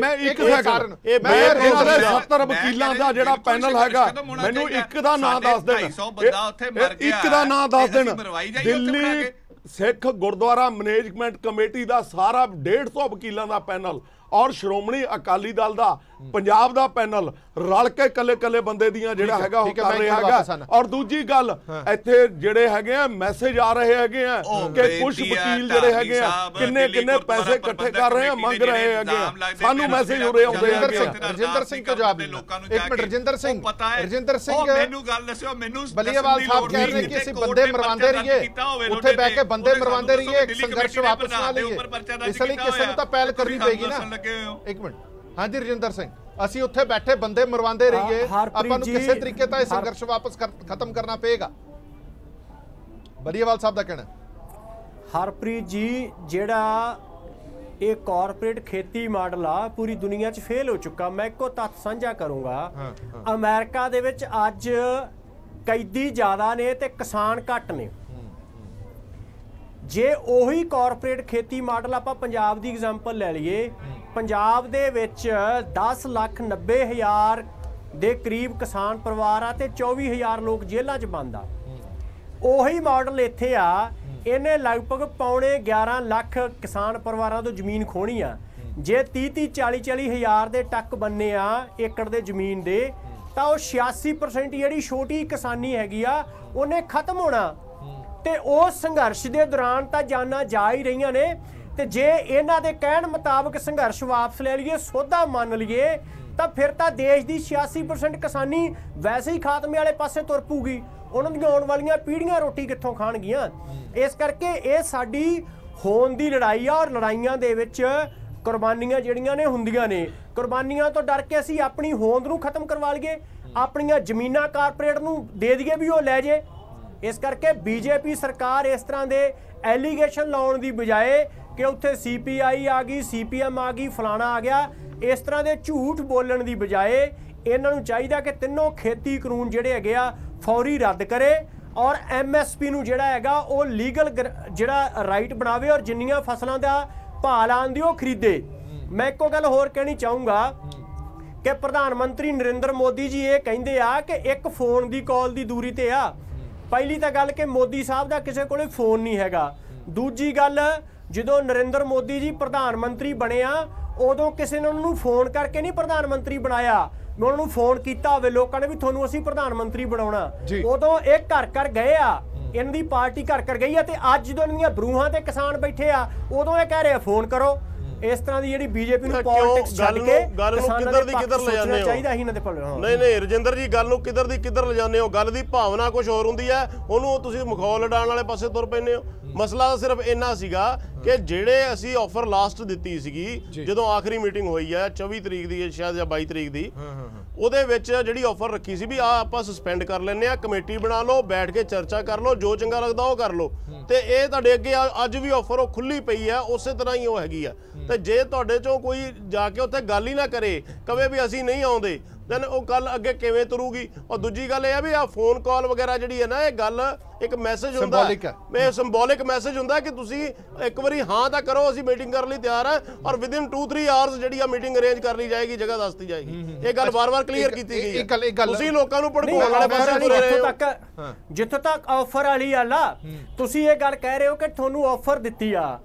[SPEAKER 5] ਮੈਂ ਇੱਕ ਸੈਕਿੰਡ, ਮੈਂ 70 ਵਕੀਲਾਂ ਦਾ ਜਿਹੜਾ ਪੈਨਲ ਹੈਗਾ, ਮੈਨੂੰ ਇੱਕ ਦਾ ਨਾਂ ਦੱਸ ਦੇਣ, ਇੱਕ ਦਾ ਨਾਂ ਦੱਸ ਦੇਣ। ਦਿੱਲੀ ਸਿੱਖ ਗੁਰਦੁਆਰਾ ਮੈਨੇਜਮੈਂਟ ਕਮੇਟੀ ਦਾ ਸਾਰਾ 150 ਵਕੀਲਾਂ ਦਾ ਪੈਨਲ ਔਰ ਸ਼੍ਰੋਮਣੀ ਅਕਾਲੀ ਦਲ ਦਾ ਪੰਜਾਬ ਦਾ ਪੈਨਲ ਰਲ ਕੇ ਕੱਲੇ ਬੰਦੇ ਦੀਆਂ ਜਿਹੜਾ ਹੈਗਾ ਉਹ ਕਰ ਰਿਹਾ ਹੈਗਾ। ਔਰ ਦੂਜੀ ਗੱਲ, ਇੱਥੇ ਜਿਹੜੇ ਹੈਗੇ ਆ ਮੈਸੇਜ ਆ ਰਹੇ ਹੈਗੇ ਆ ਕਿ ਕੁਝ ਵਕੀਲ ਜਿਹੜੇ ਹੈਗੇ ਆ ਕਿੰਨੇ ਪੈਸੇ ਇਕੱਠੇ ਕਰ ਰਹੇ ਆ, ਮੰਗ ਰਹੇ ਹੈਗੇ ਆ, ਸਾਨੂੰ ਮੈਸੇਜ ਹੋ ਰਹੇ ਆਉਂਦੇ ਹੈਗੇ ਆ।
[SPEAKER 1] ਰਜਿੰਦਰ ਸਿੰਘ ਤੋਂ ਜਵਾਬ ਲੋਕਾਂ ਨੂੰ। ਇੱਕ ਮਿੰਟ ਰਜਿੰਦਰ ਸਿੰਘ
[SPEAKER 3] ਮੈਨੂੰ ਗੱਲ ਦੱਸਿਓ, ਮੈਨੂੰ
[SPEAKER 1] ਬਲੀਵਾਲ ਸਾਹਿਬ ਕਹਿ ਰਹੇ ਕਿ ਅਸੀਂ ਬੰਦੇ ਮਰਵਾਉਂਦੇ ਰਹੀਏ, ਉੱਥੇ ਬਹਿ ਕੇ ਬੰਦੇ ਮਰਵਾਉਂਦੇ ਰਹੀਏ, ਸੰਘਰਸ਼ ਵਾਪਸ ਨਾ ਲਈਏ, ਇਸ ਲਈ ਕਿਸੇ ਨੂੰ ਤਾਂ ਪਹਿਲ ਕਰਨੀ ਪਏਗੀ ਨਾ। ਇੱਕ ਮਿੰਟ, ਹਾਂਜੀ ਰਜਿੰਦਰ ਸਿੰਘ, ਅਸੀਂ ਉੱਥੇ ਬੈਠੇ ਬੰਦੇ ਮਰਵਾਉਂਦੇ ਰਹੀਏ, ਆਪਾਂ ਨੂੰ ਕਿਸੇ ਤਰੀਕੇ ਤਾਂ ਇਹ ਸੰਘਰਸ਼ ਵਾਪਸ ਖਤਮ ਕਰਨਾ ਪਏਗਾ, ਬਲੀਵਾਲ ਸਾਹਿਬ ਦਾ ਕਹਿਣਾ।
[SPEAKER 2] ਹਰਪ੍ਰੀਤ ਜੀ, ਜਿਹੜਾ ਇਹ ਕਾਰਪੋਰੇਟ ਖੇਤੀ ਮਾਡਲ ਆ ਪੂਰੀ ਦੁਨੀਆ 'ਚ ਫੇਲ ਹੋ ਚੁੱਕਾ। ਮੈਂ ਇੱਕੋ ਤੱਥ ਸਾਂਝਾ ਕਰੂੰਗਾ, ਅਮਰੀਕਾ ਦੇ ਵਿੱਚ ਅੱਜ ਕੈਦੀ ਜ਼ਿਆਦਾ ਨੇ ਤੇ ਕਿਸਾਨ ਘੱਟ ਨੇ। ਜੇ ਉਹੀ ਕਾਰਪੋਰੇਟ ਖੇਤੀ ਮਾਡਲ ਆਪਾਂ ਪੰਜਾਬ ਦੀ ਐਗਜ਼ਾਮਪਲ ਲੈ ਲਈਏ, ਪੰਜਾਬ ਦੇ ਵਿੱਚ 10,90,000 ਦੇ ਕਰੀਬ ਕਿਸਾਨ ਪਰਿਵਾਰ ਆ ਤੇ 24,000 ਲੋਕ ਜੇਲ੍ਹਾਂ 'ਚ ਬੰਦ ਆ। ਉਹੀ ਮਾਡਲ ਇੱਥੇ ਆ, ਇਹਨੇ ਲਗਭਗ 11.25 ਲੱਖ ਕਿਸਾਨ ਪਰਿਵਾਰਾਂ ਤੋਂ ਜ਼ਮੀਨ ਖੋਹਣੀ ਆ। ਜੇ 30-40 ਹਜ਼ਾਰ ਦੇ ਟੱਕ ਬੰਨੇ ਆ ਏਕੜ ਦੇ ਜ਼ਮੀਨ ਦੇ, ਤਾਂ ਉਹ 86% ਜਿਹੜੀ ਛੋਟੀ ਕਿਸਾਨੀ ਹੈਗੀ ਆ ਉਹਨੇ ਖਤਮ ਹੋਣਾ। ਤੇ ਉਸ ਸੰਘਰਸ਼ ਦੇ ਦੌਰਾਨ ਤਾਂ ਜਾਨਾਂ ਜਾ ਹੀ ਰਹੀਆਂ ਨੇ, ਤੇ ਜੇ ਇਹਨਾਂ ਦੇ ਕਹਿਣ ਮੁਤਾਬਕ ਸੰਘਰਸ਼ ਵਾਪਸ ਲੈ ਲਈਏ, ਸੋਧਾ ਮੰਨ ਲਈਏ, ਤਾਂ ਫਿਰ ਤਾਂ ਦੇਸ਼ ਦੀ 86% ਕਿਸਾਨੀ ਵੈਸੇ ਹੀ ਖਾਤਮੇ ਵਾਲੇ ਪਾਸੇ ਤੁਰ ਪਊਗੀ। ਉਹਨਾਂ ਦੀਆਂ ਆਉਣ ਵਾਲੀਆਂ ਪੀੜ੍ਹੀਆਂ ਰੋਟੀ ਕਿੱਥੋਂ ਖਾਣਗੀਆਂ? ਇਸ ਕਰਕੇ ਇਹ ਸਾਡੀ ਹੋਣ ਦੀ ਲੜਾਈ ਆ, ਔਰ ਲੜਾਈਆਂ ਦੇ ਵਿੱਚ ਕੁਰਬਾਨੀਆਂ ਜਿਹੜੀਆਂ ਨੇ ਹੁੰਦੀਆਂ ਨੇ। ਕੁਰਬਾਨੀਆਂ ਤੋਂ ਡਰ ਕੇ ਅਸੀਂ ਆਪਣੀ ਹੋਂਦ ਨੂੰ ਖਤਮ ਕਰਵਾ ਲਈਏ, ਆਪਣੀਆਂ ਜ਼ਮੀਨਾਂ ਕਾਰਪੋਰੇਟ ਨੂੰ ਦੇ ਦਈਏ ਵੀ ਉਹ ਲੈ ਜੇ। ਇਸ ਕਰਕੇ ਬੀਜੇਪੀ ਸਰਕਾਰ ਇਸ ਤਰ੍ਹਾਂ ਦੇ ਐਲੀਗੇਸ਼ਨ ਲਾਉਣ ਦੀ ਬਜਾਏ ਕਿ ਉੱਥੇ CPI ਆ ਗਈ, CPM ਆ ਗਈ, ਫਲਾਣਾ ਆ ਗਿਆ, ਇਸ ਤਰ੍ਹਾਂ ਦੇ ਝੂਠ ਬੋਲਣ ਦੀ ਬਜਾਏ ਇਹਨਾਂ ਨੂੰ ਚਾਹੀਦਾ ਕਿ ਤਿੰਨੋਂ ਖੇਤੀ ਕਾਨੂੰਨ ਜਿਹੜੇ ਹੈਗੇ ਆ ਫੌਰੀ ਰੱਦ ਕਰੇ, ਔਰ MSP ਨੂੰ ਜਿਹੜਾ ਹੈਗਾ ਉਹ ਲੀਗਲ ਜਿਹੜਾ ਰਾਈਟ ਬਣਾਵੇ, ਔਰ ਜਿੰਨੀਆਂ ਫਸਲਾਂ ਦਾ ਭਾਅ ਲਾਉਂਦੀ ਉਹ ਖਰੀਦੇ। ਮੈਂ ਇੱਕੋ ਗੱਲ ਹੋਰ ਕਹਿਣੀ ਚਾਹੂੰਗਾ ਕਿ ਪ੍ਰਧਾਨ ਮੰਤਰੀ ਨਰਿੰਦਰ ਮੋਦੀ ਜੀ ਇਹ ਕਹਿੰਦੇ ਆ ਕਿ ਇੱਕ ਫੋਨ ਦੀ ਕਾਲ ਦੀ ਦੂਰੀ ਤੇ ਆ। ਪਹਿਲੀ ਤਾਂ ਗੱਲ ਕਿ ਮੋਦੀ ਸਾਹਿਬ ਦਾ ਕਿਸੇ ਕੋਲੇ ਫੋਨ ਨਹੀਂ ਹੈਗਾ। ਦੂਜੀ ਗੱਲ, ਜਦੋਂ ਨਰਿੰਦਰ ਮੋਦੀ ਜੀ ਪ੍ਰਧਾਨ ਮੰਤਰੀ ਬਣਿਆ ਉਦੋਂ ਕਿਸੇ ਨੇ ਉਹਨਾਂ ਨੂੰ ਫੋਨ ਕਰਕੇ ਨਹੀਂ ਪ੍ਰਧਾਨ ਮੰਤਰੀ ਬਣਾਇਆ। ਉਹਨਾਂ ਨੂੰ ਫੋਨ ਕੀਤਾ ਹੋਵੇ ਲੋਕਾਂ ਨੇ ਵੀ ਤੁਹਾਨੂੰ ਅਸੀਂ ਪ੍ਰਧਾਨ ਮੰਤਰੀ ਬਣਾਉਣਾ, ਉਦੋਂ ਇਹ ਘਰ ਘਰ ਗਏ ਆ ਇਹਨਾਂ ਦੀ ਪਾਰਟੀ ਘਰ ਗਈ ਆ। ਤੇ ਅੱਜ ਜਦੋਂ ਇਹਨਾਂ ਦੀਆਂ ਬਰੂਹਾਂ ਤੇ ਕਿਸਾਨ ਬੈਠੇ ਆ ਉਦੋਂ ਇਹ ਕਹਿ ਰਹੇ ਆ ਫੋਨ ਕਰੋ। ਇਸ ਤਰ੍ਹਾਂ ਦੀ ਜਿਹੜੀ ਬੀਜੇਪੀ ਨੂੰ ਪੋਲਿਟਿਕਸ ਛੱਡ ਕੇ
[SPEAKER 4] ਗੱਲ ਨੂੰ ਕਿੱਧਰ ਦੀ ਕਿੱਧਰ ਲੈ ਜਾਂਦੇ ਹੋ
[SPEAKER 2] ਚਾਹੀਦਾ ਹੀ ਇਹਨਾਂ ਦੇ ਭਲੇ।
[SPEAKER 4] ਨਹੀਂ ਰਜਿੰਦਰ ਜੀ, ਗੱਲ ਨੂੰ ਕਿੱਧਰ ਦੀ ਕਿੱਧਰ ਲੈ ਜਾਂਦੇ ਹੋ। ਗੱਲ ਦੀ ਭਾਵਨਾ ਕੁਝ ਹੋਰ ਹੁੰਦੀ ਹੈ, ਉਹਨੂੰ ਤੁਸੀਂ ਮਖੌਲ ਉਡਾਉਣ ਵਾਲੇ ਪਾਸੇ ਤੁਰ ਪੈਂਦੇ ਹੋ। ਮਸਲਾ ਤਾਂ ਸਿਰਫ ਇੰਨਾ ਸੀਗਾ ਕਿ ਜਿਹੜੇ ਅਸੀਂ ਆਫਰ ਲਾਸਟ ਦਿੱਤੀ ਸੀਗੀ ਜਦੋਂ ਆਖਰੀ ਮੀਟਿੰਗ ਹੋਈ ਹੈ 24 ਤਰੀਕ ਦੀ ਸ਼ਾਇਦ ਜਾਂ 22 ਤਰੀਕ ਦੀ, ਉਹਦੇ ਵਿੱਚ ਜਿਹੜੀ ਆਫਰ ਰੱਖੀ ਸੀ ਵੀ ਆ ਆਪਾਂ ਸਸਪੈਂਡ ਕਰ ਲੈਂਦੇ ਆ, ਕਮੇਟੀ ਬਣਾ ਲਓ, ਬੈਠ ਕੇ ਚਰਚਾ ਕਰ ਲਓ, ਜੋ ਚੰਗਾ ਲੱਗਦਾ ਉਹ ਕਰ ਲਓ। ਤੇ ਇਹ ਤੁਹਾਡੇ ਅੱਗੇ ਅੱਜ ਵੀ ਆਫਰ ਉਹ ਖੁੱਲੀ ਪਈ ਆ, ਉਸੇ ਤਰ੍ਹਾਂ ਹੀ ਉਹ ਹੈਗੀ ਆ। ਤੇ ਜੇ ਤੁਹਾਡੇ ਚੋਂ ਕੋਈ ਜਾ ਕੇ ਉੱਥੇ ਗੱਲ ਹੀ ਨਾ ਕਰੇ, ਕਵੇ ਵੀ ਅਸੀਂ ਨਹੀਂ ਆਉਂਦੇ, ਦੈਨ ਉਹ ਗੱਲ ਅੱਗੇ ਕਿਵੇਂ ਤੁਰੂਗੀ। ਔਰ ਦੂਜੀ ਗੱਲ ਇਹ ਆ ਵੀ ਆ ਫੋਨ ਕਾਲ ਵਗੈਰਾ ਜਿਹੜੀ ਹੈ ਨਾ, ਇਹ ਗੱਲ ਇੱਕ ਮੈਸੇਜ ਹੁੰਦਾ, ਇਹ ਸਿੰਬੋਲਿਕ ਮੈਸੇਜ ਹੁੰਦਾ ਕਿ ਤੁਸੀਂ ਇੱਕ ਵਾਰੀ ਹਾਂ ਤਾਂ ਕਰੋ, ਅਸੀਂ ਮੀਟਿੰਗ ਕਰਨ ਲਈ ਤਿਆਰ ਆ, ਔਰ ਵਿਦਿਨ 2-3 ਆਵਰਸ ਜਿਹੜੀ ਆ ਮੀਟਿੰਗ ਅਰੇਂਜ ਕਰ ਲਈ ਜਾਏਗੀ, ਜਗ੍ਹਾ ਦੱਸਤੀ ਜਾਏਗੀ। ਇਹ ਗੱਲ ਵਾਰ-ਵਾਰ ਕਲੀਅਰ ਕੀਤੀ ਗਈ ਹੈ। ਤੁਸੀਂ ਲੋਕਾਂ ਨੂੰ ਭੜਕਾਉਣ ਵਾਲੇ ਪਾਸੇ ਤੁਰੇ ਰਹੇ ਹੋ।
[SPEAKER 2] ਜਿੱਥੋਂ ਤੱਕ ਆਫਰ ਵਾਲੀ ਆ ਲਾ, ਤੁਸੀਂ ਇਹ ਗੱਲ ਕਹਿ ਰਹੇ ਹੋ ਕਿ ਤੁਹਾਨੂੰ ਆਫਰ ਦਿੱਤੀ ਆ।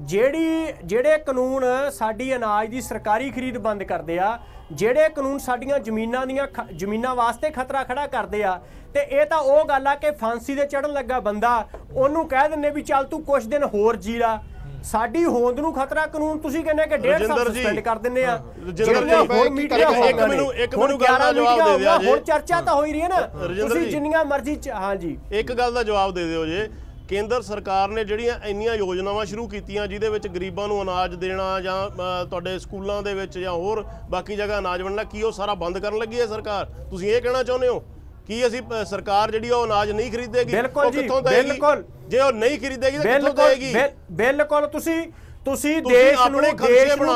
[SPEAKER 2] ਜਿਹੜੇ ਕਾਨੂੰਨ ਸਾਡੀ ਅਨਾਜ ਦੀ ਸਰਕਾਰੀ ਖਰੀਦ ਬੰਦ ਕਰਦੇ ਆ, ਜਿਹੜੇ ਕਾਨੂੰਨ ਸਾਡੀਆਂ ਜ਼ਮੀਨਾਂ ਵਾਸਤੇ ਖਤਰਾ ਖੜਾ ਕਰਦੇ ਆ, ਤੇ ਇਹ ਤਾਂ ਉਹ ਗੱਲ ਆ ਕਿ ਫਾਂਸੀ ਦੇ ਚੜਨ ਲੱਗਾ ਬੰਦਾ ਉਹਨੂੰ ਕਹਿ ਦਿੰਨੇ ਵੀ ਚੱਲ ਤੂੰ ਕੁਝ ਦਿਨ ਹੋਰ ਜੀ ਲਾ। ਸਾਡੀ ਹੋਂਦ ਨੂੰ ਖਤਰਾ ਕਾਨੂੰਨ ਤੁਸੀਂ ਕਹਿੰਦੇ ਕਿ 1.5 ਸਾਲ ਸਸਪੈਂਡ ਕਰ ਦਿੰਨੇ ਆ। ਹੁਣ ਚਰਚਾ ਤਾਂ ਹੋਈ ਰਹੀ ਹੈ ਨਾ, ਤੁਸੀਂ ਜਿੰਨੀਆਂ ਮਰਜ਼ੀ। ਹਾਂਜੀ,
[SPEAKER 4] ਇੱਕ ਗੱਲ ਦਾ ਜਵਾਬ ਦੇ ਦਿਓ ਜੇ ਕੇਂਦਰ ਸਰਕਾਰ ਨੇ ਜਿਹੜੀਆਂ ਇੰਨੀਆਂ ਯੋਜਨਾਵਾਂ ਸ਼ੁਰੂ ਕੀਤੀਆਂ ਜਿਹਦੇ ਵਿੱਚ ਗਰੀਬਾਂ ਨੂੰ ਅਨਾਜ ਦੇਣਾ ਜਾਂ ਤੁਹਾਡੇ ਸਕੂਲਾਂ ਦੇ ਵਿੱਚ ਜਾਂ ਹੋਰ ਬਾਕੀ ਜਗ੍ਹਾ ਅਨਾਜ ਵੰਡਣਾ, ਕੀ ਉਹ ਸਾਰਾ ਬੰਦ ਕਰਨ ਲੱਗੀ ਹੈ ਸਰਕਾਰ? ਤੁਸੀਂ ਇਹ ਕਹਿਣਾ ਚਾਹੁੰਦੇ ਹੋ ਕਿ ਅਸੀਂ ਸਰਕਾਰ ਜਿਹੜੀ ਉਹ ਅਨਾਜ ਨਹੀਂ ਖਰੀਦੇਗੀ?
[SPEAKER 2] ਬਿਲਕੁਲ ਜੀ, ਬਿਲਕੁਲ।
[SPEAKER 4] ਜੇ ਉਹ ਨਹੀਂ ਖਰੀਦੇਗੀ ਤਾਂ ਕਿੱਥੋਂ ਦੇਗੀ?
[SPEAKER 2] ਬਿਲਕੁਲ। ਤੁਸੀਂ ਦੇਸ਼ ਨੂੰ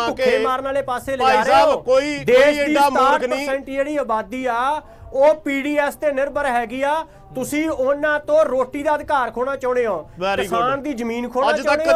[SPEAKER 2] ਭੁੱਖੇ ਮਾਰਨ ਵਾਲੇ ਪਾਸੇ ਲਿਜਾ ਰਹੇ ਹੋ।
[SPEAKER 4] ਕੋਈ
[SPEAKER 2] ਦੇਸ਼ ਦੀ
[SPEAKER 4] ਏਡਾ ਮੁਲਕ ਨਹੀਂ,
[SPEAKER 2] 60% ਜਿਹੜੀ ਆਬਾਦੀ ਆ ਉਹ ਪੀਡੀਐਸ ਤੇ ਨਿਰਭਰ ਹੈਗੀ ਆ। ਤੁਸੀਂ ਉਹਨਾਂ ਤੋਂ ਰੋਟੀ ਦਾ ਅਧਿਕਾਰ ਖੋਣਾ ਚਾਹੁੰਦੇ ਹੋ, ਕਿਸਾਨ ਦੀ ਜ਼ਮੀਨ ਖੋਣਾ ਚਾਹੁੰਦੇ ਹੋ।
[SPEAKER 4] ਅੱਜ ਤੱਕ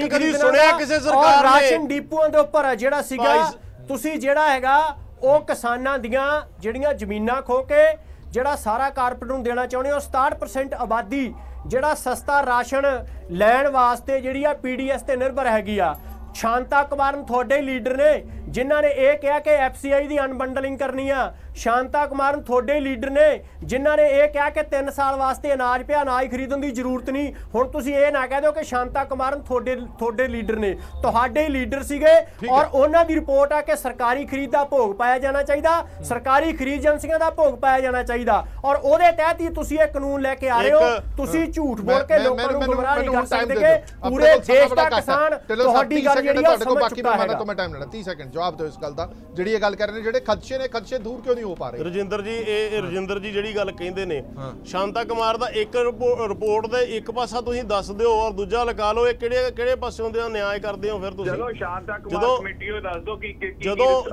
[SPEAKER 4] ਕਦੀ ਸੁਣਿਆ ਕਿਸੇ ਸਰਕਾਰ ਨੇ
[SPEAKER 2] ਰਾਸ਼ਨ ਡਿਪੂਆਂ ਦੇ ਉੱਪਰ ਜਿਹੜਾ ਸੀਗਾ, ਤੁਸੀਂ ਜਿਹੜਾ ਹੈਗਾ ਉਹ ਕਿਸਾਨਾਂ ਦੀਆਂ ਜਿਹੜੀਆਂ ਜ਼ਮੀਨਾਂ ਖੋ ਕੇ ਜਿਹੜਾ ਸਾਰਾ ਕਾਰਪੋਰੇਟ ਨੂੰ ਦੇਣਾ ਚਾਹੁੰਦੇ ਹੋ। 67% ਆਬਾਦੀ ਜਿਹੜਾ ਸਸਤਾ ਰਾਸ਼ਨ ਲੈਣ ਵਾਸਤੇ ਜਿਹੜੀ ਆ ਪੀਡੀਐਸ ਤੇ ਨਿਰਭਰ ਹੈਗੀ ਆ। ਸ਼ਾਂਤਾ ਕੁਮਾਰਨ ਤੁਹਾਡੇ ਲੀਡਰ ਨੇ ਜਿਨ੍ਹਾਂ ਨੇ ਇਹ ਕਿਹਾ ਕਿ ਐਫਸੀਆਈ ਦੀ ਅਨਬੰਡਲਿੰਗ ਕਰਨੀ ਆ। ਸ਼ਾਂਤਾ ਕੁਮਾਰਨ ਤੁਹਾਡੇ ਲੀਡਰ ਨੇ ਜਿਨ੍ਹਾਂ ਨੇ ਇਹ ਕਿਹਾ ਕਿ 3 ਸਾਲ ਵਾਸਤੇ ਅਨਾਜ ਪਿਆ, ਅਨਾਜ ਖਰੀਦਣ ਦੀ ਜ਼ਰੂਰਤ ਨਹੀਂ। ਹੁਣ ਤੁਸੀਂ ਇਹ ਨਾ ਕਹਿ ਦਿਓ ਕਿ ਸ਼ਾਂਤਾ ਕੁਮਾਰਨ ਤੁਹਾਡੇ ਲੀਡਰ ਨੇ, ਤੁਹਾਡੇ ਲੀਡਰ ਸੀਗੇ। ਔਰ ਉਹਨਾਂ ਦੀ ਰਿਪੋਰਟ ਆ ਕਿ ਸਰਕਾਰੀ ਖਰੀਦ ਦਾ ਭੋਗ ਪਾਇਆ ਜਾਣਾ ਚਾਹੀਦਾ, ਸਰਕਾਰੀ ਖਰੀਦ ਏਜੰਸੀਆਂ ਦਾ ਭੋਗ ਪਾਇਆ ਜਾਣਾ ਚਾਹੀਦਾ। ਔਰ ਉਹਦੇ ਤਹਿਤ ਹੀ ਤੁਸੀਂ ਇਹ ਕਾਨੂੰਨ ਲੈ ਕੇ ਆ ਰਹੇ ਹੋ। ਤੁਸੀਂ ਝੂਠ ਬੋਲ ਕੇ ਲੋਕਾਂ ਨੂੰ ਗੁੰਮਰਾਹ ਨਹੀਂ ਕਰ ਸਕਦੇ ਕਿ ਪੂਰੇ ਦੇਸ਼ ਦਾ ਕਿਸਾਨ ਤੁਹਾਡੀ ਗੱਲ ਜਿਹੜੀ ਆ ਸਮਝ ਚੁੱਕਾ ਹੈ।
[SPEAKER 1] ਮੈਂ ਟਾਈਮ ਲੈਣਾ 30 ਸੈਕਿੰਡ ਜਵਾਬ ਦਿਓ ਇਸ ਗੱਲ ਦਾ, ਜਿਹੜੀ ਇਹ ਗੱਲ ਕਰ ਰਹੇ ਨੇ ਜਿਹੜੇ ਖਦਸ਼ੇ ਨੇ, ਖਦਸ਼ੇ ਦੂਰ ਕਿਉਂ ਨਹੀਂ ਹੋ ਪਾ ਰਹੇ?
[SPEAKER 4] ਰਜਿੰਦਰ ਜੀ, ਇਹ ਰਜਿੰਦਰ ਜੀ ਜਿਹੜੀ ਗੱਲ ਕਹਿੰਦੇ ਨੇ ਸ਼ਾਂਤਾ ਕੁਮਾਰ ਦਾ ਇੱਕ ਰਿਪੋਰਟ ਦੇ ਇੱਕ ਪਾਸਾ ਤੁਸੀਂ ਦੱਸ ਦਿਓ ਔਰ ਦੂਜਾ ਲਗਾ ਲਓ, ਇਹ ਕਿਹੜੇ ਪਾਸਿਓਂ ਦੇ ਨਿਆਂ ਕਰਦੇ ਹੋ ਫਿਰ ਤੁਸੀਂ?
[SPEAKER 6] ਚਲੋ ਸ਼ਾਂਤਾ ਕੁਮਾਰ ਕਮੇਟੀ ਉਹ ਦੱਸ ਦਿਓ ਕਿ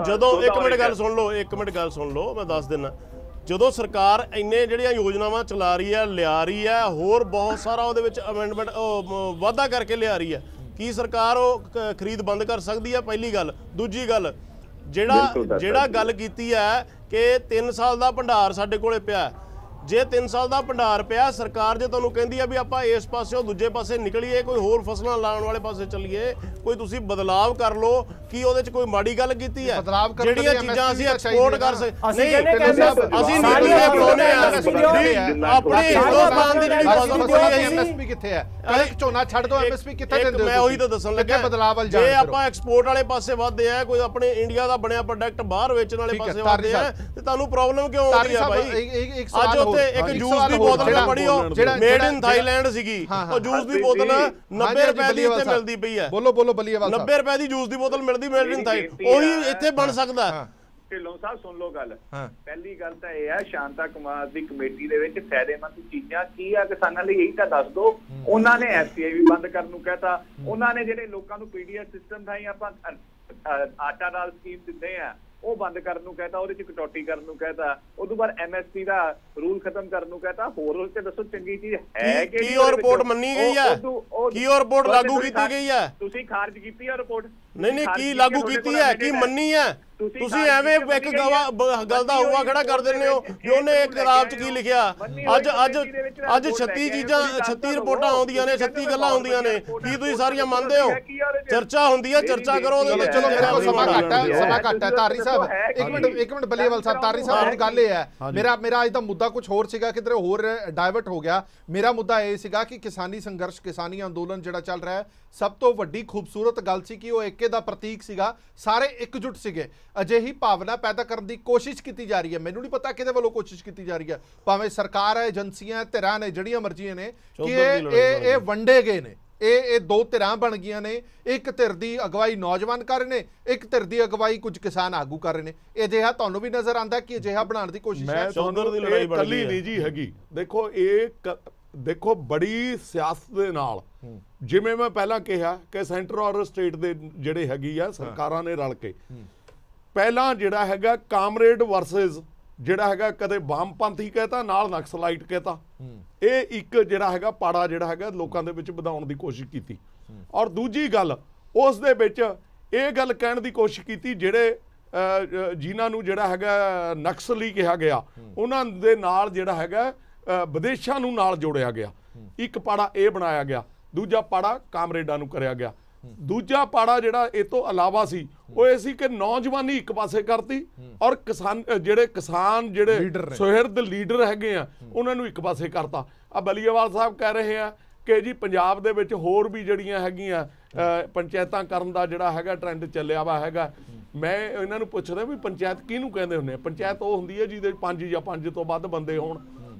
[SPEAKER 4] ਜਦੋਂ ਇੱਕ ਮਿੰਟ ਗੱਲ ਸੁਣ ਲਓ, ਮੈਂ ਦੱਸ ਦਿੰਦਾ। ਜਦੋਂ ਸਰਕਾਰ ਇੰਨੇ ਜਿਹੜੀਆਂ ਯੋਜਨਾਵਾਂ ਚਲਾ ਰਹੀ ਹੈ, ਲਿਆ ਰਹੀ ਹੈ, ਹੋਰ ਬਹੁਤ ਸਾਰਾ ਉਹਦੇ ਵਿੱਚ ਅਮੈਂਡਮੈਂਟ ਵਾਧਾ ਕਰਕੇ ਲਿਆ ਰਹੀ ਹੈ, ਕੀ ਸਰਕਾਰ ਉਹ ਖਰੀਦ ਬੰਦ ਕਰ ਸਕਦੀ ਹੈ? ਪਹਿਲੀ ਗੱਲ। ਦੂਜੀ ਗੱਲ, ਜਿਹੜਾ ਗੱਲ ਕੀਤੀ ਹੈ ਕਿ 3 ਸਾਲ ਦਾ ਭੰਡਾਰ ਸਾਡੇ ਕੋਲੇ ਪਿਆ, ਜੇ 3 ਸਾਲ ਦਾ ਭੰਡਾਰ ਪਿਆ, ਸਰਕਾਰ ਜੇ ਤੁਹਾਨੂੰ ਕਹਿੰਦੀ ਆ ਵੀ ਆਪਾਂ ਇਸ ਪਾਸਿਓਂ ਦੂਜੇ ਪਾਸੇ ਨਿਕਲੀਏ, ਕੋਈ ਹੋਰ ਫਸਲਾਂ ਲਾਉਣ ਵਾਲੇ ਪਾਸੇ ਚੱਲੀਏ, ਕੋਈ ਤੁਸੀਂ ਬਦਲਾਵ ਕਰ ਲਓ, ਕੀ ਉਹਦੇ 'ਚ ਕੋਈ ਮਾੜੀ ਗੱਲ ਕੀਤੀ ਹੈ? ਜਿਹੜੀਆਂ ਚੀਜ਼ਾਂ ਅਸੀਂ ਐਕਸਪੋਰਟ ਕਰ ਸਕਦੇ, ਅਸੀਂ ਨੀਤੀ ਬਣਾਉਣੇ ਆ ਆਪਣੇ ਹਿੰਦੁਸਤਾਨ ਦੀ ਜਿਹੜੀ ਫਸਲ
[SPEAKER 1] ਐਮਐਸਪੀ ਕਿੱਥੇ ਹੈ? ਕਣਕ ਝੋਨਾ ਛੱਡ ਦੋ, ਐਮਐਸਪੀ ਕਿੱਥੇ ਦਿੰਦੇ ਹੋ?
[SPEAKER 4] ਮੈਂ ਉਹੀ ਤਾਂ ਦੱਸਣ ਲੱਗਾ, ਬਦਲਾਵ ਜੇ ਆਪਾਂ ਐਕਸਪੋਰਟ ਵਾਲੇ ਪਾਸੇ ਵਧਦੇ ਆ, ਕੋਈ ਆਪਣੇ ਇੰਡੀਆ ਦਾ ਬਣਿਆ ਪ੍ਰੋਡਕਟ ਬਾਹਰ ਵੇਚਣ ਵਾਲੇ ਪਾਸੇ ਵਧਦੇ ਆ, ਤੇ ਤੁਹਾਨੂੰ ਪ੍ਰੋਬਲਮ ਕਿਉਂ ਆਉਂਦੀ ਆ ਬਾਈ? ਅੱਜ ਉੱਥੇ ਇੱਕ ਜੂਸ ਦੀ ਬੋਤਲ ਮੈਂ ਪੜੀ, ਉਹ ਮੇਡ ਇਨ ਥਾਈਲੈਂਡ ਸੀਗੀ, ਉਹ ਜੂਸ ਦੀ ਬੋਤਲ 90 ਰੁਪਏ ਦੀ ਇੱਥੇ ਮਿਲਦੀ ਪਈ ਹੈ।
[SPEAKER 1] ਬੋਲੋ ਬੱਲੀਏਵਾਲ ਸਾਹਿਬ,
[SPEAKER 4] 90 ਰੁਪਏ ਦੀ ਜੂਸ ਦੀ ਬੋਤਲ ਮਿਲਦੀ ਮੇਡ ਇਨ ਥਾਈਲੈਂਡ, ਉਹੀ ਇੱਥੇ ਬਣ ਸਕਦਾ।
[SPEAKER 6] ਢਿੱਲੋਂ ਸਾਹਿਬ ਸੁਣ ਲਓ ਗੱਲ। ਪਹਿਲੀ ਗੱਲ ਤਾਂ ਇਹ ਹੈ, ਸ਼ਾਂਤਾ ਕੁਮਾਰ ਦੀ ਕਮੇਟੀ ਦੇ ਵਿੱਚ ਫਾਇਦੇਮੰਦ ਚੀਜ਼ਾਂ ਕੀ ਆ ਕਿਸਾਨਾਂ ਲਈ, ਇਹੀ ਤਾਂ ਦੱਸ ਦਿਓ। ਉਹਨਾਂ ਨੇ ਐਫਸੀਆਈ ਵੀ ਬੰਦ ਕਰਨ ਨੂੰ ਕਹਿਤਾ, ਉਹਨਾਂ ਨੇ ਜਿਹੜੇ ਲੋਕਾਂ ਨੂੰ ਪੀਡੀਐਸ ਸਿਸਟਮ ਥਾਈ ਆਪਾਂ ਆਟਾ ਦਾਲ ਸਕੀਮ ਦਿੰਦੇ ਆ ਉਹ ਬੰਦ ਕਰਨ ਨੂੰ ਕਹਿਤਾ, ਉਹਦੇ ਚ ਕਟੌਤੀ ਕਰਨ ਨੂੰ ਕਹਿਤਾ, ਉਦੋਂ ਬਾਅਦ ਐਮਐਸਪੀ ਦਾ ਰੂਲ ਖਤਮ ਕਰਨ ਨੂੰ ਕਹਿਤਾ। ਹੋਰ ਤੇ ਦੱਸੋ ਚੰਗੀ ਚੀਜ਼ ਹੈ ਕਿ
[SPEAKER 4] ਕੀ ਉਹ ਰਿਪੋਰਟ ਮੰਨੀ ਗਈ ਹੈ? ਕੀ ਉਹ ਰਿਪੋਰਟ ਲਾਗੂ ਕੀਤੀ ਗਈ ਹੈ?
[SPEAKER 6] ਤੁਸੀਂ ਖਾਰਜ ਕੀਤੀ ਹੈ ਰਿਪੋਰਟ?
[SPEAKER 4] ਨਹੀਂ ਕੀ ਲਾਗੂ ਕੀਤੀ ਹੈ, ਕੀ ਮੰਨੀ ਹੈ? ਤੁਸੀਂ ਐਵੇਂ ਇੱਕ ਗੱਲ ਦਾ ਹਵਾ ਖੜਾ ਕਰ ਦਿੰਦੇ ਹੋ ਕਿ ਉਹਨੇ ਇੱਕ ਕਿਤਾਬ 'ਚ ਕੀ ਲਿਖਿਆ। ਅੱਜ 36 ਚੀਜ਼ਾਂ 36 ਰਿਪੋਰਟਾਂ ਆਉਂਦੀਆਂ ਨੇ, 36 ਗੱਲਾਂ ਆਉਂਦੀਆਂ ਨੇ, ਕੀ ਤੁਸੀਂ ਸਾਰੀਆਂ ਮੰਨਦੇ ਹੋ? ਚਰਚਾ ਹੁੰਦੀ ਹੈ, ਚਰਚਾ ਕਰੋ।
[SPEAKER 1] ਚਲੋ ਮੇਰੇ ਕੋਲ ਸਮਾਂ ਘੱਟ ਹੈ ਤਾਰੀ ਸਾਹਿਬ, ਇੱਕ ਮਿੰਟ ਬਲੀਵਾਲ ਸਾਹਿਬ। ਤਾਰੀ ਸਾਹਿਬ ਹੁਣ ਗੱਲ ਇਹ ਹੈ, ਮੇਰਾ ਅੱਜ ਦਾ ਮੁੱਦਾ ਕੁਝ ਹੋਰ ਸੀਗਾ, ਕਿਧਰੇ ਹੋਰ ਡਾਇਵਰਟ ਹੋ ਗਿਆ। ਮੇਰਾ ਮੁੱਦਾ ਇਹ ਸੀਗਾ ਕਿ ਕਿਸਾਨੀ ਸੰਘਰਸ਼, ਕਿਸਾਨੀ ਅੰਦੋਲਨ ਜਿਹੜਾ ਚੱਲ ਰਿਹਾ ਹੈ, ਸਭ ਤੋਂ ਵੱਡੀ ਖੂਬਸੂਰਤ ਗੱਲ ਸੀ ਕਿ ਉਹ ਏਕੇ ਦਾ ਪ੍ਰਤੀਕ ਸੀਗਾ, ਸਾਰੇ ਇਕਜੁੱਟ ਸੀਗੇ। ਅਜਿਹੀ ਭਾਵਨਾ ਪੈਦਾ ਕਰਨ ਦੀ ਕੋਸ਼ਿਸ਼ ਕੀਤੀ ਜਾ ਰਹੀ ਹੈ। ਮੈਨੂੰ ਨਹੀਂ ਪਤਾ ਕਿਹਦੇ ਵੱਲੋਂ ਕੋਸ਼ਿਸ਼ ਕੀਤੀ ਜਾ ਰਹੀ ਹੈ, ਭਾਵੇਂ ਸਰਕਾਰ ਹੈ, ਏਜੰਸੀਆਂ, ਧਿਰਾਂ ਨੇ, ਜਿਹੜੀਆਂ ਮਰਜ਼ੀਆਂ ਨੇ, ਕਿ ਇਹ ਵੰਡੇ ਗਏ ਨੇ। ਇਹ ਦੋ ਧਿਰਾਂ ਬਣ ਗਈਆਂ ਨੇ। ਇੱਕ ਧਿਰ ਦੀ ਅਗਵਾਈ ਨੌਜਵਾਨ ਕਰ ਰਹੇ ਨੇ, ਇੱਕ ਧਿਰ ਦੀ ਅਗਵਾਈ ਕੁਝ ਕਿਸਾਨ ਆਗੂ ਕਰ ਰਹੇ ਨੇ। ਅਜਿਹਾ ਤੁਹਾਨੂੰ ਵੀ ਨਜ਼ਰ ਆਉਂਦਾ ਕਿ ਅਜਿਹਾ ਬਣਾਉਣ ਦੀ ਕੋਸ਼ਿਸ਼ ਹੈ?
[SPEAKER 5] ਚੌਧਰ ਦੀ ਲੜਾਈ ਕੱਲੀ ਨਹੀਂ ਜੀ ਹੈਗੀ। ਦੇਖੋ ਬੜੀ ਸਿਆਸਤ ਦੇ ਨਾਲ, ਜਿਵੇਂ ਮੈਂ ਪਹਿਲਾਂ ਕਿਹਾ ਕਿ ਸੈਂਟਰ ਔਰ ਸਟੇਟ ਦੇ ਜਿਹੜੇ ਹੈਗੀ ਆ ਸਰਕਾਰਾਂ ਨੇ ਰਲ ਕੇ, ਪਹਿਲਾਂ ਜਿਹੜਾ ਹੈਗਾ ਕਾਮਰੇਡ ਵਰਸਸ ਜਿਹੜਾ ਹੈਗਾ, ਕਦੇ ਵਾਮਪੰਥੀ ਕਹਿਤਾ, ਨਾਲ ਨਕਸਲਾਈਟ ਕਹਿਤਾ, ਇਹ ਇੱਕ ਜਿਹੜਾ ਹੈਗਾ ਪਾੜਾ ਜਿਹੜਾ ਹੈਗਾ ਲੋਕਾਂ ਦੇ ਵਿੱਚ ਵਧਾਉਣ ਦੀ ਕੋਸ਼ਿਸ਼ ਕੀਤੀ। ਔਰ ਦੂਜੀ ਗੱਲ, ਉਸ ਦੇ ਵਿੱਚ ਇਹ ਗੱਲ ਕਹਿਣ ਦੀ ਕੋਸ਼ਿਸ਼ ਕੀਤੀ ਜਿਹੜੇ ਜਿਨ੍ਹਾਂ ਨੂੰ ਜਿਹੜਾ ਹੈਗਾ ਨਕਸਲੀ ਕਿਹਾ ਗਿਆ, ਉਹਨਾਂ ਦੇ ਨਾਲ ਜਿਹੜਾ ਹੈਗਾ ਵਿਦੇਸ਼ਾਂ ਨੂੰ ਨਾਲ ਜੋੜਿਆ ਗਿਆ। ਇੱਕ ਪਾੜਾ ਇਹ ਬਣਾਇਆ ਗਿਆ, ਦੂਜਾ ਪਾੜਾ ਕਾਮਰੇਡਾਂ ਨੂੰ ਕਰਿਆ ਗਿਆ। ਦੂਜਾ ਪਾੜਾ ਜਿਹੜਾ ਇਹ ਤੋਂ ਇਲਾਵਾ ਸੀ ਉਹ ਇਹ ਸੀ ਕਿ ਨੌਜਵਾਨੀ ਇੱਕ ਪਾਸੇ ਕਰਤੀ ਔਰ ਕਿਸਾਨ ਜਿਹੜੇ ਸੁਹਿਰਦ ਲੀਡਰ ਹੈਗੇ ਆ ਉਹਨਾਂ ਨੂੰ ਇੱਕ ਪਾਸੇ ਕਰਤਾ। ਆ ਬਲੀਵਾਲ ਸਾਹਿਬ ਕਹਿ ਰਹੇ ਆ ਕਿ ਜੀ ਪੰਜਾਬ ਦੇ ਵਿੱਚ ਹੋਰ ਵੀ ਜਿਹੜੀਆਂ ਹੈਗੀਆਂ ਪੰਚਾਇਤਾਂ ਕਰਨ ਦਾ ਜਿਹੜਾ ਹੈਗਾ ਟ੍ਰੈਂਡ ਚੱਲਿਆ ਵਾ ਹੈਗਾ। ਮੈਂ ਇਹਨਾਂ ਨੂੰ ਪੁੱਛਦਾ ਵੀ ਪੰਚਾਇਤ ਕਿਹਨੂੰ ਕਹਿੰਦੇ ਹੁੰਦੇ ਆ? ਪੰਚਾਇਤ ਉਹ ਹੁੰਦੀ ਹੈ ਜਿਹਦੇ 5 ਜਾਂ 5 ਤੋਂ ਵੱਧ ਬੰਦੇ ਹੋਣ।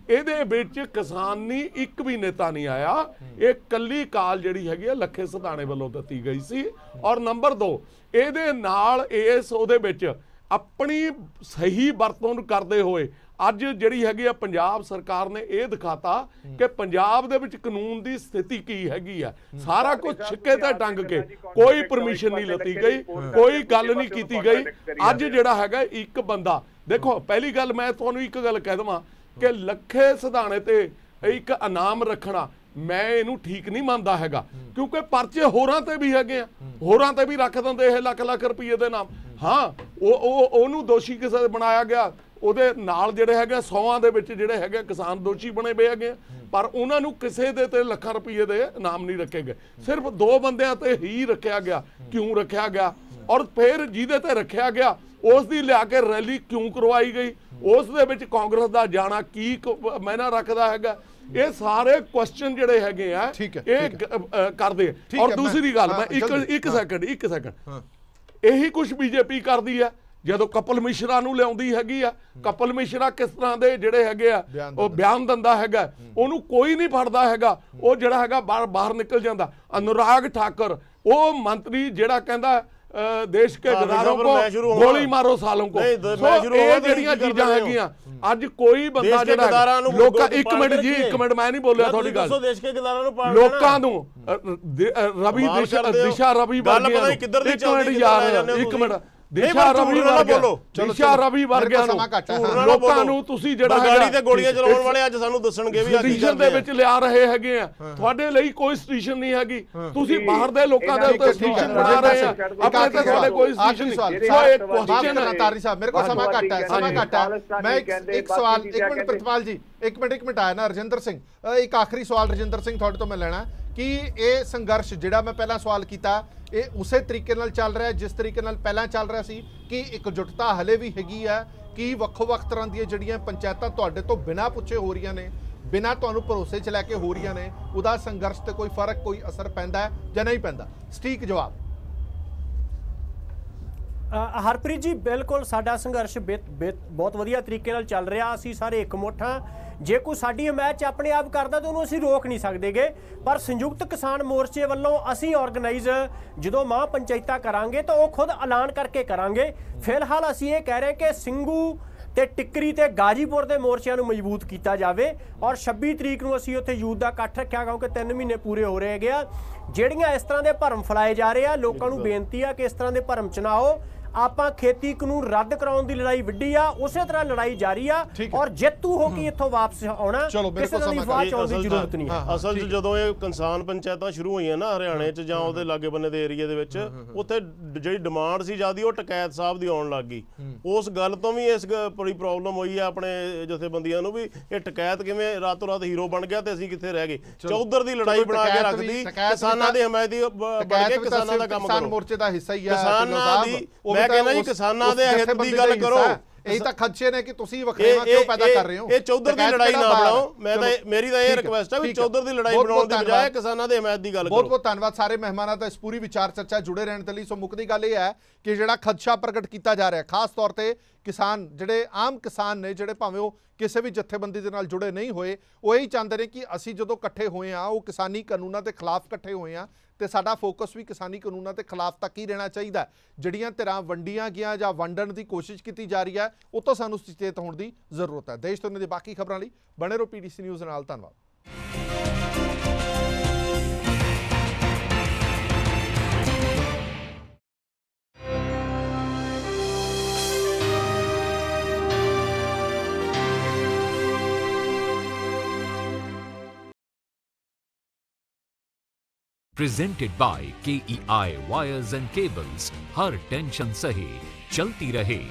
[SPEAKER 5] ਇਹਦੇ ਵਿੱਚ ਕਿਸਾਨੀ ਇੱਕ ਵੀ ਨੇਤਾ ਨਹੀਂ ਆਇਆ। ਇਹ ਕੱਲੀ ਕਾਲ ਜਿਹੜੀ ਹੈਗੀ ਆ ਲੱਖੇ ਸਿਧਾਣੇ ਵੱਲੋਂ ਦਿੱਤੀ ਗਈ ਸੀ। ਔਰ ਨੰਬਰ 2, ਇਹਦੇ ਨਾਲ ਇਸ ਉਹਦੇ ਵਿੱਚ ਆਪਣੀ ਸਹੀ ਵਰਤੋਂ ਕਰਦੇ ਹੋਏ ਅੱਜ ਜਿਹੜੀ ਹੈਗੀ ਆ ਪੰਜਾਬ ਸਰਕਾਰ ਨੇ ਇਹ ਦਿਖਾਤਾ ਕਿ ਪੰਜਾਬ ਦੇ ਵਿੱਚ ਕਾਨੂੰਨ ਦੀ ਸਥਿਤੀ ਕੀ ਹੈਗੀ ਆ। ਸਾਰਾ ਕੁਝ ਛਿੱਕੇ ਤੇ ਟੰਗ ਕੇ, ਕੋਈ ਪਰਮਿਸ਼ਨ ਨਹੀਂ ਲੱਤੀ ਗਈ, ਕੋਈ ਗੱਲ ਨਹੀਂ ਕੀਤੀ ਗਈ। ਅੱਜ ਜਿਹੜਾ ਹੈਗਾ ਇੱਕ ਬੰਦਾ, ਦੇਖੋ ਪਹਿਲੀ ਗੱਲ ਮੈਂ ਤੁਹਾਨੂੰ ਇੱਕ ਗੱਲ ਕਹਿ ਦੇਵਾਂ ਕਿ ਲੱਖੇ ਸਿਧਾਣੇ ਤੇ ਇੱਕ ਇਨਾਮ ਰੱਖਣਾ ਮੈਂ ਇਹਨੂੰ ਠੀਕ ਨਹੀਂ ਮੰਨਦਾ ਹੈਗਾ, ਕਿਉਂਕਿ ਪਰਚੇ ਹੋਰਾਂ ਤੇ ਵੀ ਹੈਗੇ ਆ, ਹੋਰਾਂ ਤੇ ਵੀ ਰੱਖ ਦਿੰਦੇ ਇਹ ਲੱਖ ਰੁਪਏ ਦੇ ਨਾਮ। ਹਾਂ ਉਹਨੂੰ ਦੋਸ਼ੀ ਕਿਸੇ ਦੇ ਬਣਾਇਆ ਗਿਆ, ਉਹਦੇ ਨਾਲ ਜਿਹੜੇ ਹੈਗੇ 100 ਦੇ ਵਿੱਚ ਜਿਹੜੇ ਹੈਗੇ ਕਿਸਾਨ ਦੋਸ਼ੀ ਬਣੇ ਪਏ ਹੈਗੇ, ਪਰ ਉਹਨਾਂ ਨੂੰ ਕਿਸੇ ਦੇ ਤੇ ਲੱਖਾਂ ਰੁਪਏ ਦੇ ਇਨਾਮ ਨਹੀਂ ਰੱਖੇ ਗਏ, ਸਿਰਫ 2 ਬੰਦਿਆਂ ਤੇ ਹੀ ਰੱਖਿਆ ਗਿਆ। ਕਿਉਂ ਰੱਖਿਆ ਗਿਆ? ਔਰ ਫਿਰ ਜਿਹਦੇ ਤੇ ਰੱਖਿਆ ਗਿਆ ਉਸ ਦੀ ਲਿਆ ਕੇ ਰੈਲੀ ਕਿਉਂ ਕਰਵਾਈ ਗਈ? ਉਸ ਦੇ ਵਿੱਚ ਕਾਂਗਰਸ ਦਾ ਜਾਣਾ ਕੀ ਮਾਇਨਾ ਰੱਖਦਾ ਹੈਗਾ? ਇਹ ਸਾਰੇ ਕੁਐਸਚਨ ਜਿਹੜੇ ਹੈਗੇ ਆ ਇਹ ਕਰਦੇ। ਔਰ ਦੂਸਰੀ ਗੱਲ, ਮੈਂ ਇੱਕ ਸੈਕਿੰਡ ਇਹੀ ਕੁਝ ਬੀਜੇਪੀ ਕਰਦੀ ਹੈ। ਜਦੋਂ ਕਪਲ ਮਿਸ਼ਰਾ ਨੂੰ ਲਿਆਉਂਦੀ ਹੈਗੀ ਆ, ਕਪਲ ਮਿਸ਼ਰਾ ਕਿਸ ਤਰ੍ਹਾਂ ਦੇ ਜਿਹੜੇ ਹੈਗੇ ਆ ਉਹ ਬਿਆਨ ਦਿੰਦਾ ਹੈਗਾ, ਉਹਨੂੰ ਕੋਈ ਨਹੀਂ ਫੜਦਾ ਹੈਗਾ, ਉਹ ਜਿਹੜਾ ਹੈਗਾ ਬਾਹਰ ਨਿਕਲ ਜਾਂਦਾ। ਅਨੁਰਾਗ ਠਾਕਰ ਉਹ ਮੰਤਰੀ ਜਿਹੜਾ ਕਹਿੰਦਾ देश के गद्दारों को गोली मारो सालों को। ਇਹ ਜਿਹੜੀਆਂ ਚੀਜ਼ਾਂ ਹੈਗੀਆਂ ਅੱਜ ਕੋਈ ਬੰਦਾ ਜਿਹੜਾ ਲੋਕਾਂ ਇੱਕ ਮਿੰਟ ਮੈਂ ਨਹੀਂ ਬੋਲਿਆ ਤੁਹਾਡੀ ਗੱਲ।
[SPEAKER 4] ਦੇਸ਼ ਕੇ ਗਦਾਰਾਂ ਨੂੰ ਪਾੜਨਾ
[SPEAKER 5] ਲੋਕਾਂ ਨੂੰ ਰਵੀ ਦਿਸ਼ਾ ਰਵੀ ਵਰਗਿਆਂ ਇੱਕ ਮਿੰਟ ਦਿਸ਼ਾ ਰਵੀ ਵਰਗਿਆਂ ਨੂੰ ਲੋਕਾਂ ਨੂੰ ਤੁਸੀਂ ਜਿਹੜਾ
[SPEAKER 4] ਗਾੜੀ ਤੇ ਗੋਲੀਆਂ ਚਲਾਉਣ ਵਾਲੇ ਅੱਜ ਸਾਨੂੰ ਦੱਸਣਗੇ ਵੀ
[SPEAKER 5] ਸਟੇਸ਼ਨ ਦੇ ਵਿੱਚ ਲਿਆ ਰਹੇ ਹੈਗੇ ਆ। ਤੁਹਾਡੇ ਲਈ ਕੋਈ ਸਟੇਸ਼ਨ ਨਹੀਂ ਹੈਗੀ, ਤੁਸੀਂ ਬਾਹਰ ਦੇ ਲੋਕਾਂ ਦੇ ਉੱਤੇ ਸਟੇਸ਼ਨ ਬਣਾ ਰਹੇ ਆ, ਆਪਣੇ ਤੇ ਸਾਡੇ ਕੋਈ ਸਟੇਸ਼ਨ ਨਹੀਂ।
[SPEAKER 1] ਤਾਰੀ ਸਾਹਿਬ ਮੇਰੇ ਕੋਲ ਸਮਾਂ ਘੱਟ ਹੈ, ਮੈਂ ਇੱਕ ਸਵਾਲ, ਇੱਕ ਮਿੰਟ ਪ੍ਰਿਤਪਾਲ ਜੀ, ਇੱਕ ਮਿੰਟ ਆਇਆ ਨਾ ਰਜਿੰਦਰ ਸਿੰਘ, ਇੱਕ ਆਖਰੀ ਸਵਾਲ ਰਜਿੰਦਰ ਸਿੰਘ ਤੁਹਾਡੇ ਤੋਂ ਮੈਂ ਲੈਣਾ ਕਿ ਇਹ ਸੰਘਰਸ਼ ਜਿਹੜਾ ਮੈਂ ਪਹਿਲਾਂ ਸਵਾਲ ਕੀਤਾ ਇਹ ਉਸੇ ਤਰੀਕੇ ਨਾਲ ਚੱਲ ਰਿਹਾ ਜਿਸ ਤਰੀਕੇ ਨਾਲ ਪਹਿਲਾਂ ਚੱਲ ਰਿਹਾ ਸੀ ਕਿ ਇਕਜੁੱਟਤਾ ਹਲੇ ਵੀ ਹੈਗੀ ਹੈ ਕਿ ਵੱਖੋ-ਵੱਖ ਤਰ੍ਹਾਂ ਦੀਆਂ ਜਿਹੜੀਆਂ ਪੰਚਾਇਤਾਂ ਤੁਹਾਡੇ ਤੋਂ ਬਿਨਾਂ ਪੁੱਛੇ ਹੋ ਰਹੀਆਂ ਨੇ, ਬਿਨਾਂ ਤੁਹਾਨੂੰ ਭਰੋਸੇ 'ਚ ਲੈ ਕੇ ਹੋ ਰਹੀਆਂ ਨੇ, ਉਹਦਾ ਸੰਘਰਸ਼ ਤੇ ਕੋਈ ਫਰਕ, ਕੋਈ ਅਸਰ ਪੈਂਦਾ ਹੈ ਜਾਂ ਨਹੀਂ ਪੈਂਦਾ? ਸਟੀਕ ਜਵਾਬ।
[SPEAKER 2] ਹਰਪ੍ਰੀਤ ਜੀ ਬਿਲਕੁਲ ਸਾਡਾ ਸੰਘਰਸ਼ ਬਹੁਤ ਵਧੀਆ ਤਰੀਕੇ ਨਾਲ ਚੱਲ ਰਿਹਾ। ਅਸੀਂ ਸਾਰੇ ਇਕਮੁੱਠ ਹਾਂ। ਜੇ ਕੋਈ ਸਾਡੀ ਹਮਾਇਤ ਆਪਣੇ ਆਪ ਕਰਦਾ ਤਾਂ ਉਹਨੂੰ ਅਸੀਂ ਰੋਕ ਨਹੀਂ ਸਕਦੇਗੇ, ਪਰ ਸੰਯੁਕਤ ਕਿਸਾਨ ਮੋਰਚੇ ਵੱਲੋਂ ਅਸੀਂ ਆਰਗੇਨਾਈਜ਼ ਜਦੋਂ ਮਾਂ ਪੰਚਾਇਤਾਂ ਕਰਾਂਗੇ ਤਾਂ ਉਹ ਖੁਦ ਐਲਾਨ ਕਰਕੇ ਕਰਾਂਗੇ। ਫਿਲਹਾਲ ਅਸੀਂ ਇਹ ਕਹਿ ਰਹੇ ਕਿ ਸਿੰਘੂ ਤੇ ਟਿੱਕਰੀ ਤੇ ਗਾਜੀਪੁਰ ਦੇ ਮੋਰਚਿਆਂ ਨੂੰ ਮਜ਼ਬੂਤ ਕੀਤਾ ਜਾਵੇ ਔਰ 26 ਤਰੀਕ ਨੂੰ ਅਸੀਂ ਉੱਥੇ ਯੂਥ ਦਾ ਇਕੱਠ ਰੱਖਿਆ ਕਿਉਂਕਿ 3 ਮਹੀਨੇ ਪੂਰੇ ਹੋ ਰਹੇ ਹੈਗੇ ਆ। ਜਿਹੜੀਆਂ ਇਸ ਤਰ੍ਹਾਂ ਦੇ ਭਰਮ ਫੈਲਾਏ ਜਾ ਰਹੇ ਆ, ਲੋਕਾਂ ਨੂੰ ਬੇਨਤੀ ਆ ਕਿ ਇਸ ਤਰ੍ਹਾਂ ਦੇ ਭਰਮ ਚ ਨਾ ਆਓ। ਆਪਾਂ ਖੇਤੀ ਕਾਨੂੰਨ ਰੱਦ ਕਰਾਉਣ ਦੀ ਲੜਾਈ ਵਿੱਢੀ ਆ, ਉਸੇ ਤਰ੍ਹਾਂ ਲੜਾਈ ਜਾਰੀ ਆ ਔਰ ਜੇਤੂ ਹੋ ਕੇ ਇੱਥੋਂ ਵਾਪਸ ਆਉਣਾ, ਕਿਸੇ ਦਾ ਨਹੀਂ ਵਾਚ ਆਉਣ ਦੀ ਜ਼ਰੂਰਤ ਨਹੀਂ ਹੈ।
[SPEAKER 4] ਅਸਲ 'ਚ ਜਦੋਂ ਇਹ ਕਿਸਾਨ ਪੰਚਾਇਤਾਂ ਸ਼ੁਰੂ ਹੋਈਆਂ ਨਾ ਹਰਿਆਣੇ 'ਚ ਜਾਂ ਉਹਦੇ ਲਾਗੇ ਬੰਨੇ ਦੇ ਏਰੀਆ ਦੇ ਵਿੱਚ, ਉੱਥੇ ਜਿਹੜੀ ਡਿਮਾਂਡ ਸੀ ਜਿਆਦੀ ਉਹ ਟਕੈਤ ਸਾਹਿਬ ਦੀ ਆਉਣ ਲੱਗ ਗਈ। ਉਸ ਗੱਲ ਤੋਂ ਵੀ ਇਸ ਬੜੀ ਪ੍ਰੋਬਲਮ ਹੋਈ ਆ ਆਪਣੇ ਜਥੇਬੰਦੀਆਂ ਨੂੰ ਵੀ ਇਹ ਟਕੈਤ ਕਿਵੇਂ ਰਾਤੋਂ ਰਾਤ ਹੀਰੋ ਬਣ ਗਿਆ ਤੇ ਅਸੀਂ ਕਿੱਥੇ ਰਹਿ ਗਏ। ਚੌਧਰ ਦੀ ਲੜਾਈ ਬਣਾ ਕੇ ਰੱਖਦੀ, ਕਿਸਾਨਾਂ ਦੀ ਹਮਾਇਤੀ ਬਣ ਕੇ ਕਿਸਾਨਾਂ ਦਾ ਕੰਮ ਕਰੋ।
[SPEAKER 1] ਕਿਸਾਨ ਮੋਰਚੇ ਦਾ ਹਿੱਸਾ ਹੀ ਆ
[SPEAKER 4] ਕਿਸਾਨਾਂ ਦੀ, ਮੈਂ ਕਹਿੰਦਾ ਜੀ ਕਿਸਾਨਾਂ ਦੇ ਹਿੱਤ ਦੀ ਗੱਲ ਕਰੋ।
[SPEAKER 1] ਇਹ ਤਾਂ ਖਦਸ਼ੇ ਨੇ ਕਿ ਤੁਸੀਂ ਵਖਰੇਵਾਂ ਕਿਉਂ ਪੈਦਾ ਕਰ ਰਹੇ ਹੋ।
[SPEAKER 4] ਇਹ ਚੌਧਰ ਦੀ ਲੜਾਈ ਨਾ ਬਣਾਓ। ਮੈਂ ਤਾਂ ਮੇਰੀ ਤਾਂ ਇਹ ਰਿਕੁਐਸਟ ਹੈ ਵੀ ਚੌਧਰ ਦੀ ਲੜਾਈ ਬਣਾਉਣ ਦੀ ਬਜਾਏ ਕਿਸਾਨਾਂ ਦੇ ਹਮਾਇਤ ਦੀ ਗੱਲ ਕਰੋ।
[SPEAKER 1] ਬਹੁਤ ਬਹੁਤ ਧੰਨਵਾਦ ਸਾਰੇ ਮਹਿਮਾਨਾਂ ਦਾ ਇਸ ਪੂਰੀ ਵਿਚਾਰ ਚਰਚਾ ਜੁੜੇ ਰਹਿਣ ਦੇ ਲਈ। ਸੋ ਮੁੱਕਦੀ ਗੱਲ ਇਹ ਹੈ ਕਿ ਜਿਹੜਾ ਖਦਸ਼ਾ ਪ੍ਰਗਟ ਕੀਤਾ ਜਾ ਰਿਹਾ ਖਾਸ ਤੌਰ ਤੇ ਕਿਸਾਨ, ਜਿਹੜੇ ਆਮ ਕਿਸਾਨ ਨੇ, ਜਿਹੜੇ ਭਾਵੇਂ ਉਹ ਕਿਸੇ ਵੀ ਜਥੇਬੰਦੀ ਦੇ ਨਾਲ ਜੁੜੇ ਨਹੀਂ ਹੋਏ, ਉਹ ਇਹੀ ਚਾਹੁੰਦੇ ਨੇ ਕਿ ਅਸੀਂ ਜਦੋਂ ਇਕੱਠੇ ਹੋਏ ਆ ਉਹ ਕਿਸਾਨੀ ਕਾਨੂੰਨਾਂ ਦੇ ਖਿਲਾਫ ਇਕੱਠੇ ਹੋਏ ਆ ਤੇ ਸਾਡਾ ਫੋਕਸ ਵੀ ਕਿਸਾਨੀ ਕਾਨੂੰਨਾਂ ਦੇ ਖਿਲਾਫ ਤੱਕ ਹੀ ਰਹਿਣਾ ਚਾਹੀਦਾ। ਜਿਹੜੀਆਂ ਧਿਰਾਂ ਵੰਡੀਆਂ ਗਿਆ ਜਾਂ ਵੰਡਣ ਦੀ ਕੋਸ਼ਿਸ਼ ਕੀਤੀ ਜਾ ਰਹੀ ਹੈ, ਉਹ ਤੋਂ ਸਾਨੂੰ ਸੁਚੇਤ ਹੋਣ ਦੀ ਜ਼ਰੂਰਤ ਹੈ। ਦੇਸ਼ ਦੁਨੀਆ ਦੀ ਬਾਕੀ ਖਬਰਾਂ ਲਈ ਬਣੇ ਰਹੋ PTC ਨਿਊਜ਼ ਨਾਲ। ਧੰਨਵਾਦ।
[SPEAKER 7] Presented by KEI Wires and Cables, her tension सही चलती रहे।